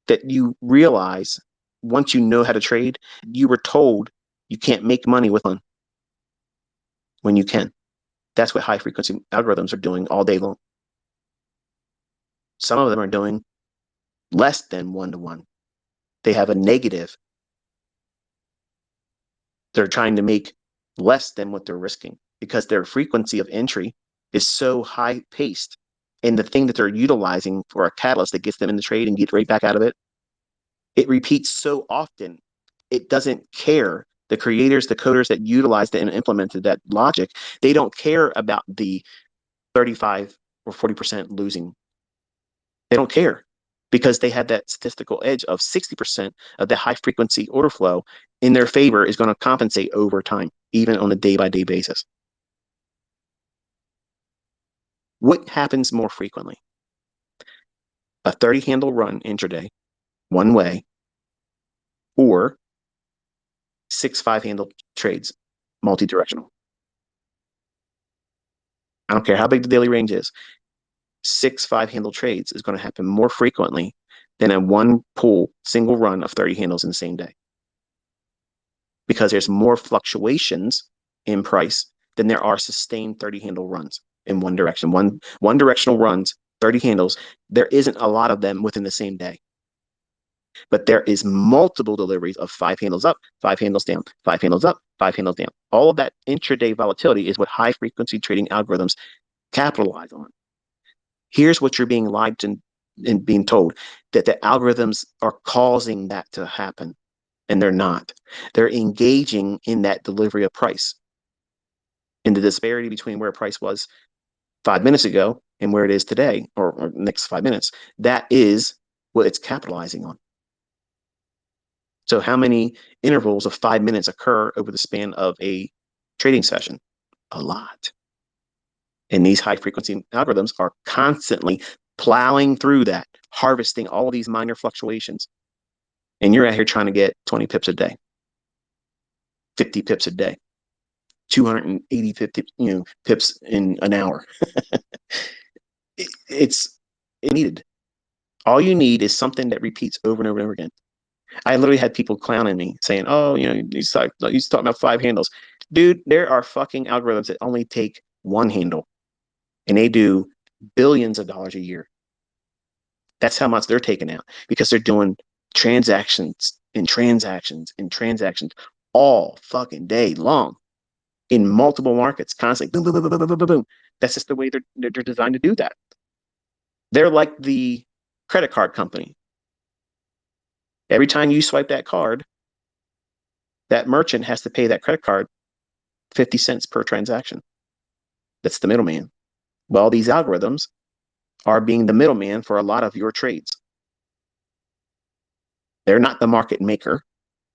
that you realize once you know how to trade, you were told you can't make money with one when you can. That's what high frequency algorithms are doing all day long. Some of them are doing less than 1-to-1. They have a negative. They're trying to make less than what they're risking because their frequency of entry is so high paced. And the thing that they're utilizing for a catalyst that gets them in the trade and get right back out of it, it repeats so often, it doesn't care. The creators, the coders that utilized it and implemented that logic, they don't care about the 35 or 40% losing. They don't care because they had that statistical edge of 60% of the high frequency order flow in their favor is going to compensate over time, even on a day-by-day basis. What happens more frequently? A 30 handle run intraday, one way, or 6 5-handle trades, multi-directional. I don't care how big the daily range is. 6 5-handle trades is going to happen more frequently than a one pull single run of 30 handles in the same day. Because there's more fluctuations in price than there are sustained 30 handle runs in one direction. One directional runs, 30 handles, there isn't a lot of them within the same day. But there is multiple deliveries of 5 handles up, 5 handles down, 5 handles up, 5 handles down. All of that intraday volatility is what high frequency trading algorithms capitalize on. Here's what you're being lied to and being told, that the algorithms are causing that to happen. And they're not. They're engaging in that delivery of price. In the disparity between where price was 5 minutes ago and where it is today, or next 5 minutes, that is what it's capitalizing on. So how many intervals of 5 minutes occur over the span of a trading session? A lot. And these high frequency algorithms are constantly plowing through that, harvesting all of these minor fluctuations. And you're out here trying to get 20 pips a day, 50 pips a day, 280 50, pips in an hour. It's needed. All you need is something that repeats over and over and over again. I literally had people clowning me saying, oh, he's talking about 5 handles. Dude, there are fucking algorithms that only take 1 handle and they do billions of dollars a year. That's how much they're taking out because they're doing transactions and transactions and transactions all fucking day long in multiple markets, constantly boom, boom, boom, boom, boom, boom, boom. That's just the way they're designed to do that. They're like the credit card company. Every time you swipe that card, that merchant has to pay that credit card 50 cents per transaction. That's the middleman. Well, these algorithms are being the middleman for a lot of your trades. They're not the market maker,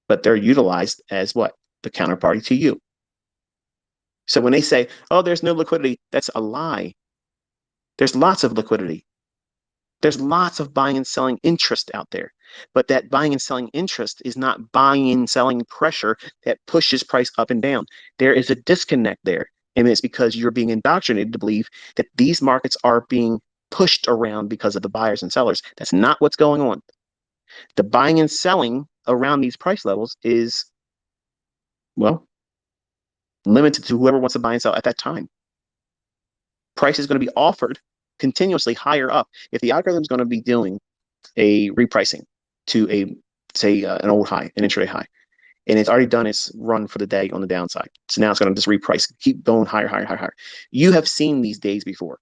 but they're utilized as what? The counterparty to you. So when they say, oh, there's no liquidity, that's a lie. There's lots of liquidity. There's lots of buying and selling interest out there. But that buying and selling interest is not buying and selling pressure that pushes price up and down. There is a disconnect there. And it's because you're being indoctrinated to believe that these markets are being pushed around because of the buyers and sellers. That's not what's going on. The buying and selling around these price levels is Well, limited to whoever wants to buy and sell at that time. Price is going to be offered continuously higher up. If the algorithm is going to be doing a repricing to a, say, an old high, an intraday high, and it's already done its run for the day on the downside. So now it's going to just reprice, keep going higher, higher, higher, higher. You have seen these days before.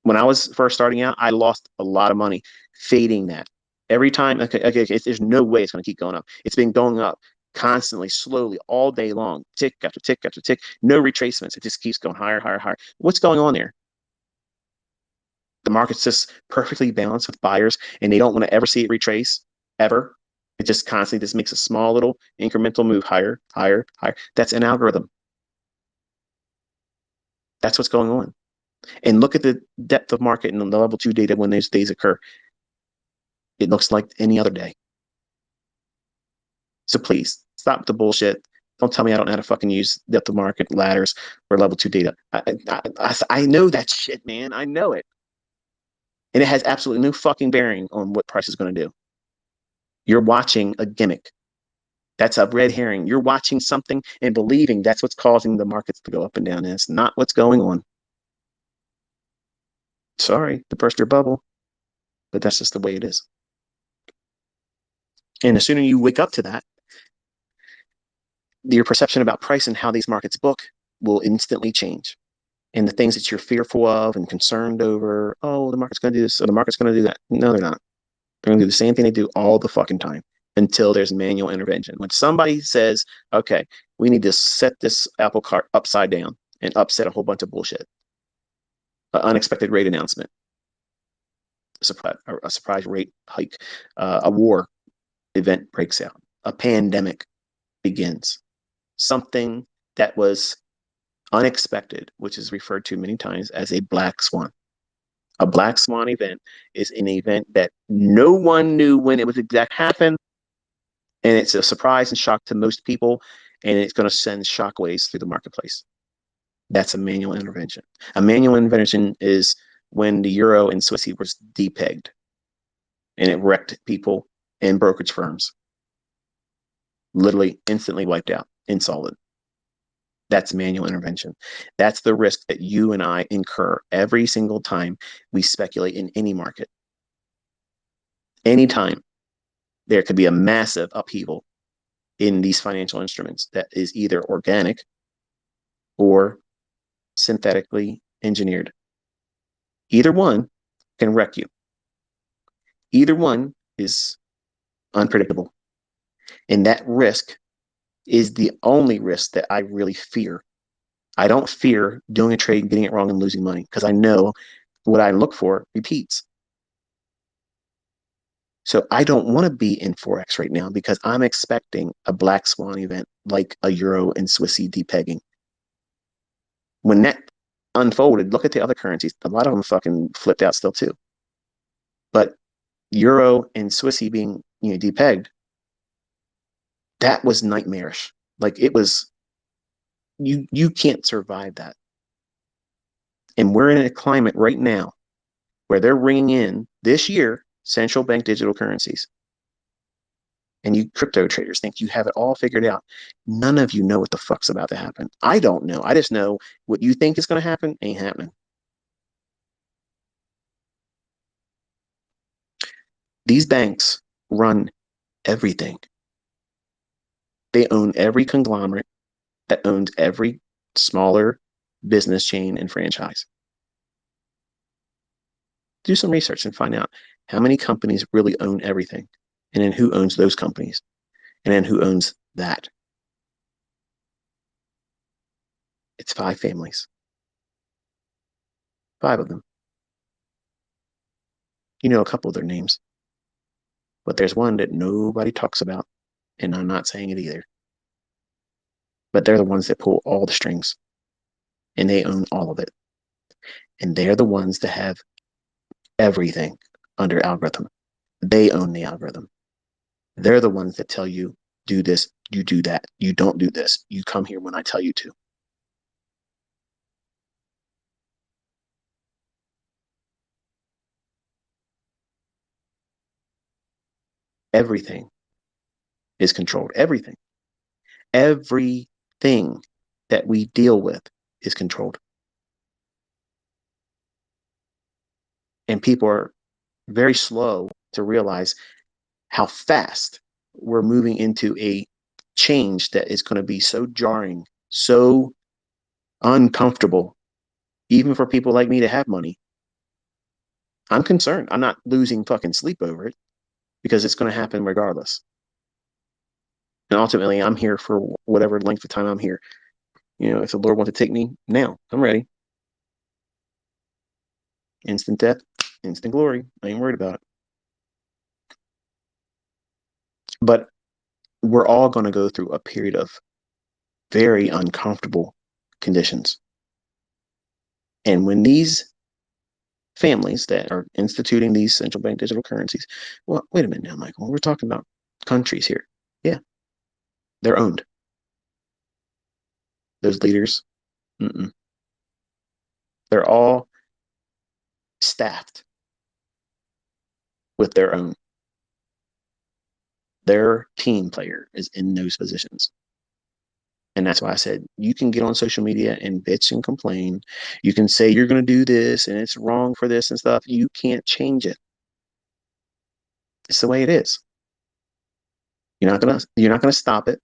When I was first starting out, I lost a lot of money fading that. Every time, there's no way it's going to keep going up. It's been going up constantly, slowly, all day long, tick after tick after tick, no retracements. It just keeps going higher, higher, higher. What's going on there? The market's just perfectly balanced with buyers, and they don't want to ever see it retrace, ever. It just constantly just makes a small little incremental move higher, higher, higher. That's an algorithm. That's what's going on. And look at the depth of market and the level two data when those days occur. It looks like any other day. So please stop the bullshit. Don't tell me I don't know how to fucking use depth of market ladders or level two data. I know that shit, man. I know it. And it has absolutely no fucking bearing on what price is going to do. You're watching a gimmick. That's a red herring. You're watching something and believing that's what's causing the markets to go up and down. And it's not what's going on. Sorry to burst your bubble, but that's just the way it is. And the sooner you wake up to that, your perception about price and how these markets book will instantly change. And the things that you're fearful of and concerned over, oh, the market's going to do this, or the market's going to do that. No, they're not. They're going to do the same thing they do all the fucking time until there's manual intervention. When somebody says, okay, we need to set this apple cart upside down and upset a whole bunch of bullshit, an unexpected rate announcement, a surprise rate hike, a war event breaks out, a pandemic begins, something that was unexpected, which is referred to many times as a black swan. A black swan event is an event that no one knew when it was exact happen, and it's a surprise and shock to most people, and it's going to send shockwaves through the marketplace. That's a manual intervention. A manual intervention is when the euro and Swissy was depegged, and it wrecked people and brokerage firms. Literally instantly wiped out, insolvent. That's manual intervention. That's the risk that you and I incur every single time we speculate in any market. Anytime there could be a massive upheaval in these financial instruments that is either organic or synthetically engineered. Either one can wreck you. Either one is unpredictable. And that risk is the only risk that I really fear. I don't fear doing a trade, getting it wrong, and losing money because I know what I look for repeats. So I don't want to be in Forex right now because I'm expecting a black swan event like a euro and Swissy depegging. When that unfolded, look at the other currencies. A lot of them fucking flipped out still too. But euro and Swissy being depegged, that was nightmarish. Like it was, you can't survive that. And we're in a climate right now where they're bringing in this year central bank digital currencies. And you crypto traders think you have it all figured out. None of you know what the fuck's about to happen. I don't know. I just know what you think is going to happen ain't happening. These banks run everything. They own every conglomerate that owns every smaller business chain and franchise. Do some research and find out how many companies really own everything, and then who owns those companies, and then who owns that. It's 5 families. 5 of them. You know a couple of their names, but there's one that nobody talks about, and I'm not saying it either. But they're the ones that pull all the strings, and they own all of it. And they're the ones that have everything under algorithm. They own the algorithm. They're the ones that tell you, do this, you do that, you don't do this, you come here when I tell you to. Everything is controlled. Everything. Everything that we deal with is controlled. And people are very slow to realize how fast we're moving into a change that is going to be so jarring, so uncomfortable, even for people like me to have money. I'm concerned. I'm not losing fucking sleep over it because it's going to happen regardless. And ultimately, I'm here for whatever length of time I'm here. You know, if the Lord wants to take me now, I'm ready. Instant death, instant glory. I ain't worried about it. But we're all going to go through a period of very uncomfortable conditions. And when these families that are instituting these central bank digital currencies, well, wait a minute now, Michael, we're talking about countries here. Yeah, they're owned. Those leaders, mm-mm. They're all staffed with their own. Their team player is in those positions. And that's why I said you can get on social media and bitch and complain. You can say you're going to do this and it's wrong for this and stuff. You can't change it. It's the way it is. You're not gonna stop it.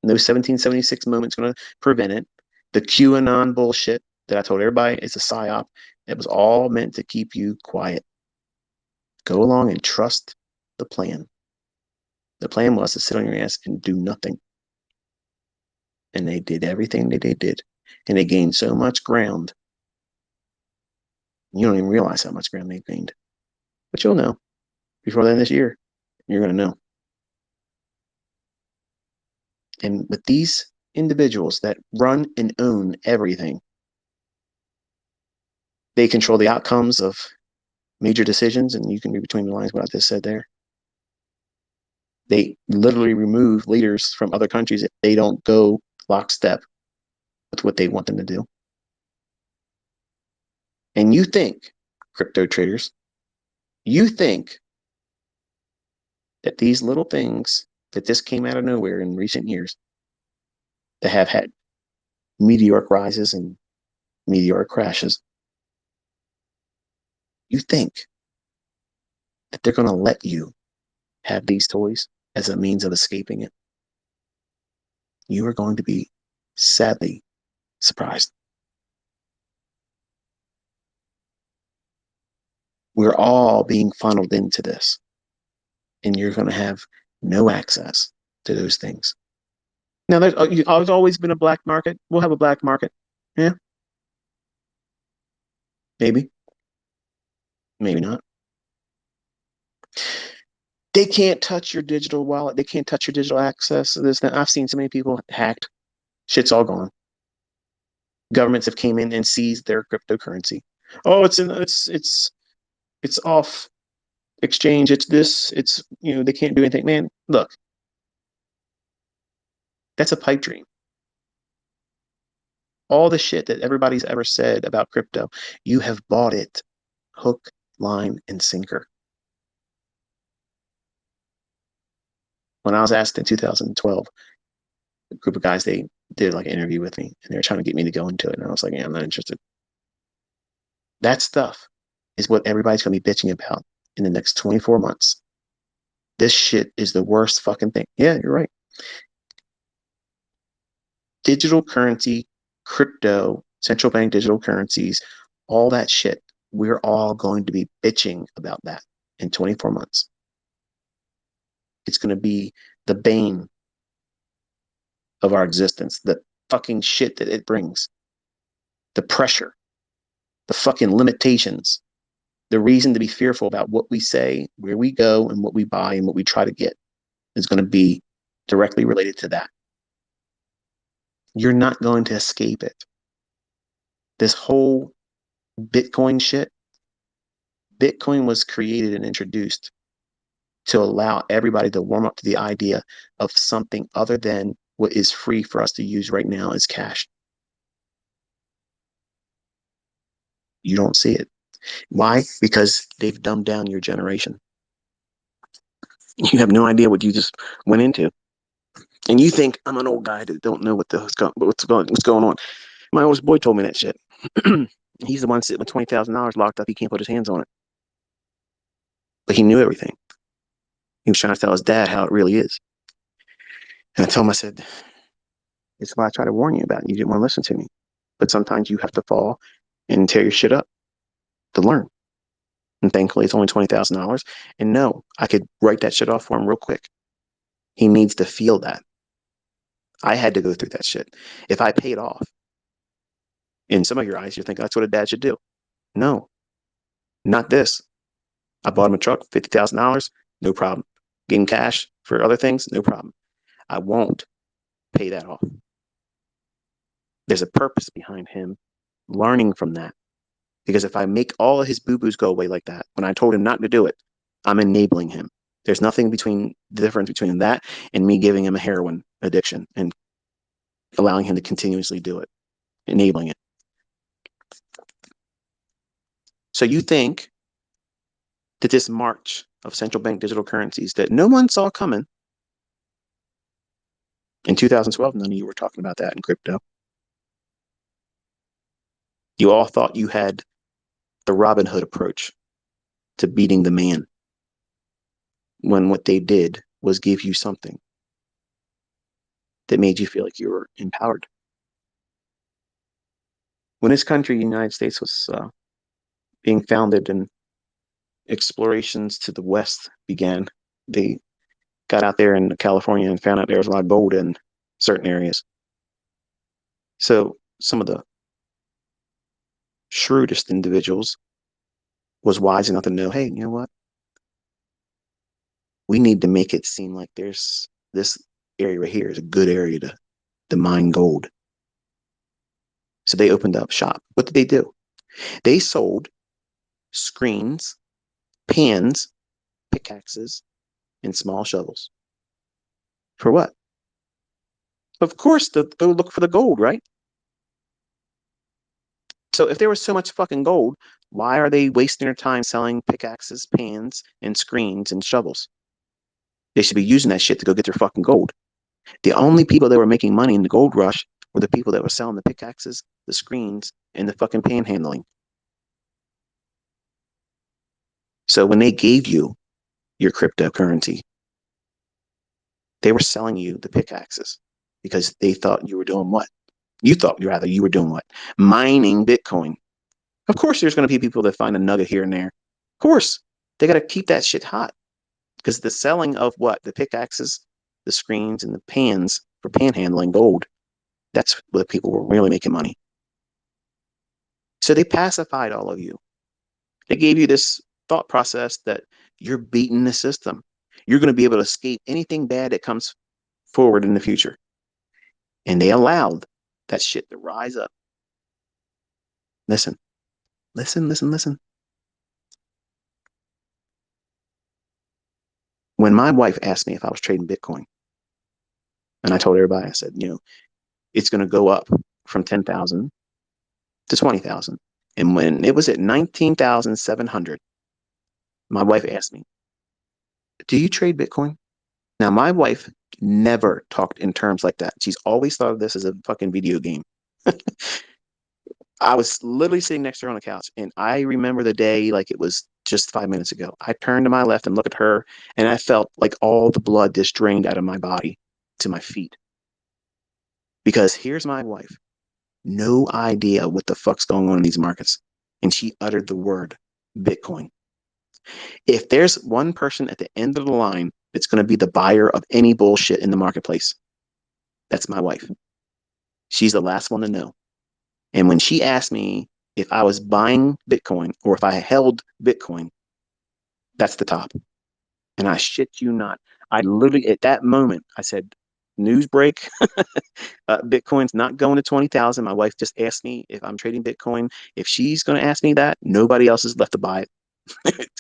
No 1776 moment's gonna prevent it. The QAnon bullshit that I told everybody is a psyop. It was all meant to keep you quiet. Go along and trust the plan. The plan was to sit on your ass and do nothing. And they did everything that they did. And they gained so much ground. You don't even realize how much ground they gained. But you'll know before the end of this year. You're going to know. And with these individuals that run and own everything, they control the outcomes of major decisions. And you can read between the lines what I just said there. They literally remove leaders from other countries if they don't go lockstep with what they want them to do. And you think, crypto traders, you think that these little things that just came out of nowhere in recent years that have had meteoric rises and meteoric crashes, you think that they're going to let you have these toys as a means of escaping it? You are going to be sadly surprised. We're all being funneled into this, and you're going to have no access to those things. Now, there's always been a black market. We'll have a black market. Yeah, maybe, maybe not. They can't touch your digital wallet. They can't touch your digital access. This, that. I've seen so many people hacked. Shit's all gone. Governments have came in and seized their cryptocurrency. Oh, it's off exchange. It's this. It's they can't do anything. Man, look, that's a pipe dream. All the shit that everybody's ever said about crypto, you have bought it, hook, line, and sinker. When I was asked in 2012, a group of guys, they did like an interview with me and they were trying to get me to go into it. And I was like, yeah, I'm not interested. That stuff is what everybody's going to be bitching about in the next 24 months. This shit is the worst fucking thing. Yeah, you're right. Digital currency, crypto, central bank digital currencies, all that shit. We're all going to be bitching about that in 24 months. It's going to be the bane of our existence, the fucking shit that it brings, the pressure, the fucking limitations, the reason to be fearful about what we say, where we go, and what we buy and what we try to get is going to be directly related to that. You're not going to escape it. This whole Bitcoin shit, Bitcoin was created and introduced to allow everybody to warm up to the idea of something other than what is free for us to use right now as cash. You don't see it. Why? Because they've dumbed down your generation. You have no idea what you just went into. And you think I'm an old guy that don't know what's going on. My oldest boy told me that shit. He's the one sitting with $20,000 locked up. He can't put his hands on it, but he knew everything. He was trying to tell his dad how it really is. And I told him, I said, it's why I try to warn you about it. You didn't want to listen to me. But sometimes you have to fall and tear your shit up to learn. And thankfully, it's only $20,000. And no, I could write that shit off for him real quick. He needs to feel that. I had to go through that shit. If I paid off, in some of your eyes, you're thinking that's what a dad should do. No, not this. I bought him a truck, $50,000, no problem. Gave him cash for other things, no problem. I won't pay that off. There's a purpose behind him learning from that. Because if I make all of his boo-boos go away like that, when I told him not to do it, I'm enabling him. There's nothing between the difference between that and me giving him a heroin addiction and allowing him to continuously do it, enabling it. So you think that this march of central bank digital currencies that no one saw coming in 2012, none of you were talking about that in crypto. You all thought you had the Robin Hood approach to beating the man, when what they did was give you something that made you feel like you were empowered. When this country, the United States, was being founded and explorations to the west began, they got out there in California and found out there was a lot of gold in certain areas. So some of the shrewdest individuals was wise enough to know, hey, you know what? We need to make it seem like there's this area right here is a good area to mine gold. So they opened up shop. What did they do? They sold screens, pans, pickaxes, and small shovels. For what? Of course, to go look for the gold, right? So if there was so much fucking gold, why are they wasting their time selling pickaxes, pans, and screens and shovels? They should be using that shit to go get their fucking gold. The only people that were making money in the gold rush were the people that were selling the pickaxes, the screens, and the fucking panhandling. So when they gave you your cryptocurrency, they were selling you the pickaxes because they thought you were doing what? You thought rather you were doing what? Mining Bitcoin. Of course, there's going to be people that find a nugget here and there. Of course, they got to keep that shit hot because the selling of what? The pickaxes, the screens, and the pans for panhandling gold. That's where people were really making money. So they pacified all of you. They gave you this thought process that you're beating the system. You're going to be able to escape anything bad that comes forward in the future. And they allowed that shit to rise up. Listen, listen, listen, listen. When my wife asked me if I was trading Bitcoin, and I told everybody, I said, it's going to go up from 10,000 to 20,000. And when it was at 19,700, my wife asked me, do you trade Bitcoin? Now, my wife never talked in terms like that. She's always thought of this as a fucking video game. I was literally sitting next to her on the couch, and I remember the day like it was just 5 minutes ago. I turned to my left and looked at her, and I felt like all the blood just drained out of my body to my feet. Because here's my wife, no idea what the fuck's going on in these markets. And she uttered the word Bitcoin. If there's one person at the end of the line that's going to be the buyer of any bullshit in the marketplace, that's my wife. She's the last one to know. And when she asked me if I was buying Bitcoin or if I held Bitcoin, that's the top. And I shit you not. I literally, at that moment, I said, news break. Bitcoin's not going to 20,000. My wife just asked me if I'm trading Bitcoin. If she's going to ask me that, nobody else is left to buy it.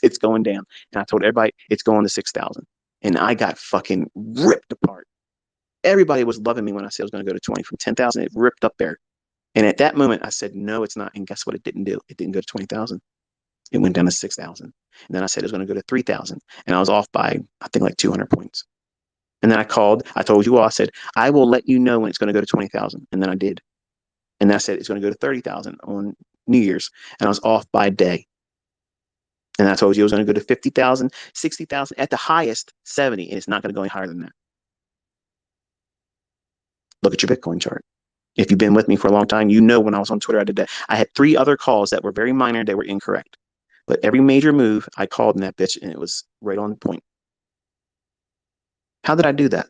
It's going down. And I told everybody it's going to 6,000. And I got fucking ripped apart. Everybody was loving me when I said I was going to go to 20 from 10,000. It ripped up there. And at that moment, I said, no, it's not. And guess what? It didn't do. It didn't go to 20,000. It went down to 6,000. And then I said it was going to go to 3,000. And I was off by, I think, like 200 points. And then I called, I told you all, I said, I will let you know when it's going to go to 20,000. And then I did. And then I said, it's going to go to 30,000 on New Year's. And I was off by a day. And I told you it was going to go to 50,000, 60,000, at the highest 70. And it's not going to go any higher than that. Look at your Bitcoin chart. If you've been with me for a long time, you know when I was on Twitter, I did that. I had 3 other calls that were very minor. They were incorrect. But every major move, I called in that bitch and it was right on point. How did I do that?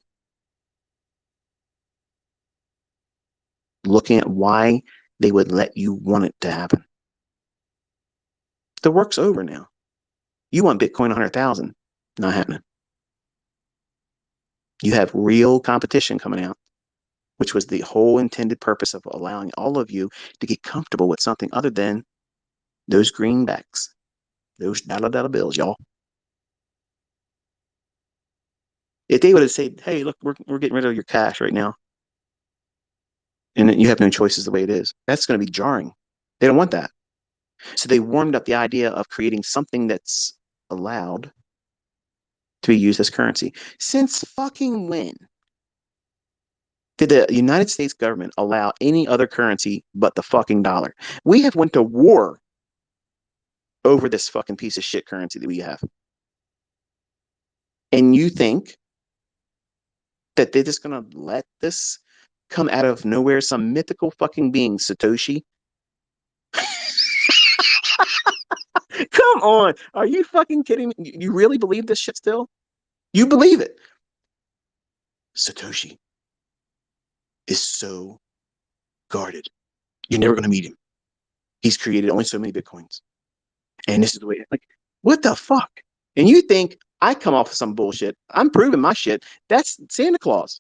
Looking at why they would let you want it to happen. The work's over now. You want Bitcoin 100,000, not happening. You have real competition coming out, which was the whole intended purpose of allowing all of you to get comfortable with something other than those greenbacks, those dollar bills, y'all. If they would have said, hey, look, we're getting rid of your cash right now, and you have no choices the way it is, that's going to be jarring. They don't want that. So they warmed up the idea of creating something that's allowed to be used as currency. Since fucking when did the United States government allow any other currency but the fucking dollar? We have went to war over this fucking piece of shit currency that we have. And you think that they're just gonna let this come out of nowhere? Some mythical fucking being, Satoshi? Come on. Are you fucking kidding me? You really believe this shit still? You believe it. Satoshi is so guarded. You're never gonna meet him. He's created only so many Bitcoins. And this is the way, like, what the fuck? And you think I come off of some bullshit. I'm proving my shit. That's Santa Claus.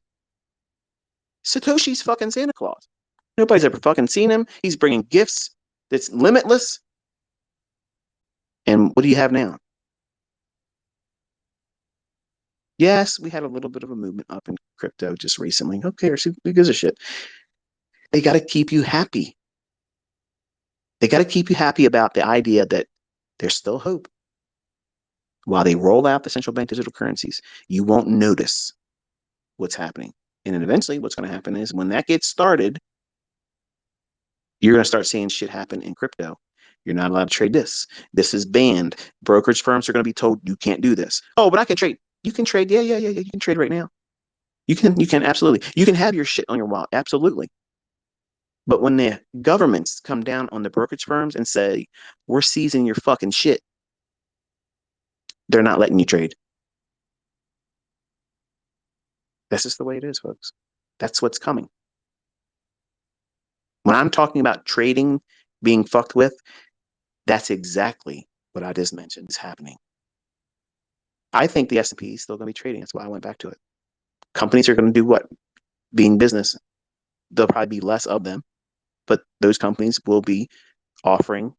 Satoshi's fucking Santa Claus. Nobody's ever fucking seen him. He's bringing gifts that's limitless. And what do you have now? Yes, we had a little bit of a movement up in crypto just recently. Who cares? Who gives a shit? They got to keep you happy. They got to keep you happy about the idea that there's still hope. While they roll out the central bank digital currencies, you won't notice what's happening. And then eventually, what's going to happen is when that gets started, you're going to start seeing shit happen in crypto. You're not allowed to trade this. This is banned. Brokerage firms are going to be told you can't do this. Oh, but I can trade. You can trade. Yeah. You can trade right now. You can absolutely. You can have your shit on your wallet. Absolutely. But when the governments come down on the brokerage firms and say, we're seizing your fucking shit, they're not letting you trade. That's just the way it is, folks. That's what's coming. When I'm talking about trading being fucked with, that's exactly what I just mentioned is happening. I think the S&P is still going to be trading. That's why I went back to it. Companies are going to do what? Being business. There'll probably be less of them, but those companies will be offering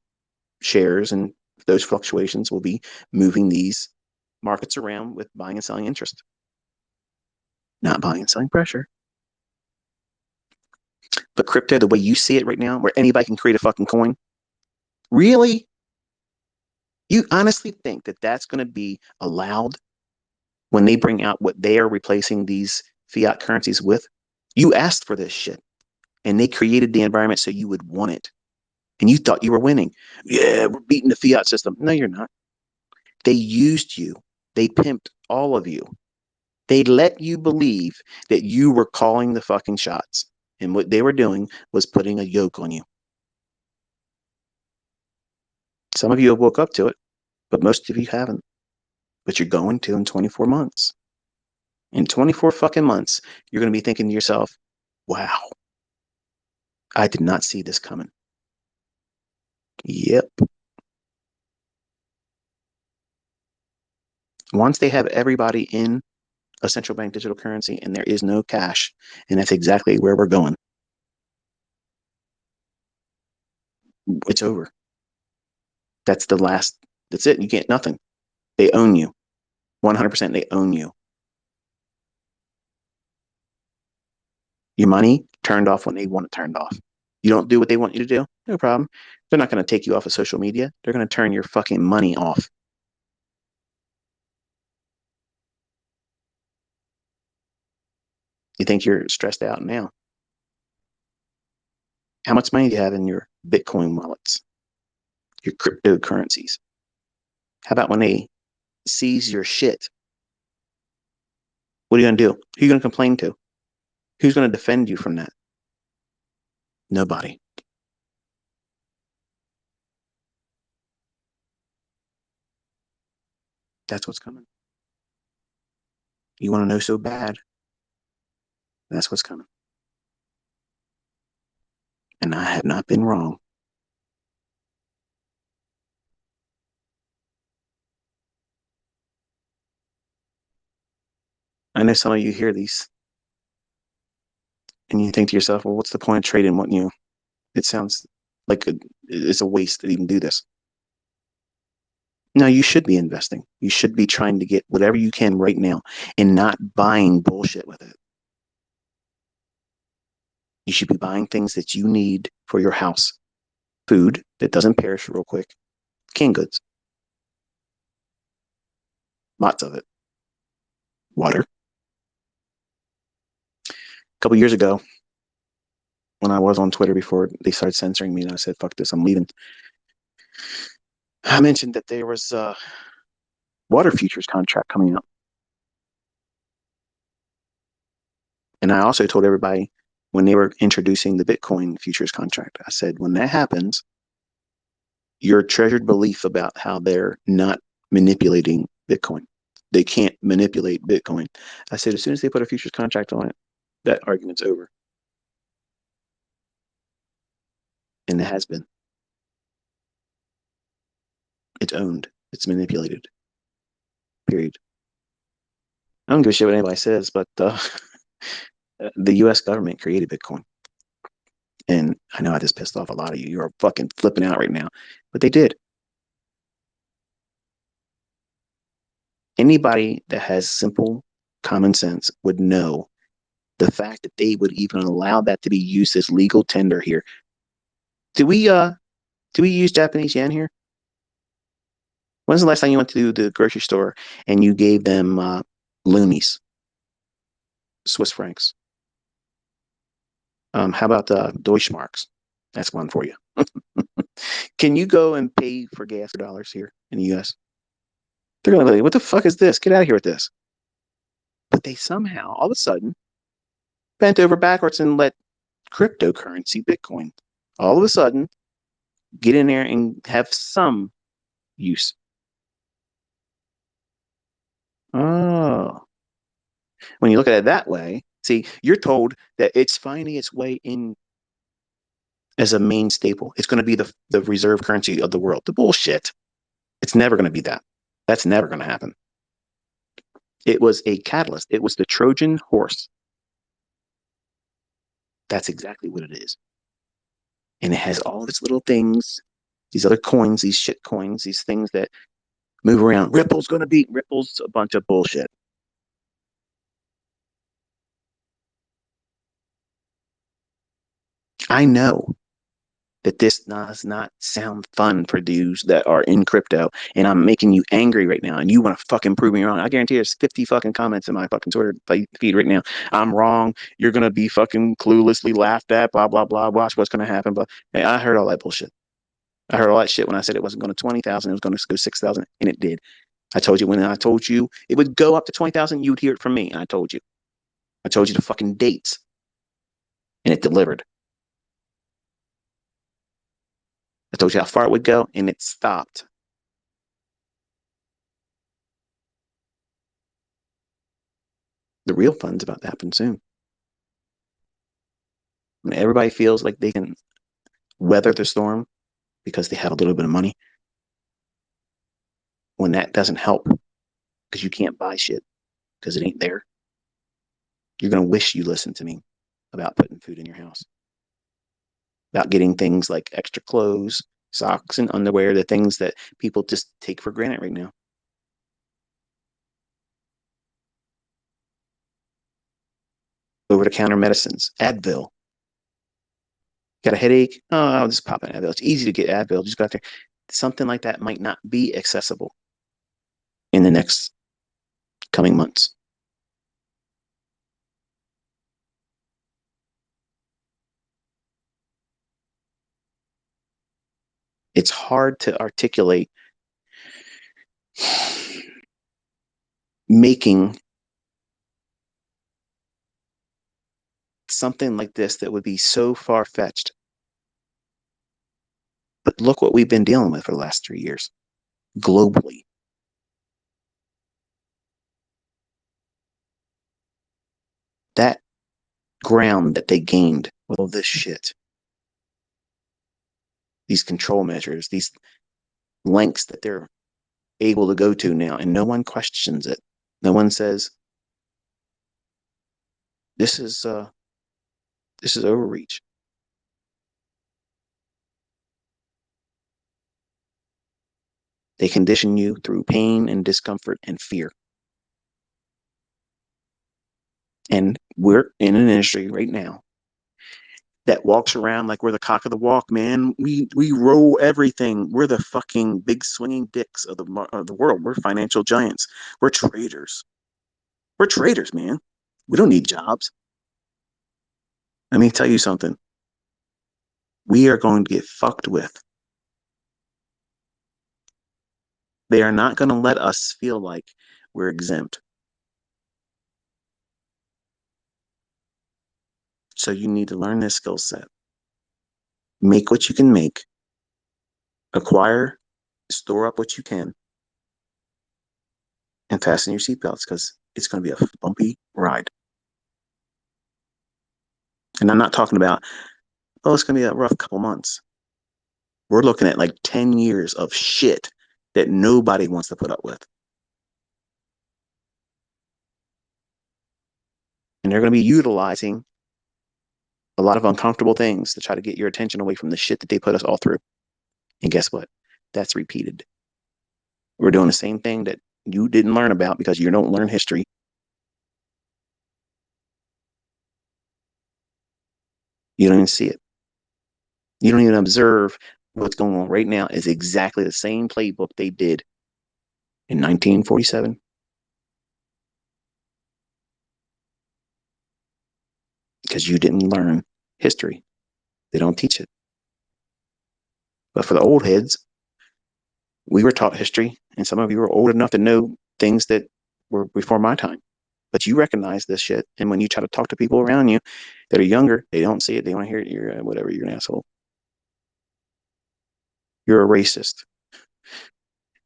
shares, and those fluctuations will be moving these markets around with buying and selling interest, not buying and selling pressure. But crypto, the way you see it right now, where anybody can create a fucking coin, really? You honestly think that that's going to be allowed when they bring out what they are replacing these fiat currencies with? You asked for this shit, and they created the environment so you would want it. And you thought you were winning. Yeah, we're beating the fiat system. No, you're not. They used you. They pimped all of you. They let you believe that you were calling the fucking shots. And what they were doing was putting a yoke on you. Some of you have woke up to it, but most of you haven't. But you're going to in 24 months. In 24 fucking months, you're going to be thinking to yourself, wow, I did not see this coming. Yep. Once they have everybody in a central bank digital currency and there is no cash, and that's exactly where we're going, it's over. That's the last, that's it. You get nothing. They own you. 100% they own you. Your money turned off when they want it turned off. You don't do what they want you to do, no problem. They're not going to take you off of social media. They're going to turn your fucking money off. You think you're stressed out now. How much money do you have in your Bitcoin wallets, your cryptocurrencies? How about when they seize your shit? What are you going to do? Who are you going to complain to? Who's going to defend you from that? Nobody. That's what's coming. You want to know so bad. That's what's coming. And I have not been wrong. I know some of you hear these and you think to yourself, well, what's the point of trading? What you? It sounds like it's a waste to even do this. No, you should be investing. You should be trying to get whatever you can right now and not buying bullshit with it. You should be buying things that you need for your house. Food that doesn't perish real quick. Canned goods. Lots of it. Water. A couple years ago, when I was on Twitter before they started censoring me, and I said, fuck this, I'm leaving. I mentioned that there was a water futures contract coming up. And I also told everybody when they were introducing the Bitcoin futures contract, I said, when that happens, your treasured belief about how they're not manipulating Bitcoin. They can't manipulate Bitcoin. I said, as soon as they put a futures contract on it, that argument's over. And it has been. It's owned. It's manipulated. Period. I don't give a shit what anybody says, but the U.S. government created Bitcoin. And I know I just pissed off a lot of you. You're fucking flipping out right now. But they did. Anybody that has simple common sense would know the fact that they would even allow that to be used as legal tender here. Do we use Japanese yen here? When's the last time you went to the grocery store and you gave them loonies, Swiss francs? How about Deutschmarks? That's one for you. Can you go and pay for gas for dollars here in the U.S.? They're going to be like, what the fuck is this? Get out of here with this. But they somehow, all of a sudden, bent over backwards and let cryptocurrency, Bitcoin, all of a sudden get in there and have some use. Oh, when you look at it that way, see, you're told that it's finding its way in as a main staple. It's going to be the reserve currency of the world. The bullshit. It's never going to be that. That's never going to happen. It was a catalyst. It was the Trojan horse. That's exactly what it is. And it has all its little things, these other coins, these shit coins, these things that move around. Ripple's going to beat Ripple's a bunch of bullshit. I know that this does not sound fun for dudes that are in crypto, and I'm making you angry right now, and you want to fucking prove me wrong. I guarantee there's 50 fucking comments in my fucking Twitter feed right now. I'm wrong. You're gonna be fucking cluelessly laughed at. Blah blah blah. Watch what's gonna happen. But hey, I heard all that bullshit. I heard all that shit when I said it wasn't going to 20,000. It was going to go 6,000, and it did. I told you when I told you it would go up to 20,000, you'd hear it from me, and I told you. I told you the fucking dates, and it delivered. I told you how far it would go, and it stopped. The real fun's about to happen soon. When everybody feels like they can weather the storm because they have a little bit of money, when that doesn't help because you can't buy shit because it ain't there, you're going to wish you listened to me about putting food in your house, about getting things like extra clothes, socks, and underwear, the things that people just take for granted right now. Over the counter medicines, Advil. Got a headache? Oh, I'll just pop an Advil. It's easy to get Advil. Just go out there. Something like that might not be accessible in the next coming months. It's hard to articulate making something like this that would be so far-fetched. But look what we've been dealing with for the last 3 years globally. That ground that they gained with all this shit, these control measures, these lengths that they're able to go to now, and no one questions it. No one says this is overreach. They condition you through pain and discomfort and fear. And we're in an industry right now that walks around like we're the cock of the walk, man. We roll everything. We're the fucking big swinging dicks of the world. We're financial giants. We're traders. We're traders, man. We don't need jobs. Let me tell you something. We are going to get fucked with. They are not going to let us feel like we're exempt. So you need to learn this skill set. Make what you can make. Acquire, store up what you can, and fasten your seatbelts because it's going to be a bumpy ride. And I'm not talking about, oh, it's going to be a rough couple months. We're looking at like 10 years of shit that nobody wants to put up with. And they're going to be utilizing a lot of uncomfortable things to try to get your attention away from the shit that they put us all through. And guess what? That's repeated. We're doing the same thing that you didn't learn about because you don't learn history. You don't even see it. You don't even observe what's going on right now is exactly the same playbook they did in 1947. Because you didn't learn history. They don't teach it. But for the old heads, we were taught history, and some of you were old enough to know things that were before my time. But you recognize this shit, and when you try to talk to people around you that are younger, they don't see it. They want to hear it. You're whatever. You're an asshole. You're a racist.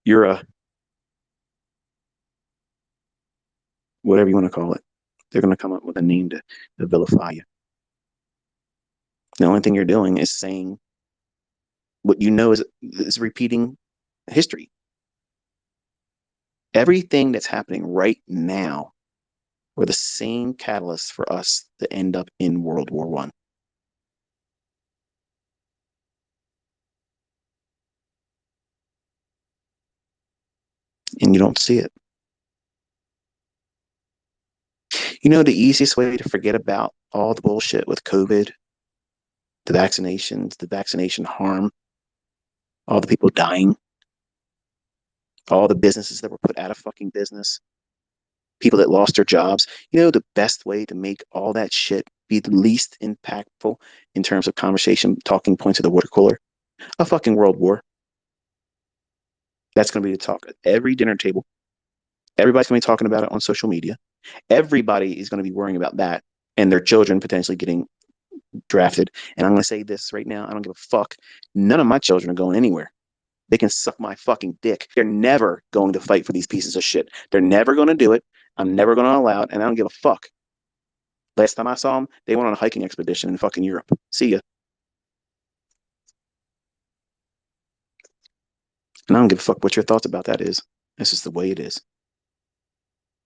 You're a whatever you want to call it. They're going to come up with a name to vilify you. The only thing you're doing is saying what you know is repeating history. Everything that's happening right now were the same catalysts for us to end up in World War One. And you don't see it. You know, the easiest way to forget about all the bullshit with COVID, the vaccinations, the vaccination harm, all the people dying, all the businesses that were put out of fucking business, people that lost their jobs. You know, the best way to make all that shit be the least impactful in terms of conversation, talking points of the water cooler? A fucking world war. That's going to be the talk at every dinner table. Everybody's going to be talking about it on social media. Everybody is going to be worrying about that and their children potentially getting drafted. And I'm going to say this right now. I don't give a fuck. None of my children are going anywhere. They can suck my fucking dick. They're never going to fight for these pieces of shit. They're never going to do it. I'm never going to allow it. And I don't give a fuck. Last time I saw them, they went on a hiking expedition in fucking Europe. See ya. And I don't give a fuck what your thoughts about that is. This is the way it is.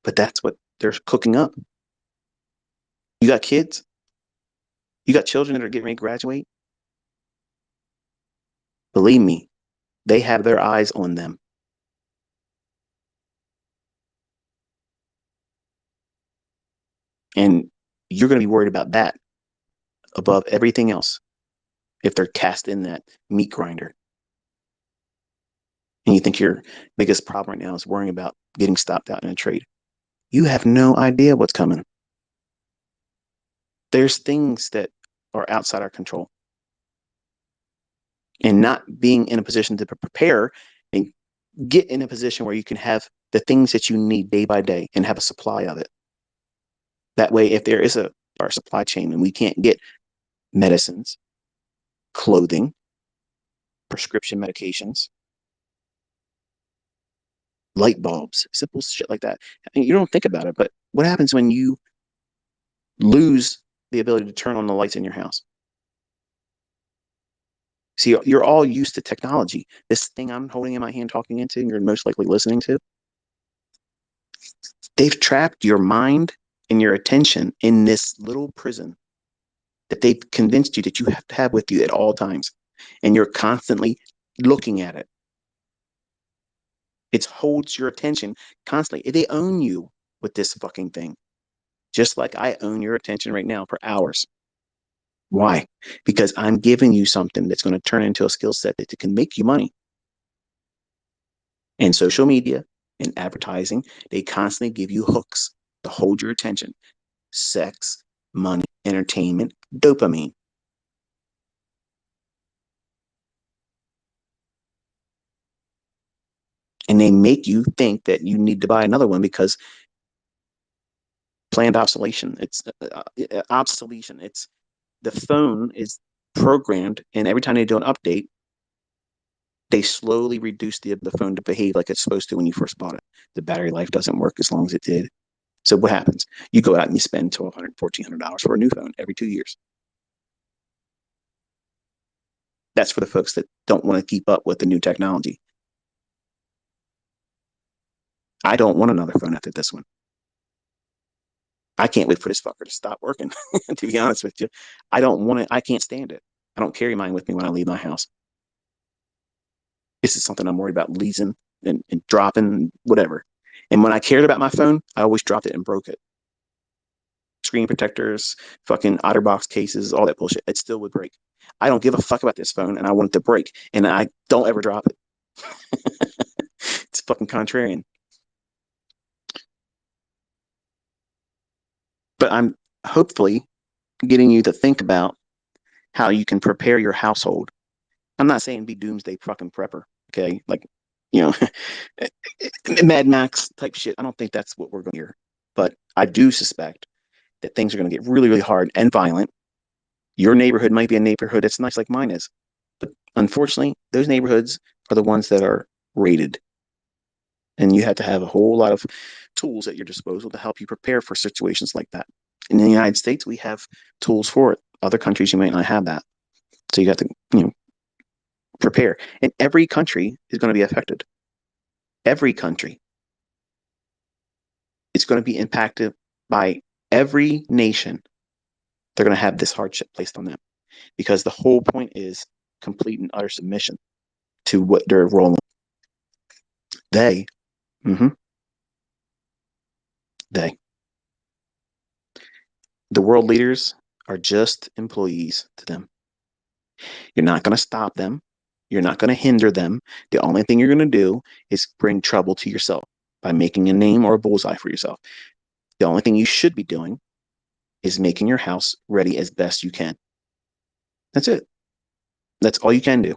But that's what they're cooking up. You got kids? You got children that are getting ready to graduate? Believe me, they have their eyes on them. And you're going to be worried about that above everything else if they're cast in that meat grinder. And you think your biggest problem right now is worrying about getting stopped out in a trade. You have no idea what's coming. There's things that are outside our control. and not being in a position to prepare and get in a position where you can have the things that you need day by day and have a supply of it. That way, if there is our supply chain and we can't get medicines, clothing, prescription medications, light bulbs, simple shit like that. And you don't think about it, but what happens when you lose the ability to turn on the lights in your house? See, you're all used to technology. This thing I'm holding in my hand, talking into, and you're most likely listening to, they've trapped your mind and your attention in this little prison that they've convinced you that you have to have with you at all times. And you're constantly looking at it. It holds your attention constantly. They own you with this fucking thing, just like I own your attention right now for hours. Why? Because I'm giving you something that's going to turn into a skill set that can make you money. And social media and advertising, they constantly give you hooks to hold your attention. Sex, money, entertainment, dopamine. And they make you think that you need to buy another one because planned obsolescence. It's obsolescence. It's the phone is programmed, and every time they do an update, they slowly reduce the phone to behave like it's supposed to when you first bought it. The battery life doesn't work as long as it did. So what happens? You go out and you spend $1,200, $1,400 for a new phone every 2 years. That's for the folks that don't want to keep up with the new technology. I don't want another phone after this one. I can't wait for this fucker to stop working. To be honest with you, I don't want it. I can't stand it. I don't carry mine with me when I leave my house. This is something I'm worried about losing and dropping, whatever. And when I cared about my phone, I always dropped it and broke it. Screen protectors, fucking OtterBox cases, all that bullshit. It still would break. I don't give a fuck about this phone, and I want it to break, and I don't ever drop it. It's fucking contrarian. But I'm hopefully getting you to think about how you can prepare your household. I'm not saying be doomsday fucking prepper, okay? Like, you know, Mad Max type shit. I don't think that's what we're going to hear. But I do suspect that things are going to get really, really hard and violent. Your neighborhood might be a neighborhood that's nice like mine is. But unfortunately, those neighborhoods are the ones that are rated. And you have to have a whole lot of tools at your disposal to help you prepare for situations like that. In the United States, we have tools for it. Other countries, you might not have that. So you have to, prepare. And every country is going to be affected. Every country is going to be impacted by every nation. They're going to have this hardship placed on them because the whole point is complete and utter submission to what they're rolling. They, mm-hmm, they, the world leaders are just employees to them. You're not going to stop them. You're not going to hinder them. The only thing you're going to do is bring trouble to yourself by making a name or a bullseye for yourself. The only thing you should be doing is making your house ready as best you can. That's it. That's all you can do.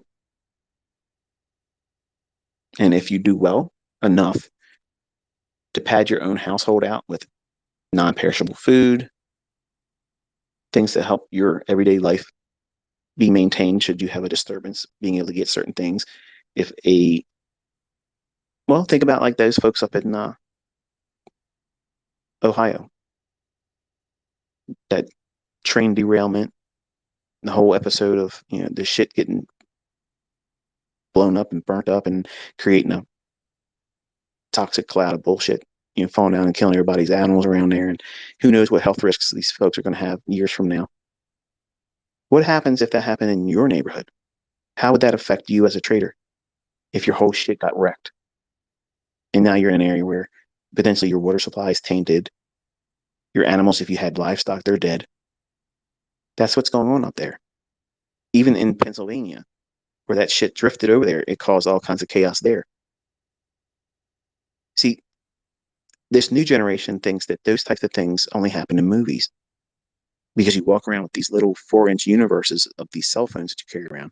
And if you do well enough to pad your own household out with non-perishable food, things that help your everyday life be maintained should you have a disturbance, being able to get certain things. If a, well, think about like those folks up in Ohio, that train derailment, the whole episode of, the shit getting blown up and burnt up and creating a toxic cloud of bullshit, falling down and killing everybody's animals around there. And who knows what health risks these folks are going to have years from now. What happens if that happened in your neighborhood? How would that affect you as a trader if your whole shit got wrecked? And now you're in an area where potentially your water supply is tainted. Your animals, if you had livestock, they're dead. That's what's going on up there. Even in Pennsylvania, where that shit drifted over there, it caused all kinds of chaos there. See, this new generation thinks that those types of things only happen in movies because you walk around with these little 4-inch universes of these cell phones that you carry around.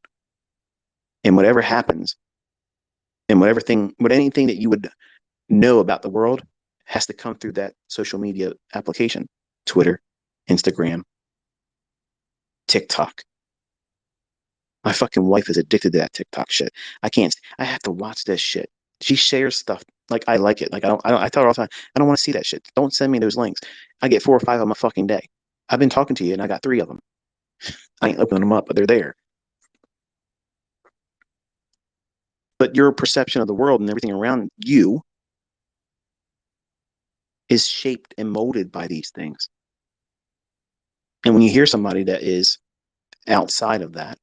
And whatever happens, and anything that you would know about the world has to come through that social media application. Twitter, Instagram, TikTok. My fucking wife is addicted to that TikTok shit. I have to watch this shit. She shares stuff like I like it. Like I tell her all the time, I don't want to see that shit. Don't send me those links. I get 4 or 5 of them a fucking day. I've been talking to you and I got 3 of them. I ain't opening them up, but they're there. But your perception of the world and everything around you is shaped and molded by these things. And when you hear somebody that is outside of that,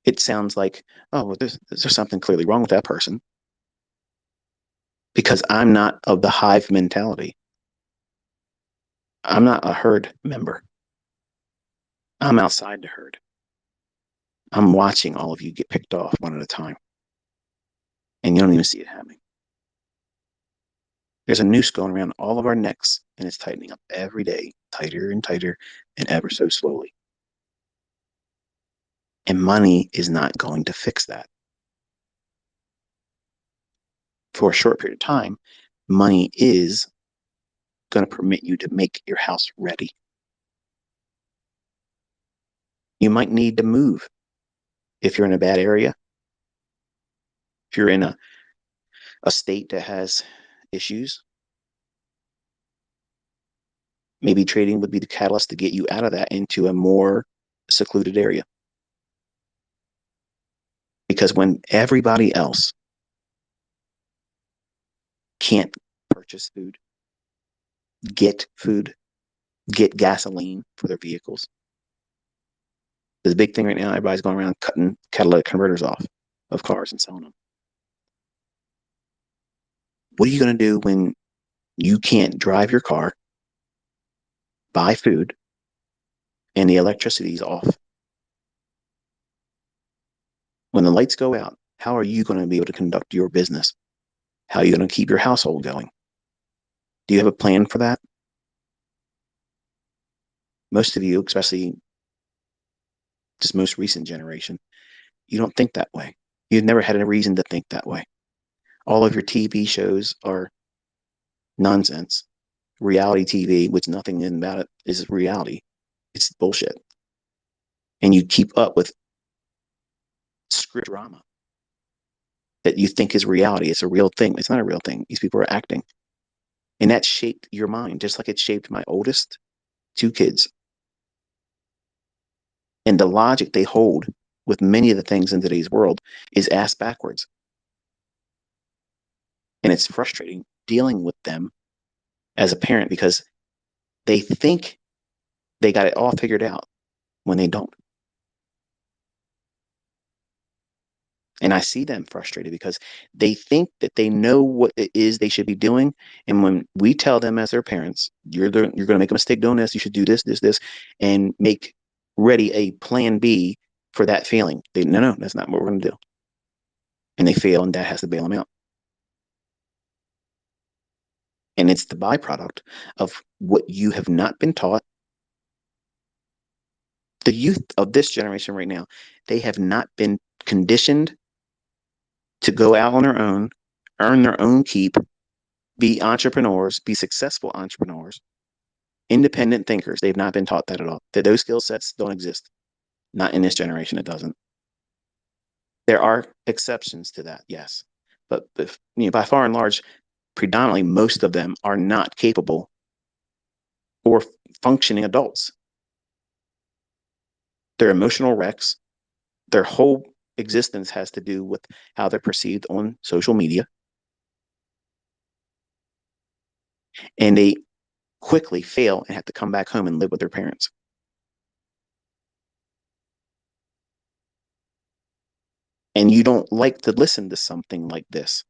it sounds like, oh, well, there's something clearly wrong with that person because I'm not of the hive mentality. I'm not a herd member. I'm outside the herd. I'm watching all of you get picked off one at a time. And you don't even see it happening. There's a noose going around all of our necks, and it's tightening up every day, tighter and tighter, and ever so slowly. And money is not going to fix that. For a short period of time, money is going to permit you to make your house ready. You might need to move if you're in a bad area, if you're in a state that has issues. Maybe trading would be the catalyst to get you out of that into a more secluded area. Because when everybody else can't purchase food, get gasoline for their vehicles. There's a big thing right now. Everybody's going around cutting catalytic converters off of cars and selling them. What are you going to do when you can't drive your car, buy food, and the electricity is off? When the lights go out, how are you going to be able to conduct your business? How are you going to keep your household going? Do you have a plan for that? Most of you, especially this most recent generation, you don't think that way. You've never had a reason to think that way. All of your TV shows are nonsense. Reality TV, which nothing about it is reality. It's bullshit. And you keep up with script drama that you think is reality. It's a real thing. It's not a real thing. These people are acting. And that shaped your mind, just like it shaped my oldest 2 kids. And the logic they hold with many of the things in today's world is ass backwards. And it's frustrating dealing with them as a parent because they think they got it all figured out when they don't. And I see them frustrated because they think that they know what it is they should be doing. And when we tell them as their parents, you're going to make a mistake doing this, you should do this, this, this, and make ready a plan B for that failing. No, that's not what we're going to do. And they fail, and dad has to bail them out. And it's the byproduct of what you have not been taught. The youth of this generation right now, they have not been conditioned to go out on their own, earn their own keep, be entrepreneurs, be successful entrepreneurs, independent thinkers. They've not been taught that at all. That those skill sets don't exist. Not in this generation, it doesn't. There are exceptions to that, yes. But by far and large, predominantly, most of them are not capable or functioning adults. They're emotional wrecks. Their whole existence has to do with how they're perceived on social media. And they quickly fail and have to come back home and live with their parents. And you don't like to listen to something like this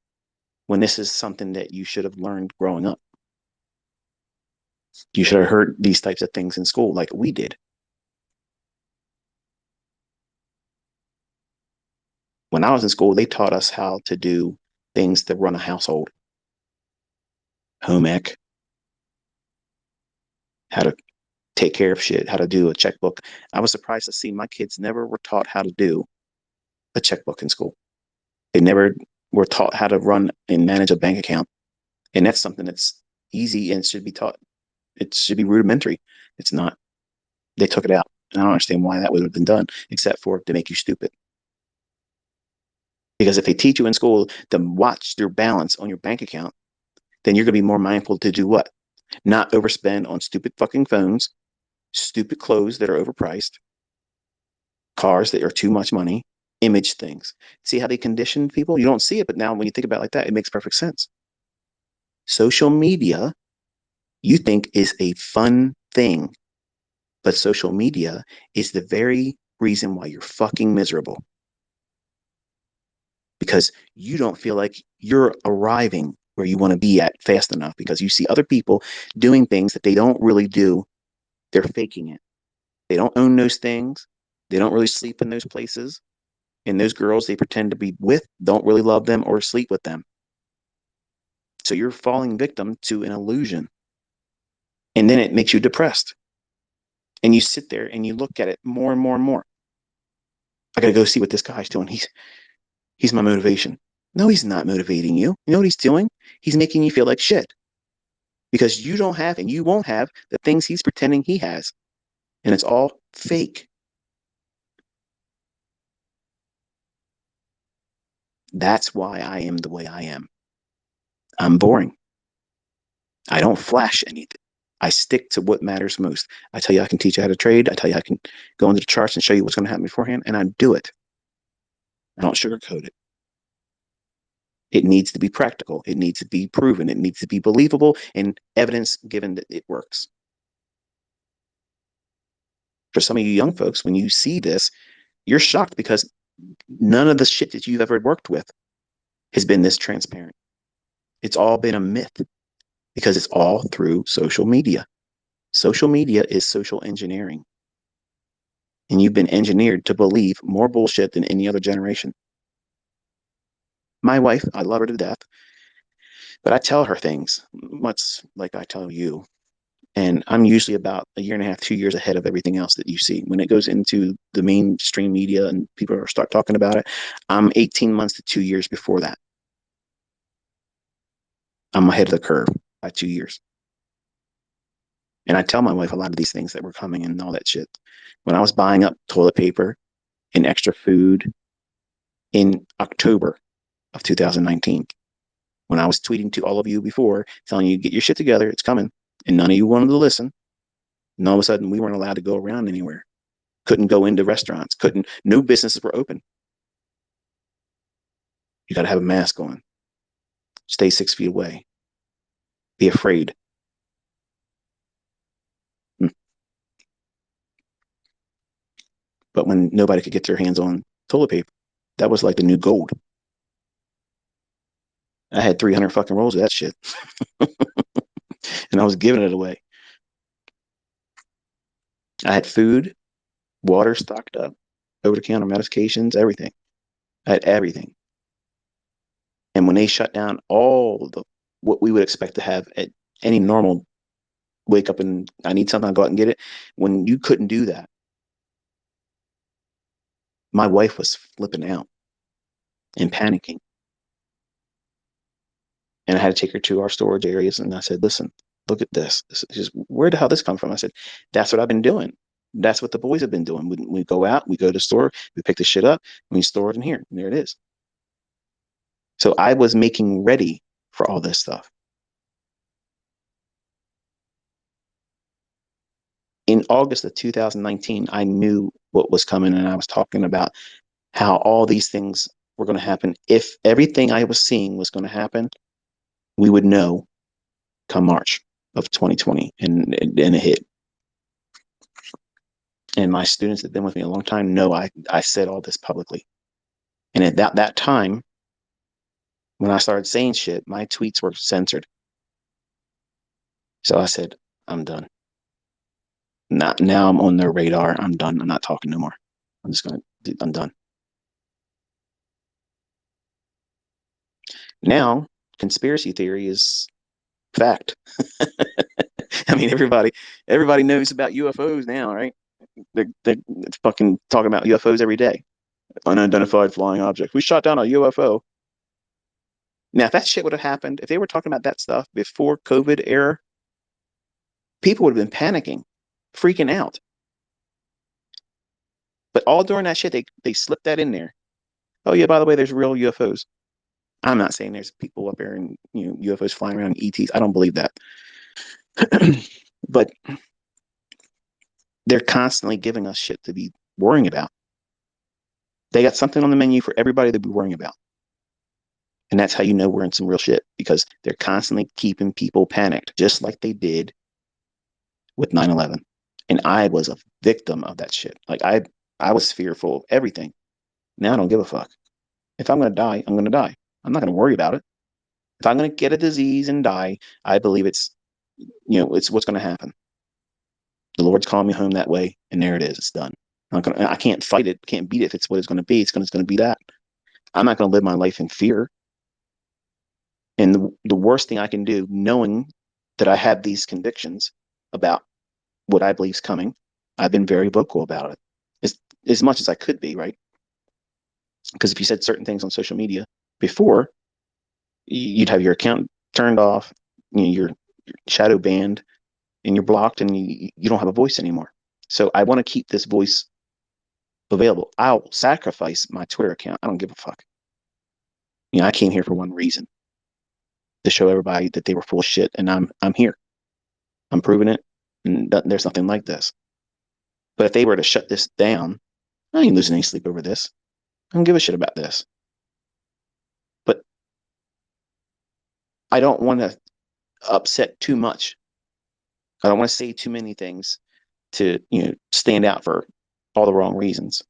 when this is something that you should have learned growing up. You should have heard these types of things in school like we did. When I was in school, they taught us how to do things to run a household. Home ec, how to take care of shit, how to do a checkbook. I was surprised to see my kids never were taught how to do a checkbook in school. They never were taught how to run and manage a bank account. And that's something that's easy and should be taught. It should be rudimentary. It's not. They took it out. And I don't understand why that would have been done, except for to make you stupid. Because if they teach you in school to watch your balance on your bank account, then you're going to be more mindful to do what? Not overspend on stupid fucking phones, stupid clothes that are overpriced, cars that are too much money, image things. See how they condition people? You don't see it, but now when you think about it like that, it makes perfect sense. Social media, you think is a fun thing, but social media is the very reason why you're fucking miserable. Because you don't feel like you're arriving where you want to be at fast enough because you see other people doing things that they don't really do. They're faking it. They don't own those things. They don't really sleep in those places. And those girls they pretend to be with don't really love them or sleep with them. So you're falling victim to an illusion. And then it makes you depressed. And you sit there and you look at it more and more and more. I got to go see what this guy's doing. He's my motivation. No, he's not motivating you. You know what he's doing? He's making you feel like shit because you don't have and you won't have the things he's pretending he has. And it's all fake. That's why I am the way I am. I'm boring. I don't flash anything. I stick to what matters most. I tell you I can teach you how to trade. I tell you I can go into the charts and show you what's going to happen beforehand, and I do it. I don't sugarcoat it. It needs to be practical. It needs to be proven. It needs to be believable and evidence given that it works. For some of you young folks, when you see this, you're shocked because none of the shit that you've ever worked with has been this transparent. It's all been a myth because it's all through social media. Social media is social engineering. And you've been engineered to believe more bullshit than any other generation. My wife, I love her to death, but I tell her things much like I tell you. And I'm usually about a year and a half, 2 years ahead of everything else that you see. When it goes into the mainstream media and people start talking about it, I'm 18 months to 2 years before that. I'm ahead of the curve by 2 years. And I tell my wife a lot of these things that were coming and all that shit. When I was buying up toilet paper and extra food in October of 2019, when I was tweeting to all of you before, telling you, get your shit together, it's coming, and none of you wanted to listen, and all of a sudden we weren't allowed to go around anywhere. Couldn't go into restaurants, no businesses were open. You got to have a mask on. Stay 6 feet away. Be afraid. But when nobody could get their hands on toilet paper, that was like the new gold. I had 300 fucking rolls of that shit. And I was giving it away. I had food, water stocked up, over the counter medications, everything. I had everything. And when they shut down all the what we would expect to have at any normal wake up and I need something, I'll go out and get it. When you couldn't do that, my wife was flipping out and panicking. And I had to take her to our storage areas. And I said, listen, look at this. Just, where the hell this come from? I said, that's what I've been doing. That's what the boys have been doing. We go out, we go to the store, we pick the shit up, and we store it in here. And there it is. So I was making ready for all this stuff. In August of 2019, I knew what was coming, and I was talking about how all these things were going to happen. If everything I was seeing was going to happen, we would know come March of 2020, and it hit. And my students that have been with me a long time know I said all this publicly. And at that time, when I started saying shit, my tweets were censored. So I said, I'm done. Not now I'm on their radar. I'm done. I'm not talking no more. I'm done. Now, conspiracy theory is fact. I mean, everybody knows about UFOs now, right? They're fucking talking about UFOs every day. Unidentified flying object. We shot down a UFO. Now, if that shit would have happened, if they were talking about that stuff before COVID era, people would have been panicking, freaking out. But all during that shit, they slipped that in there. Oh yeah, by the way, there's real UFOs. I'm not saying there's people up there and UFOs flying around ETs. I don't believe that. But they're constantly giving us shit to be worrying about. They got something on the menu for everybody to be worrying about. And that's how you know we're in some real shit, because they're constantly keeping people panicked, just like they did with 9/11. And I was a victim of that shit. Like I was fearful of everything. Now I don't give a fuck. If I'm going to die, I'm going to die. I'm not going to worry about it. If I'm going to get a disease and die, I believe it's what's going to happen. The Lord's calling me home that way, and there it is. It's done. I can't fight it, can't beat it. If it's what it's going to be, it's going to be that. I'm not going to live my life in fear. And the worst thing I can do, knowing that I have these convictions about what I believe is coming, I've been very vocal about it, as much as I could be, right? Because if you said certain things on social media before, you'd have your account turned off, you're shadow banned, and you're blocked, and you don't have a voice anymore. So I want to keep this voice available. I'll sacrifice my Twitter account. I don't give a fuck. I came here for one reason: to show everybody that they were full of shit, and I'm here. I'm proving it, and there's nothing like this. But if they were to shut this down, I ain't losing any sleep over this. I don't give a shit about this. But I don't want to upset too much. I don't want to say too many things to stand out for all the wrong reasons.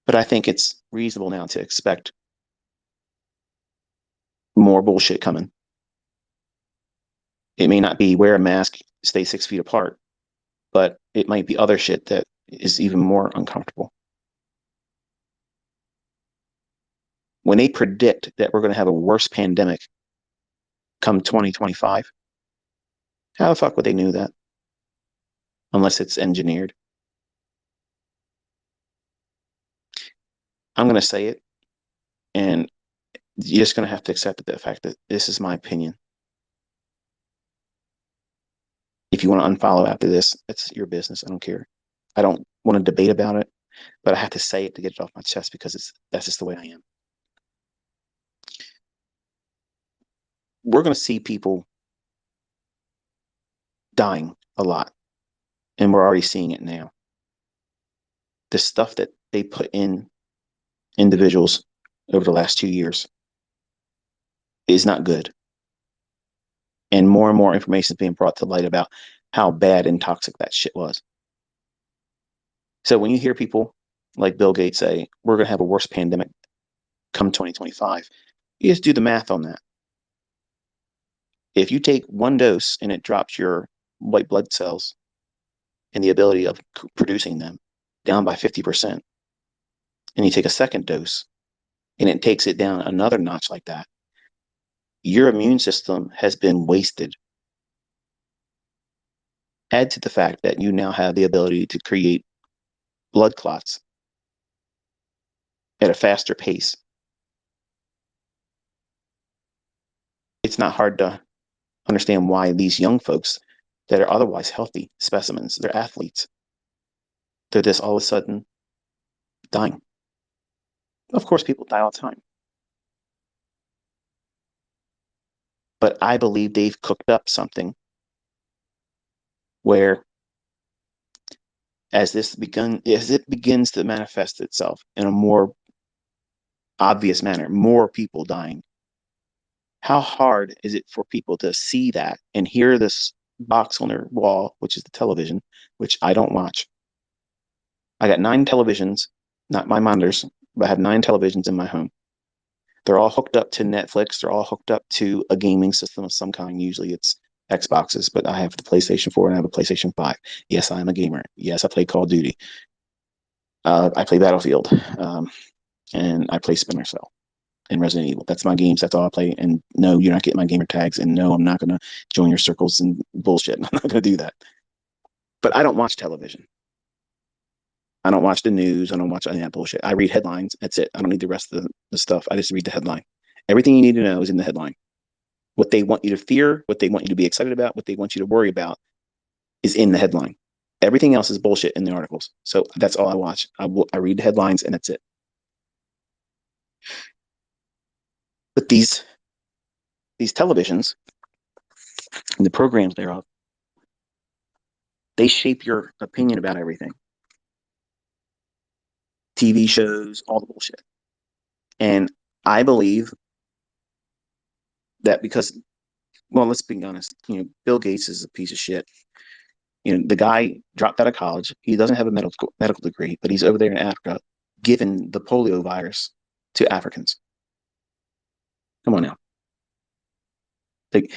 But I think it's reasonable now to expect more bullshit coming. It may not be wear a mask, stay 6 feet apart, but it might be other shit that is even more uncomfortable. When they predict that we're going to have a worse pandemic come 2025, how the fuck would they know that? Unless it's engineered. I'm going to say it, and you're just going to have to accept the fact that this is my opinion. If you want to unfollow after this, it's your business. I don't care. I don't want to debate about it, but I have to say it to get it off my chest, because that's just the way I am. We're going to see people dying a lot, and we're already seeing it now. The stuff that they put in individuals over the last 2 years is not good. And more information is being brought to light about how bad and toxic that shit was. So when you hear people like Bill Gates say, we're going to have a worse pandemic come 2025, you just do the math on that. If you take one dose and it drops your white blood cells and the ability of producing them down by 50%, and you take a second dose and it takes it down another notch like that, your immune system has been wasted. Add to the fact that you now have the ability to create blood clots at a faster pace. It's not hard to understand why these young folks that are otherwise healthy specimens, they're athletes, they're just all of a sudden dying. Of course, people die all the time. But I believe they've cooked up something where as it begins to manifest itself in a more obvious manner, more people dying, how hard is it for people to see that and hear this box on their wall, which is the television, which I don't watch? I got 9 televisions, not my monitors, but I have 9 televisions in my home. They're all hooked up to Netflix. They're all hooked up to a gaming system of some kind. Usually it's Xboxes, but I have the PlayStation 4 and I have a PlayStation 5. Yes, I am a gamer. Yes, I play Call of Duty. I play Battlefield, and I play Splinter Cell and Resident Evil. That's my games. That's all I play. And no, you're not getting my gamer tags. And no, I'm not going to join your circles and bullshit. I'm not going to do that. But I don't watch television. I don't watch the news. I don't watch any of that bullshit. I read headlines. That's it. I don't need the rest of the stuff. I just read the headline. Everything you need to know is in the headline. What they want you to fear, what they want you to be excited about, what they want you to worry about is in the headline. Everything else is bullshit in the articles. So that's all I watch. I read the headlines and that's it. But these televisions and the programs thereof, they shape your opinion about everything. TV shows, all the bullshit. And I believe that because, well, let's be honest, Bill Gates is a piece of shit. The guy dropped out of college. He doesn't have a medical degree, but he's over there in Africa giving the polio virus to Africans. Come on now. Like,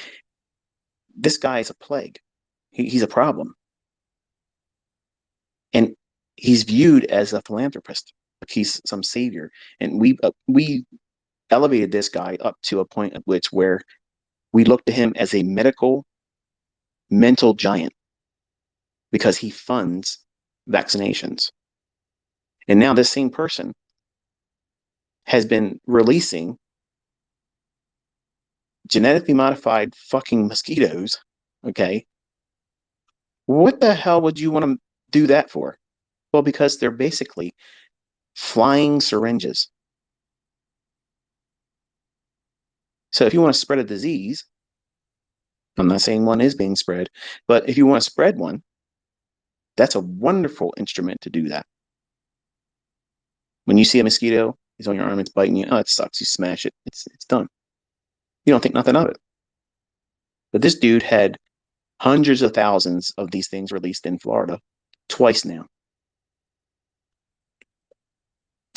this guy is a plague. He's a problem. And he's viewed as a philanthropist. Like he's some savior. And we elevated this guy up to a point at which where we look to him as a mental giant because he funds vaccinations. And now this same person has been releasing genetically modified fucking mosquitoes. Okay. What the hell would you want to do that for? Well, because they're basically flying syringes. So if you want to spread a disease, I'm not saying one is being spread, but if you want to spread one, that's a wonderful instrument to do that. When you see a mosquito, it's on your arm, it's biting you. Oh, it sucks. You smash it. It's done. You don't think nothing of it. But this dude had hundreds of thousands of these things released in Florida twice now.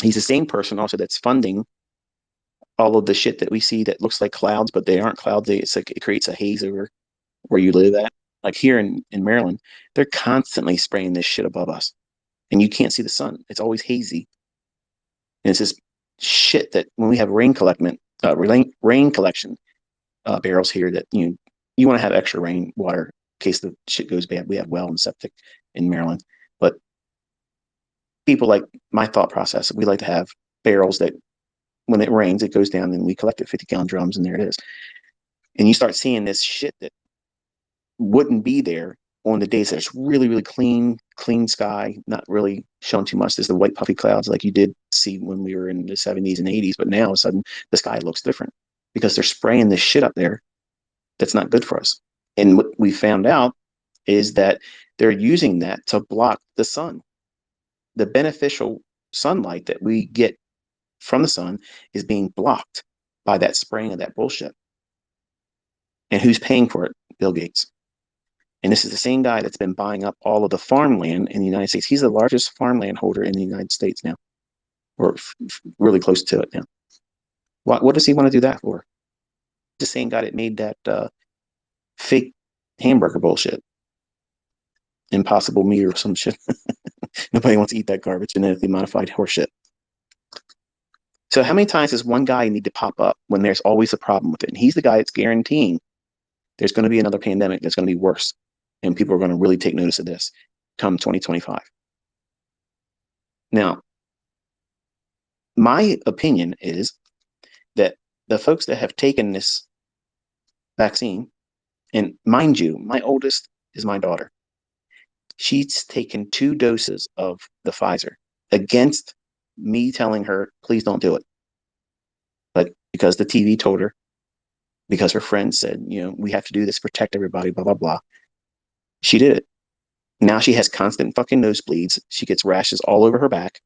He's the same person also that's funding all of the shit that we see that looks like clouds, but they aren't clouds. It's like it creates a haze over where you live at. Like here in Maryland, they're constantly spraying this shit above us. And you can't see the sun. It's always hazy. And it's this shit that when we have rain collection barrels here that you want to have extra rain water in case the shit goes bad. We have well and septic in Maryland. But people like my thought process, we like to have barrels that when it rains, it goes down and we collect it 50-gallon drums and there it is. And you start seeing this shit that wouldn't be there on the days that it's really, really clean sky, not really showing too much. There's the white puffy clouds like you did see when we were in the 70s and 80s, but now all of a sudden the sky looks different because they're spraying this shit up there that's not good for us. And what we found out is that they're using that to block the sun. The beneficial sunlight that we get from the sun is being blocked by that spraying of that bullshit. And who's paying for it? Bill Gates. And this is the same guy that's been buying up all of the farmland in the United States. He's the largest farmland holder in the United States now, or really close to it now. What does he want to do that for? The same guy that made that fake hamburger bullshit. Impossible meat or some shit. Nobody wants to eat that garbage, genetically modified horseshit. So how many times does one guy need to pop up when there's always a problem with it? And he's the guy that's guaranteeing there's going to be another pandemic that's going to be worse. And people are going to really take notice of this come 2025. Now, my opinion is that the folks that have taken this vaccine, and mind you, my oldest is my daughter. She's taken 2 doses of the Pfizer against me telling her, please don't do it. But because the TV told her, because her friends said, we have to do this, protect everybody, blah, blah, blah. She did it. Now she has constant fucking nosebleeds. She gets rashes all over her back.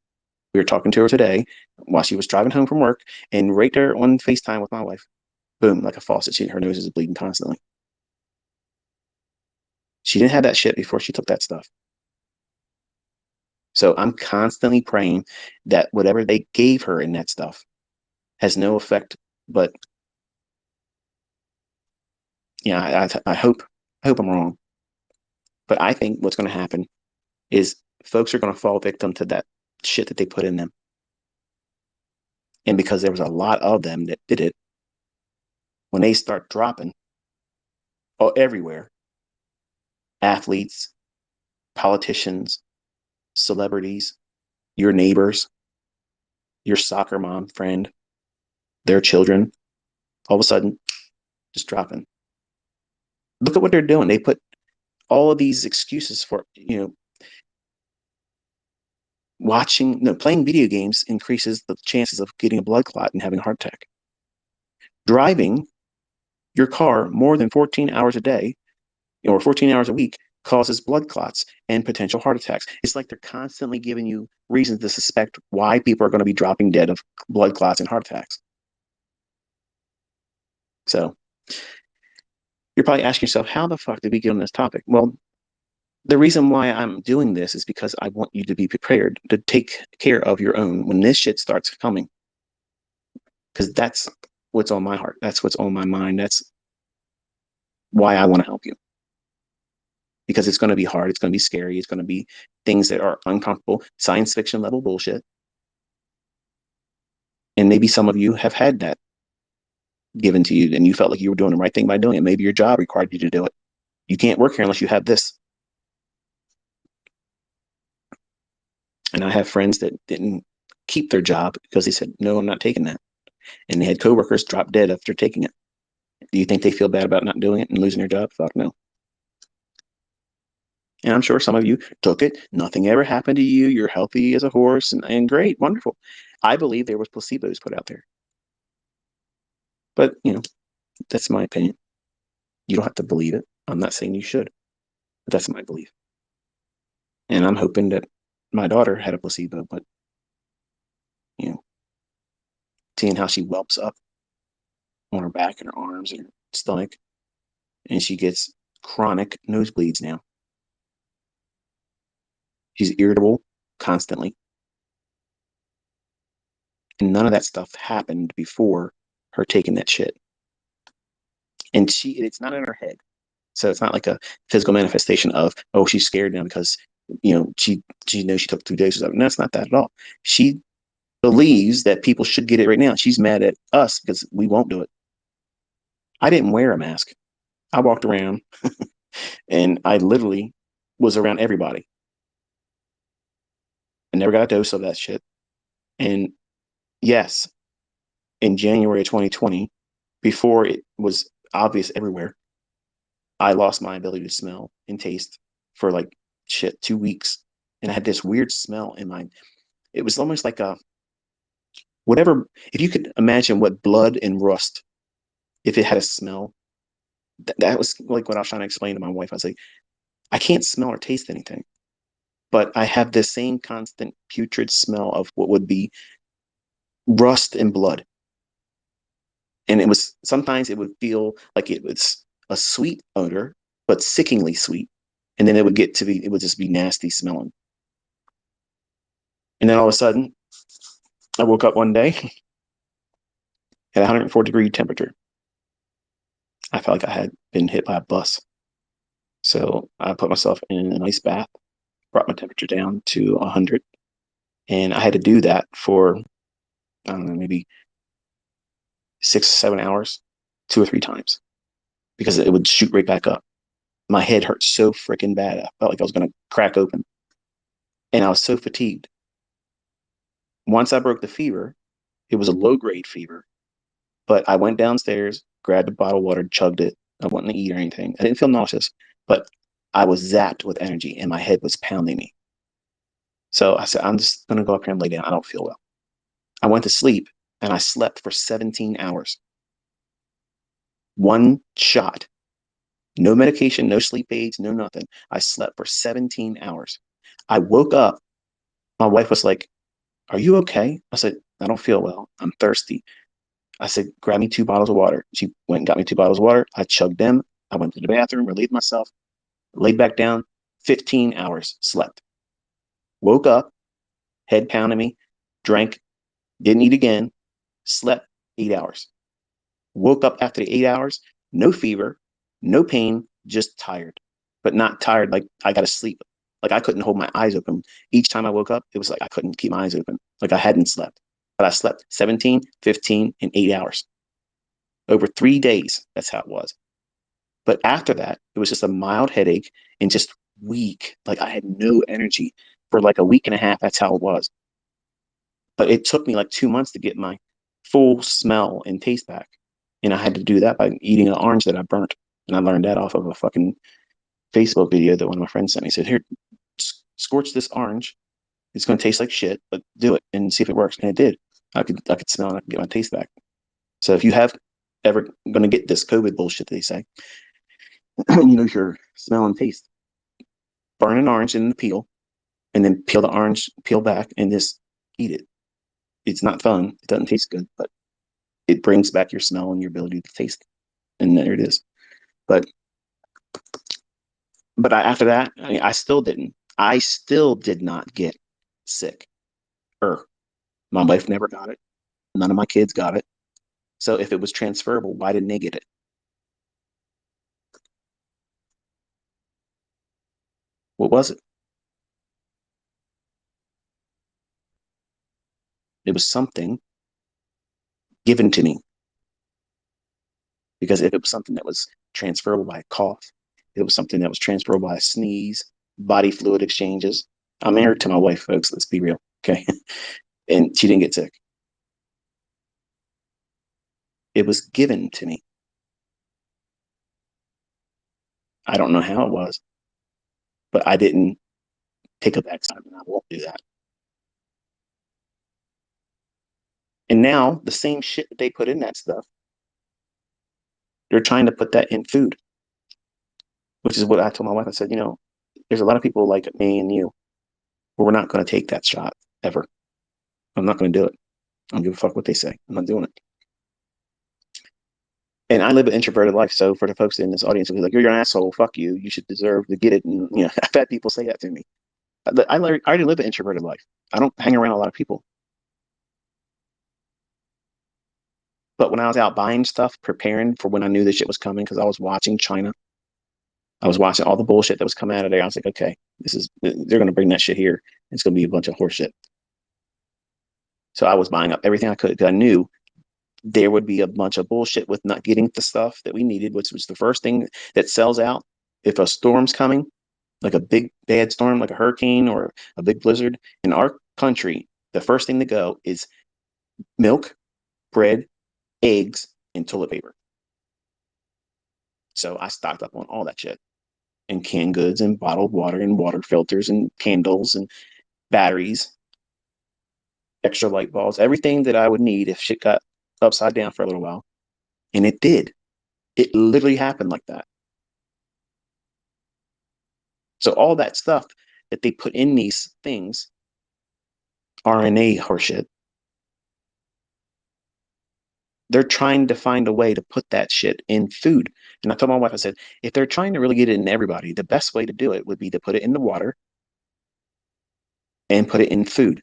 We were talking to her today while she was driving home from work, and right there on FaceTime with my wife, boom, like a faucet. Her nose is bleeding constantly. She didn't have that shit before she took that stuff. So I'm constantly praying that whatever they gave her in that stuff has no effect. But I hope I'm wrong. But I think what's going to happen is folks are going to fall victim to that shit that they put in them. And because there was a lot of them that did it, when they start dropping everywhere, athletes, politicians, celebrities, your neighbors, your soccer mom friend, their children, all of a sudden just dropping. Look at what they're doing. They put all of these excuses for, playing video games increases the chances of getting a blood clot and having a heart attack. Driving your car more than 14 hours a day or 14 hours a week causes blood clots and potential heart attacks. It's like they're constantly giving you reasons to suspect why people are going to be dropping dead of blood clots and heart attacks. So you're probably asking yourself, how the fuck did we get on this topic? Well, the reason why I'm doing this is because I want you to be prepared to take care of your own when this shit starts coming. Because that's what's on my heart. That's what's on my mind. That's why I want to help you. Because it's going to be hard. It's going to be scary. It's going to be things that are uncomfortable, science fiction level bullshit. And maybe some of you have had that given to you and you felt like you were doing the right thing by doing it. Maybe your job required you to do it. You can't work here unless you have this. And I have friends that didn't keep their job because they said, no, I'm not taking that. And they had coworkers drop dead after taking it. Do you think they feel bad about not doing it and losing their job? Fuck no. And I'm sure some of you took it. Nothing ever happened to you. You're healthy as a horse and great, wonderful. I believe there was placebos put out there. But, that's my opinion. You don't have to believe it. I'm not saying you should. But that's my belief. And I'm hoping that my daughter had a placebo, but, seeing how she whelps up on her back and her arms and her stomach, and she gets chronic nosebleeds now. She's irritable constantly. And none of that stuff happened before her taking that shit. And it's not in her head. So it's not like a physical manifestation of, oh, she's scared now because, she knows she took 2 doses of it. No, it's not that at all. She believes that people should get it right now. She's mad at us because we won't do it. I didn't wear a mask. I walked around and I literally was around everybody. I never got a dose of that shit. And yes, in January of 2020, before it was obvious everywhere, I lost my ability to smell and taste for 2 weeks. And I had this weird smell in my, it was almost like whatever, if you could imagine what blood and rust, if it had a smell, that was like what I was trying to explain to my wife. I was like, I can't smell or taste anything, but I have the same constant putrid smell of what would be rust and blood. And sometimes it would feel like it was a sweet odor, but sickeningly sweet. And then it would just be nasty smelling. And then all of a sudden, I woke up one day at 104-degree temperature. I felt like I had been hit by a bus. So I put myself in an ice bath, brought my temperature down to 100. And I had to do that for, I don't know, maybe 6, 7 hours, 2 or 3 times, because it would shoot right back up. My head hurt so freaking bad. I felt like I was going to crack open. And I was so fatigued. Once I broke the fever, it was a low-grade fever. But I went downstairs, grabbed a bottle of water, chugged it. I wasn't to eat or anything. I didn't feel nauseous, but I was zapped with energy and my head was pounding me. So I said, I'm just going to go up here and lay down. I don't feel well. I went to sleep and I slept for 17 hours. One shot. No medication, no sleep aids, no nothing. I slept for 17 hours. I woke up. My wife was like, are you okay? I said, I don't feel well. I'm thirsty. I said, grab me 2 bottles of water. She went and got me 2 bottles of water. I chugged them. I went to the bathroom, relieved myself, laid back down, 15 hours, slept. Woke up, head pounding me, drank, didn't eat again, slept 8 hours. Woke up after the 8 hours, no fever, no pain, just tired, but not tired like I got to sleep. Like I couldn't hold my eyes open. Each time I woke up, it was like I couldn't keep my eyes open, like I hadn't slept. But I slept 17, 15, and 8 hours. Over 3 days, that's how it was. But after that, it was just a mild headache and just weak. Like I had no energy for like a week and a half. That's how it was. But it took me like 2 months to get my full smell and taste back. And I had to do that by eating an orange that I burnt. And I learned that off of a fucking Facebook video that one of my friends sent me. He said, here, scorch this orange. It's going to taste like shit, but do it and see if it works. And it did. I could smell and I could get my taste back. So if you have ever going to get this COVID bullshit they say, you know your smell and taste. Burn an orange in the peel, and then peel the orange, peel back, and just eat it. It's not fun. It doesn't taste good, but it brings back your smell and your ability to taste. And there it is. But after that, I still didn't. I still did not get sick. My wife never got it. None of my kids got it. So if it was transferable, why didn't they get it? What was it? It was something given to me. Because if it was something that was transferable by a cough, it was something that was transferable by a sneeze, body fluid exchanges. I'm married to my wife, folks. Let's be real. Okay. And she didn't get sick. It was given to me. I don't know how it was, but I didn't take a backside and I won't do that. And now the same shit that they put in that stuff, they're trying to put that in food, which is what I told my wife. I said, there's a lot of people like me and you, but we're not going to take that shot ever. I'm not going to do it. I don't give a fuck what they say. I'm not doing it. And I live an introverted life. So for the folks in this audience who's like, you're an asshole, fuck you, you should deserve to get it. And, I've had people say that to me. I already live an introverted life. I don't hang around a lot of people. But when I was out buying stuff, preparing for when I knew this shit was coming, because I was watching China, I was watching all the bullshit that was coming out of there. I was like, okay, they're going to bring that shit here. It's going to be a bunch of horse shit. So I was buying up everything I could because I knew there would be a bunch of bullshit with not getting the stuff that we needed, which was the first thing that sells out. If a storm's coming, like a big bad storm, like a hurricane or a big blizzard in our country, the first thing to go is milk, bread, eggs, and toilet paper. So I stocked up on all that shit and canned goods and bottled water and water filters and candles and batteries, extra light bulbs, everything that I would need if shit got upside down for a little while. And it did. It literally happened like that. So all that stuff that they put in these things, RNA horseshit, they're trying to find a way to put that shit in food. And I told my wife, I said, if they're trying to really get it in everybody, the best way to do it would be to put it in the water and put it in food.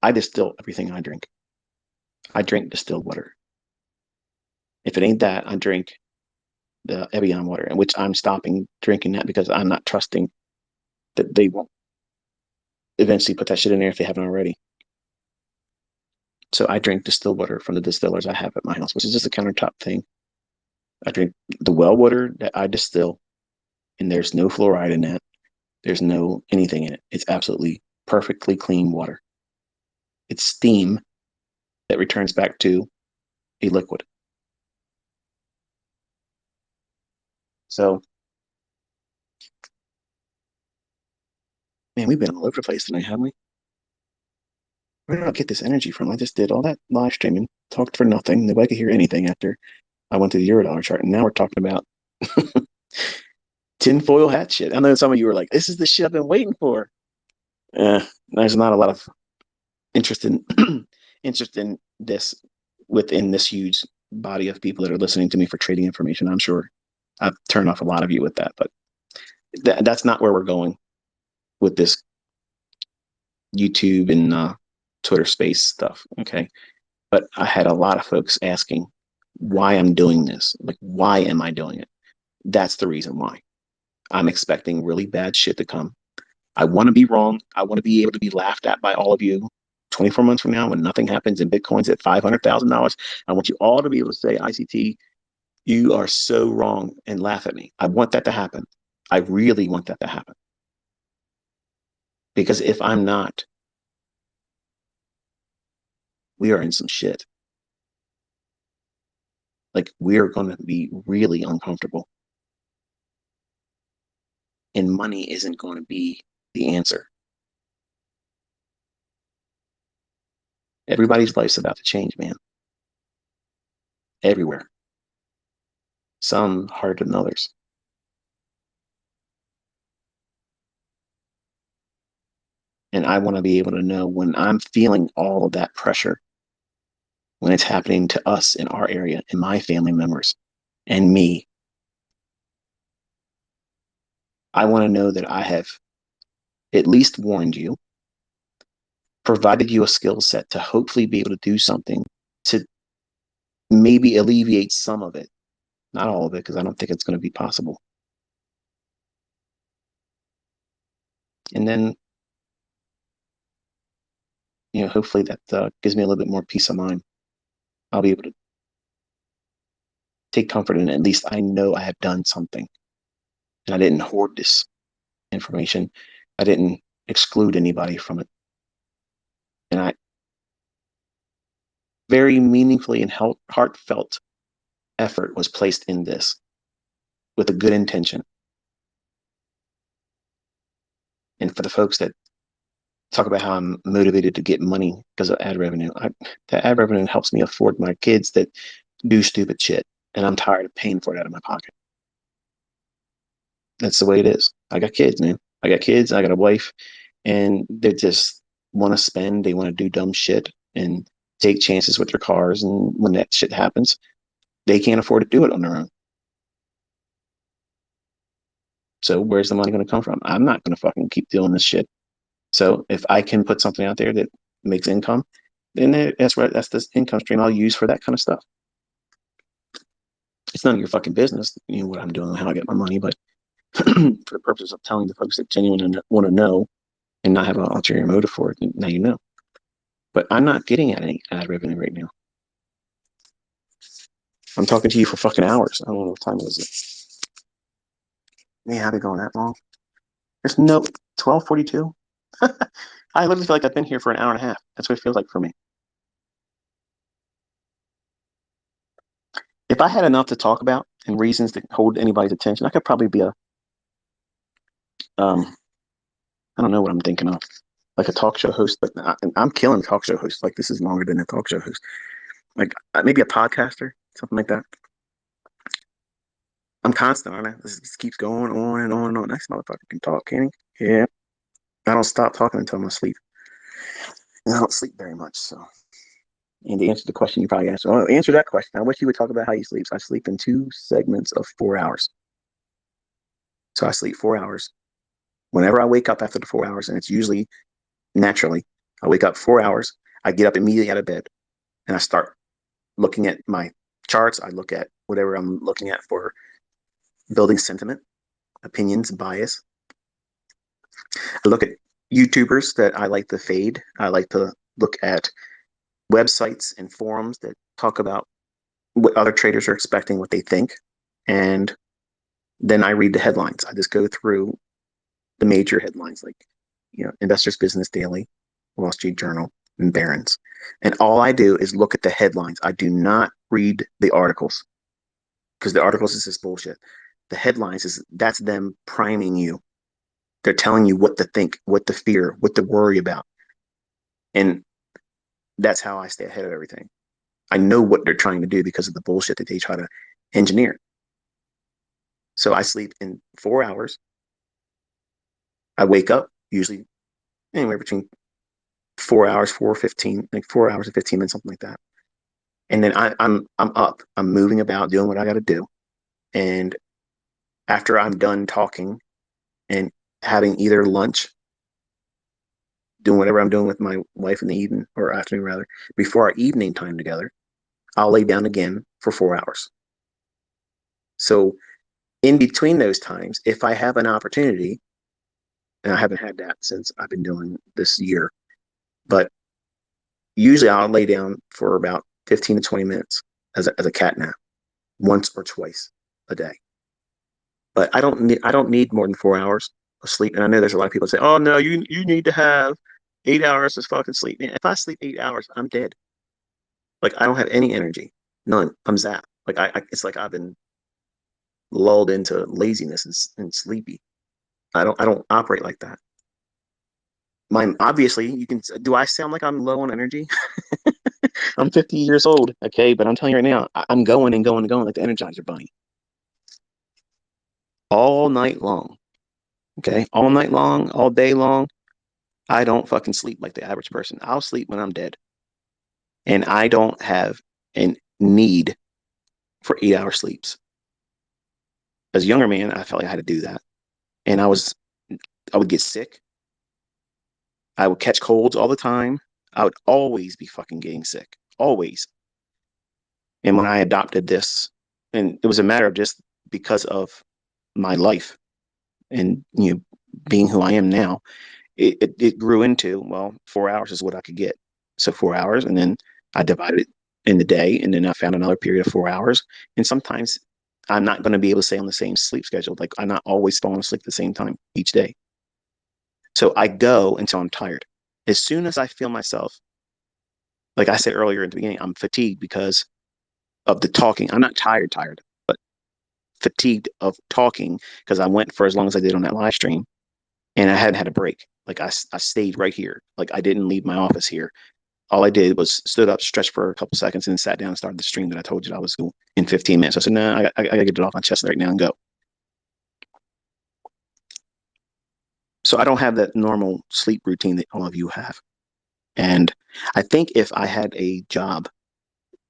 I distill everything I drink. I drink distilled water. If it ain't that, I drink the Evian water, in which I'm stopping drinking that because I'm not trusting that they won't eventually put that shit in there if they haven't already. So I drink distilled water from the distillers I have at my house, which is just a countertop thing. I drink the well water that I distill, and there's no fluoride in that. There's no anything in it. It's absolutely perfectly clean water. It's steam that returns back to a liquid. So, man, we've been all over the place tonight, haven't we? Where did I get this energy from? I just did all that live streaming, talked for nothing. Nobody could hear anything after I went to the Eurodollar chart, and now we're talking about tinfoil hat shit. I know some of you were like, "This is the shit I've been waiting for." There's not a lot of interest in interest in this within this huge body of people that are listening to me for trading information. I'm sure I've turned off a lot of you with that, but that's not where we're going with this YouTube and Twitter space stuff. Okay. But I had a lot of folks asking why I'm doing this. Like, why am I doing it? That's the reason why. I'm expecting really bad shit to come. I want to be wrong. I want to be able to be laughed at by all of you 24 months from now when nothing happens and Bitcoin's at $500,000. I want you all to be able to say, ICT, you are so wrong, and laugh at me. I want that to happen. I really want that to happen. Because if I'm not, we are in some shit. Like, we're going to be really uncomfortable. And money isn't going to be the answer. Everybody's life's about to change, man. Everywhere. Some harder than others. And I want to be able to know when I'm feeling all of that pressure, when it's happening to us in our area, and my family members, and me, I want to know that I have at least warned you, provided you a skill set to hopefully be able to do something to maybe alleviate some of it. Not all of it, because I don't think it's going to be possible. And then, hopefully that gives me a little bit more peace of mind. I'll be able to take comfort in it. At least I know I have done something. And I didn't hoard this information. I didn't exclude anybody from it. And I very meaningfully and heartfelt effort was placed in this with a good intention. And for the folks that talk about how I'm motivated to get money because of ad revenue, that ad revenue helps me afford my kids that do stupid shit. And I'm tired of paying for it out of my pocket. That's the way it is. I got kids, man. I got kids. I got a wife, and they just want to spend. They want to do dumb shit and take chances with their cars. And when that shit happens, they can't afford to do it on their own. So where's the money going to come from? I'm not going to fucking keep doing this shit. So if I can put something out there that makes income, then that's right. That's this income stream I'll use for that kind of stuff. It's none of your fucking business, what I'm doing, how I get my money. But for the purpose of telling the folks that genuinely want to know and not have an ulterior motive for it, now you know. But I'm not getting at any ad revenue right now. I'm talking to you for fucking hours. I don't know what time is it. Man, I've been going that long. There's no 12:42. I literally feel like I've been here for an hour and a half. That's what it feels like for me. If I had enough to talk about and reasons to hold anybody's attention, I could probably be um, I don't know what I'm thinking of, like a talk show host. But I'm killing talk show hosts. Like, this is longer than a talk show host. Like, maybe a podcaster, something like that. I'm constant, aren't I? This keeps going on and on and on. Next motherfucker can talk, can he? Yeah. I don't stop talking until I'm asleep. And I don't sleep very much, so. And to answer the question you probably asked, well, answer that question. I wish you would talk about how you sleep. So I sleep in 2 segments of 4 hours. So I sleep 4 hours. Whenever I wake up after the 4 hours, and it's usually naturally, I wake up 4 hours. I get up immediately out of bed, and I start looking at my charts. I look at whatever I'm looking at for building sentiment, opinions, bias. I look at YouTubers that I like to fade. I like to look at websites and forums that talk about what other traders are expecting, what they think. And then I read the headlines. I just go through the major headlines, like, Investors Business Daily, Wall Street Journal, and Barron's. And all I do is look at the headlines. I do not read the articles, because the articles is just bullshit. The headlines that's them priming you. They're telling you what to think, what to fear, what to worry about. And that's how I stay ahead of everything. I know what they're trying to do because of the bullshit that they try to engineer. So I sleep in 4 hours. I wake up usually anywhere between 4 hours, 4:15, like 4 hours and 15 minutes, something like that. And then I'm up. I'm moving about, doing what I got to do. And after I'm done talking and having either lunch, doing whatever I'm doing with my wife in the evening or afternoon rather, before our evening time together, I'll lay down again for 4 hours. So in between those times, if I have an opportunity, and I haven't had that since I've been doing this year, but usually I'll lay down for about 15 to 20 minutes as a cat nap, once or twice a day. But I don't need more than 4 hours. of sleep. And I know there's a lot of people that say, "Oh no, you need to have 8 hours of fucking sleep." Man, if I sleep 8 hours, I'm dead. Like I don't have any energy, none. I'm zapped. Like it's like I've been lulled into laziness and sleepy. I don't operate like that. Mine obviously you can. Do I sound like I'm low on energy? I'm 50 years old, okay, but I'm telling you right now, I'm going and going and going like the Energizer Bunny all night long. Okay, all night long, all day long. I don't fucking sleep like the average person. I'll sleep when I'm dead, and I don't have a need for 8 hour sleeps. As a younger man, I felt like I had to do that, and I would get sick. I would catch colds all the time. I would always be fucking getting sick, always. And when I adopted this, and it was a matter of just because of my life and being who I am now, it grew into, well, 4 hours is what I could get. So 4 hours, and then I divided it in the day, and then I found another period of 4 hours. And sometimes I'm not going to be able to stay on the same sleep schedule. Like I'm not always falling asleep at the same time each day. So I go until I'm tired. As soon as I feel myself, like I said earlier in the beginning, I'm fatigued because of the talking. I'm not tired, but fatigued of talking because I went for as long as I did on that live stream, and I hadn't had a break. Like I stayed right here. Like I didn't leave my office here. All I did was stood up, stretched for a couple seconds, and sat down and started the stream that I told you I was going in 15 minutes. I said, no, I got to get it off my chest right now and go. So I don't have that normal sleep routine that all of you have. And I think if I had a job,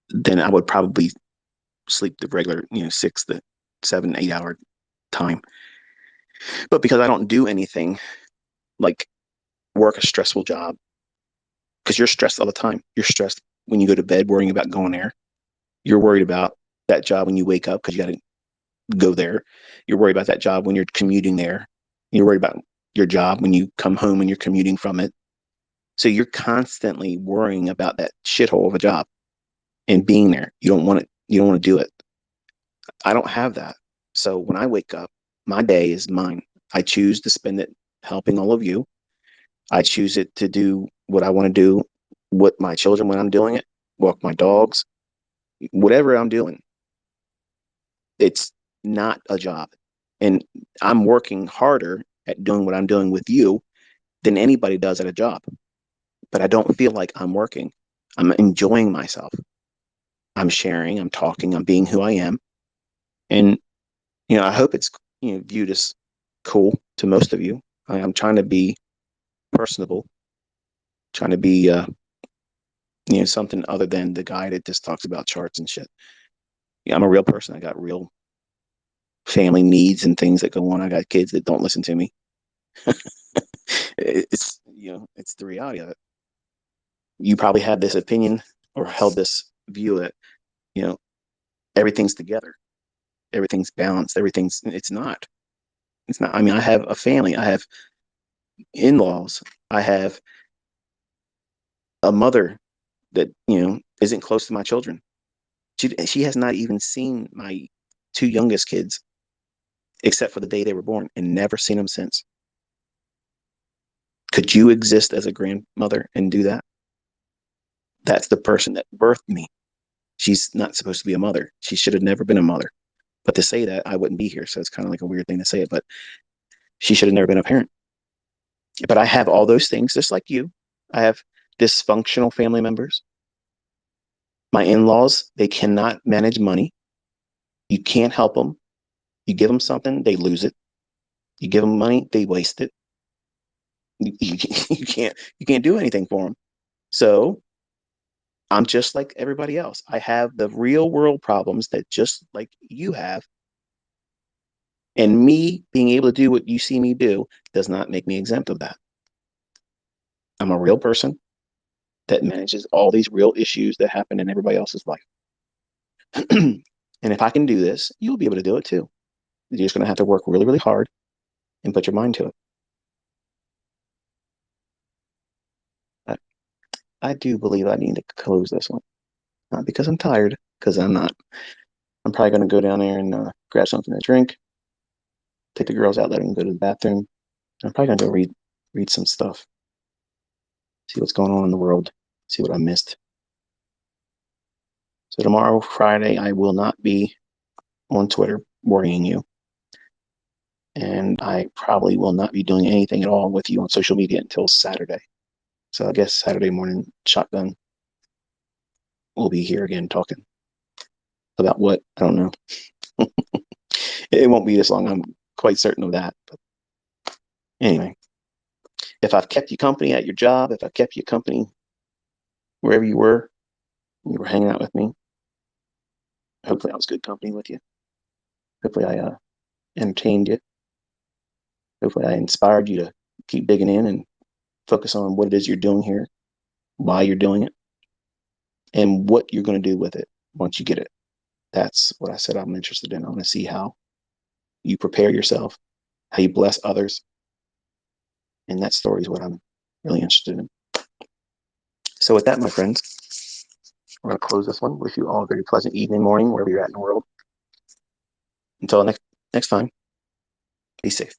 then I would probably sleep the regular, 6 to 7, 8 hour time. But because I don't do anything like work a stressful job, because you're stressed all the time. You're stressed when you go to bed, worrying about going there. You're worried about that job when you wake up because you got to go there. You're worried about that job when you're commuting there. You're worried about your job when you come home and you're commuting from it. So you're constantly worrying about that shithole of a job and being there. You don't want it. You don't want to do it. I don't have that. So when I wake up, my day is mine. I choose to spend it helping all of you. I choose it to do what I want to do with my children when I'm doing it, walk my dogs, whatever I'm doing. It's not a job. And I'm working harder at doing what I'm doing with you than anybody does at a job. But I don't feel like I'm working. I'm enjoying myself. I'm sharing, I'm talking, I'm being who I am. And, I hope it's, viewed as cool to most of you. I'm trying to be personable, trying to be, something other than the guy that just talks about charts and shit. Yeah, I'm a real person. I got real family needs and things that go on. I got kids that don't listen to me. It's the reality of it. You probably had this opinion or held this view that, you know, everything's together, everything's balanced, it's not. It's not. I mean, I have a family, I have in-laws, I have a mother that, isn't close to my children. She has not even seen my two youngest kids except for the day they were born and never seen them since. Could you exist as a grandmother and do that? That's the person that birthed me. She's not supposed to be a mother. She should have never been a mother. But to say that, I wouldn't be here. So it's kind of like a weird thing to say it, but she should have never been a parent. But I have all those things just like you. I have dysfunctional family members. My in laws, they cannot manage money. You can't help them. You give them something, they lose it. You give them money, they waste it. You can't do anything for them. So I'm just like everybody else. I have the real world problems that just like you have. And me being able to do what you see me do does not make me exempt of that. I'm a real person that manages all these real issues that happen in everybody else's life. And if I can do this, you'll be able to do it too. You're just going to have to work really, really hard and put your mind to it. I, I do believe I need to close this one. Not because I'm tired, because I'm not. I'm probably going to go down there and grab something to drink, take the girls out, let them go to the bathroom, I'm probably gonna go read some stuff, see what's going on in the world, see what I missed. So tomorrow, Friday, I will not be on Twitter worrying you. And I probably will not be doing anything at all with you on social media until Saturday. So I guess Saturday morning, Shotgun will be here again talking about what? I don't know. It won't be this long. I'm quite certain of that. But anyway, if I've kept you company at your job, if I've kept you company wherever you were hanging out with me, hopefully I was good company with you. Hopefully I entertained you. Hopefully I inspired you to keep digging in and focus on what it is you're doing here, why you're doing it, and what you're going to do with it once you get it. That's what I said I'm interested in. I want to see how you prepare yourself, how you bless others. And that story is what I'm really interested in. So with that, my friends, we're going to close this one. Wish you all a very pleasant evening, morning, wherever you're at in the world. Until next time, be safe.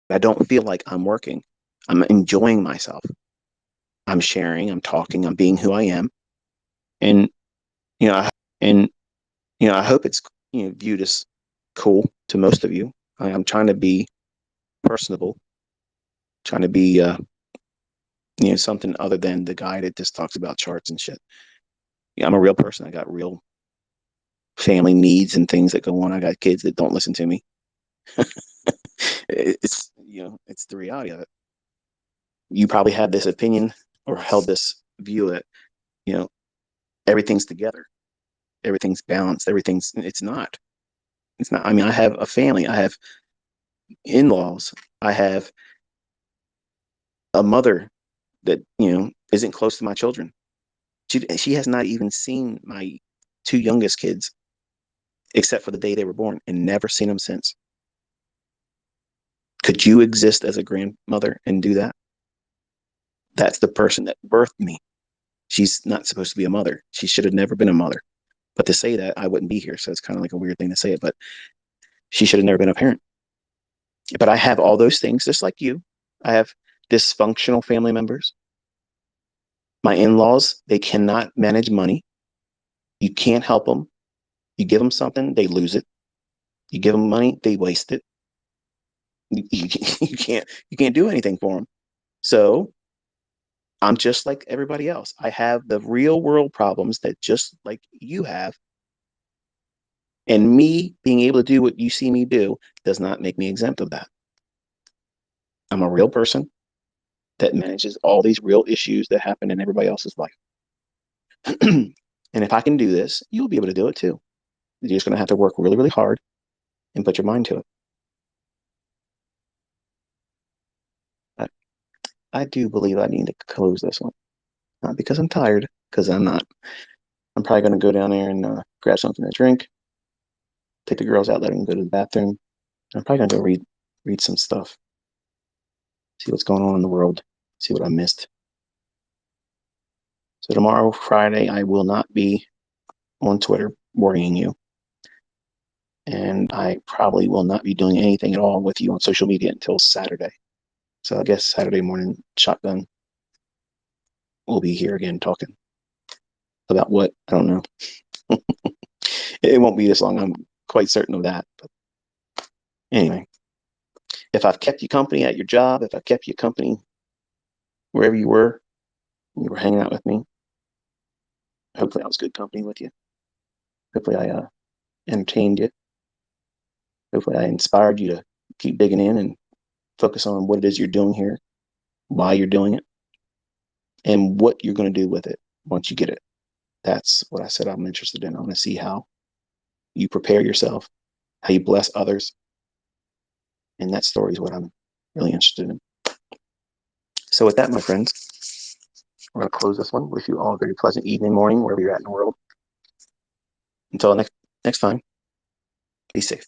I don't feel like I'm working. I'm enjoying myself. I'm sharing, I'm talking, I'm being who I am. And, you know, and, I hope it's, viewed as cool to most of you. I'm trying to be personable, trying to be, something other than the guy that just talks about charts and shit. Yeah, I'm a real person. I got real family needs and things that go on. I got kids that don't listen to me. It's, it's the reality of it. You probably had this opinion or held this view that, you know, everything's together, everything's balanced, it's not. It's not. I mean, I have a family, I have in-laws, I have a mother that, isn't close to my children. She has not even seen my two youngest kids except for the day they were born and never seen them since. Could you exist as a grandmother and do that? That's the person that birthed me. She's not supposed to be a mother. She should have never been a mother. But to say that, I wouldn't be here. So it's kind of like a weird thing to say it, but she should have never been a parent. But I have all those things just like you. I have dysfunctional family members. My in-laws, they cannot manage money. You can't help them. You give them something, they lose it. You give them money, they waste it. You can't do anything for them. So I'm just like everybody else. I have the real world problems that just like you have. And me being able to do what you see me do does not make me exempt of that. I'm a real person that manages all these real issues that happen in everybody else's life. And if I can do this, you'll be able to do it too. You're just going to have to work really, really hard and put your mind to it. But I do believe I need to close this one. Not because I'm tired, because I'm not. I'm probably going to go down there and grab something to drink, take the girls out, let them go to the bathroom. I'm probably going to go read some stuff, see what's going on in the world, see what I missed. So tomorrow, Friday, I will not be on Twitter worrying you. And I probably will not be doing anything at all with you on social media until Saturday. So I guess Saturday morning, shotgun will be here again talking about what? I don't know. It won't be this long. I'm quite certain of that. But anyway, if I've kept you company at your job, if I've kept you company wherever you were hanging out with me, hopefully I was good company with you. Hopefully I entertained you. Hopefully I inspired you to keep digging in and focus on what it is you're doing here, why you're doing it, and what you're going to do with it once you get it. That's what I said I'm interested in. I want to see how you prepare yourself, how you bless others. And that story is what I'm really interested in. So with that, my friends, we're going to close this one. Wish you all a very pleasant evening, morning, wherever you're at in the world. Until next time, be safe.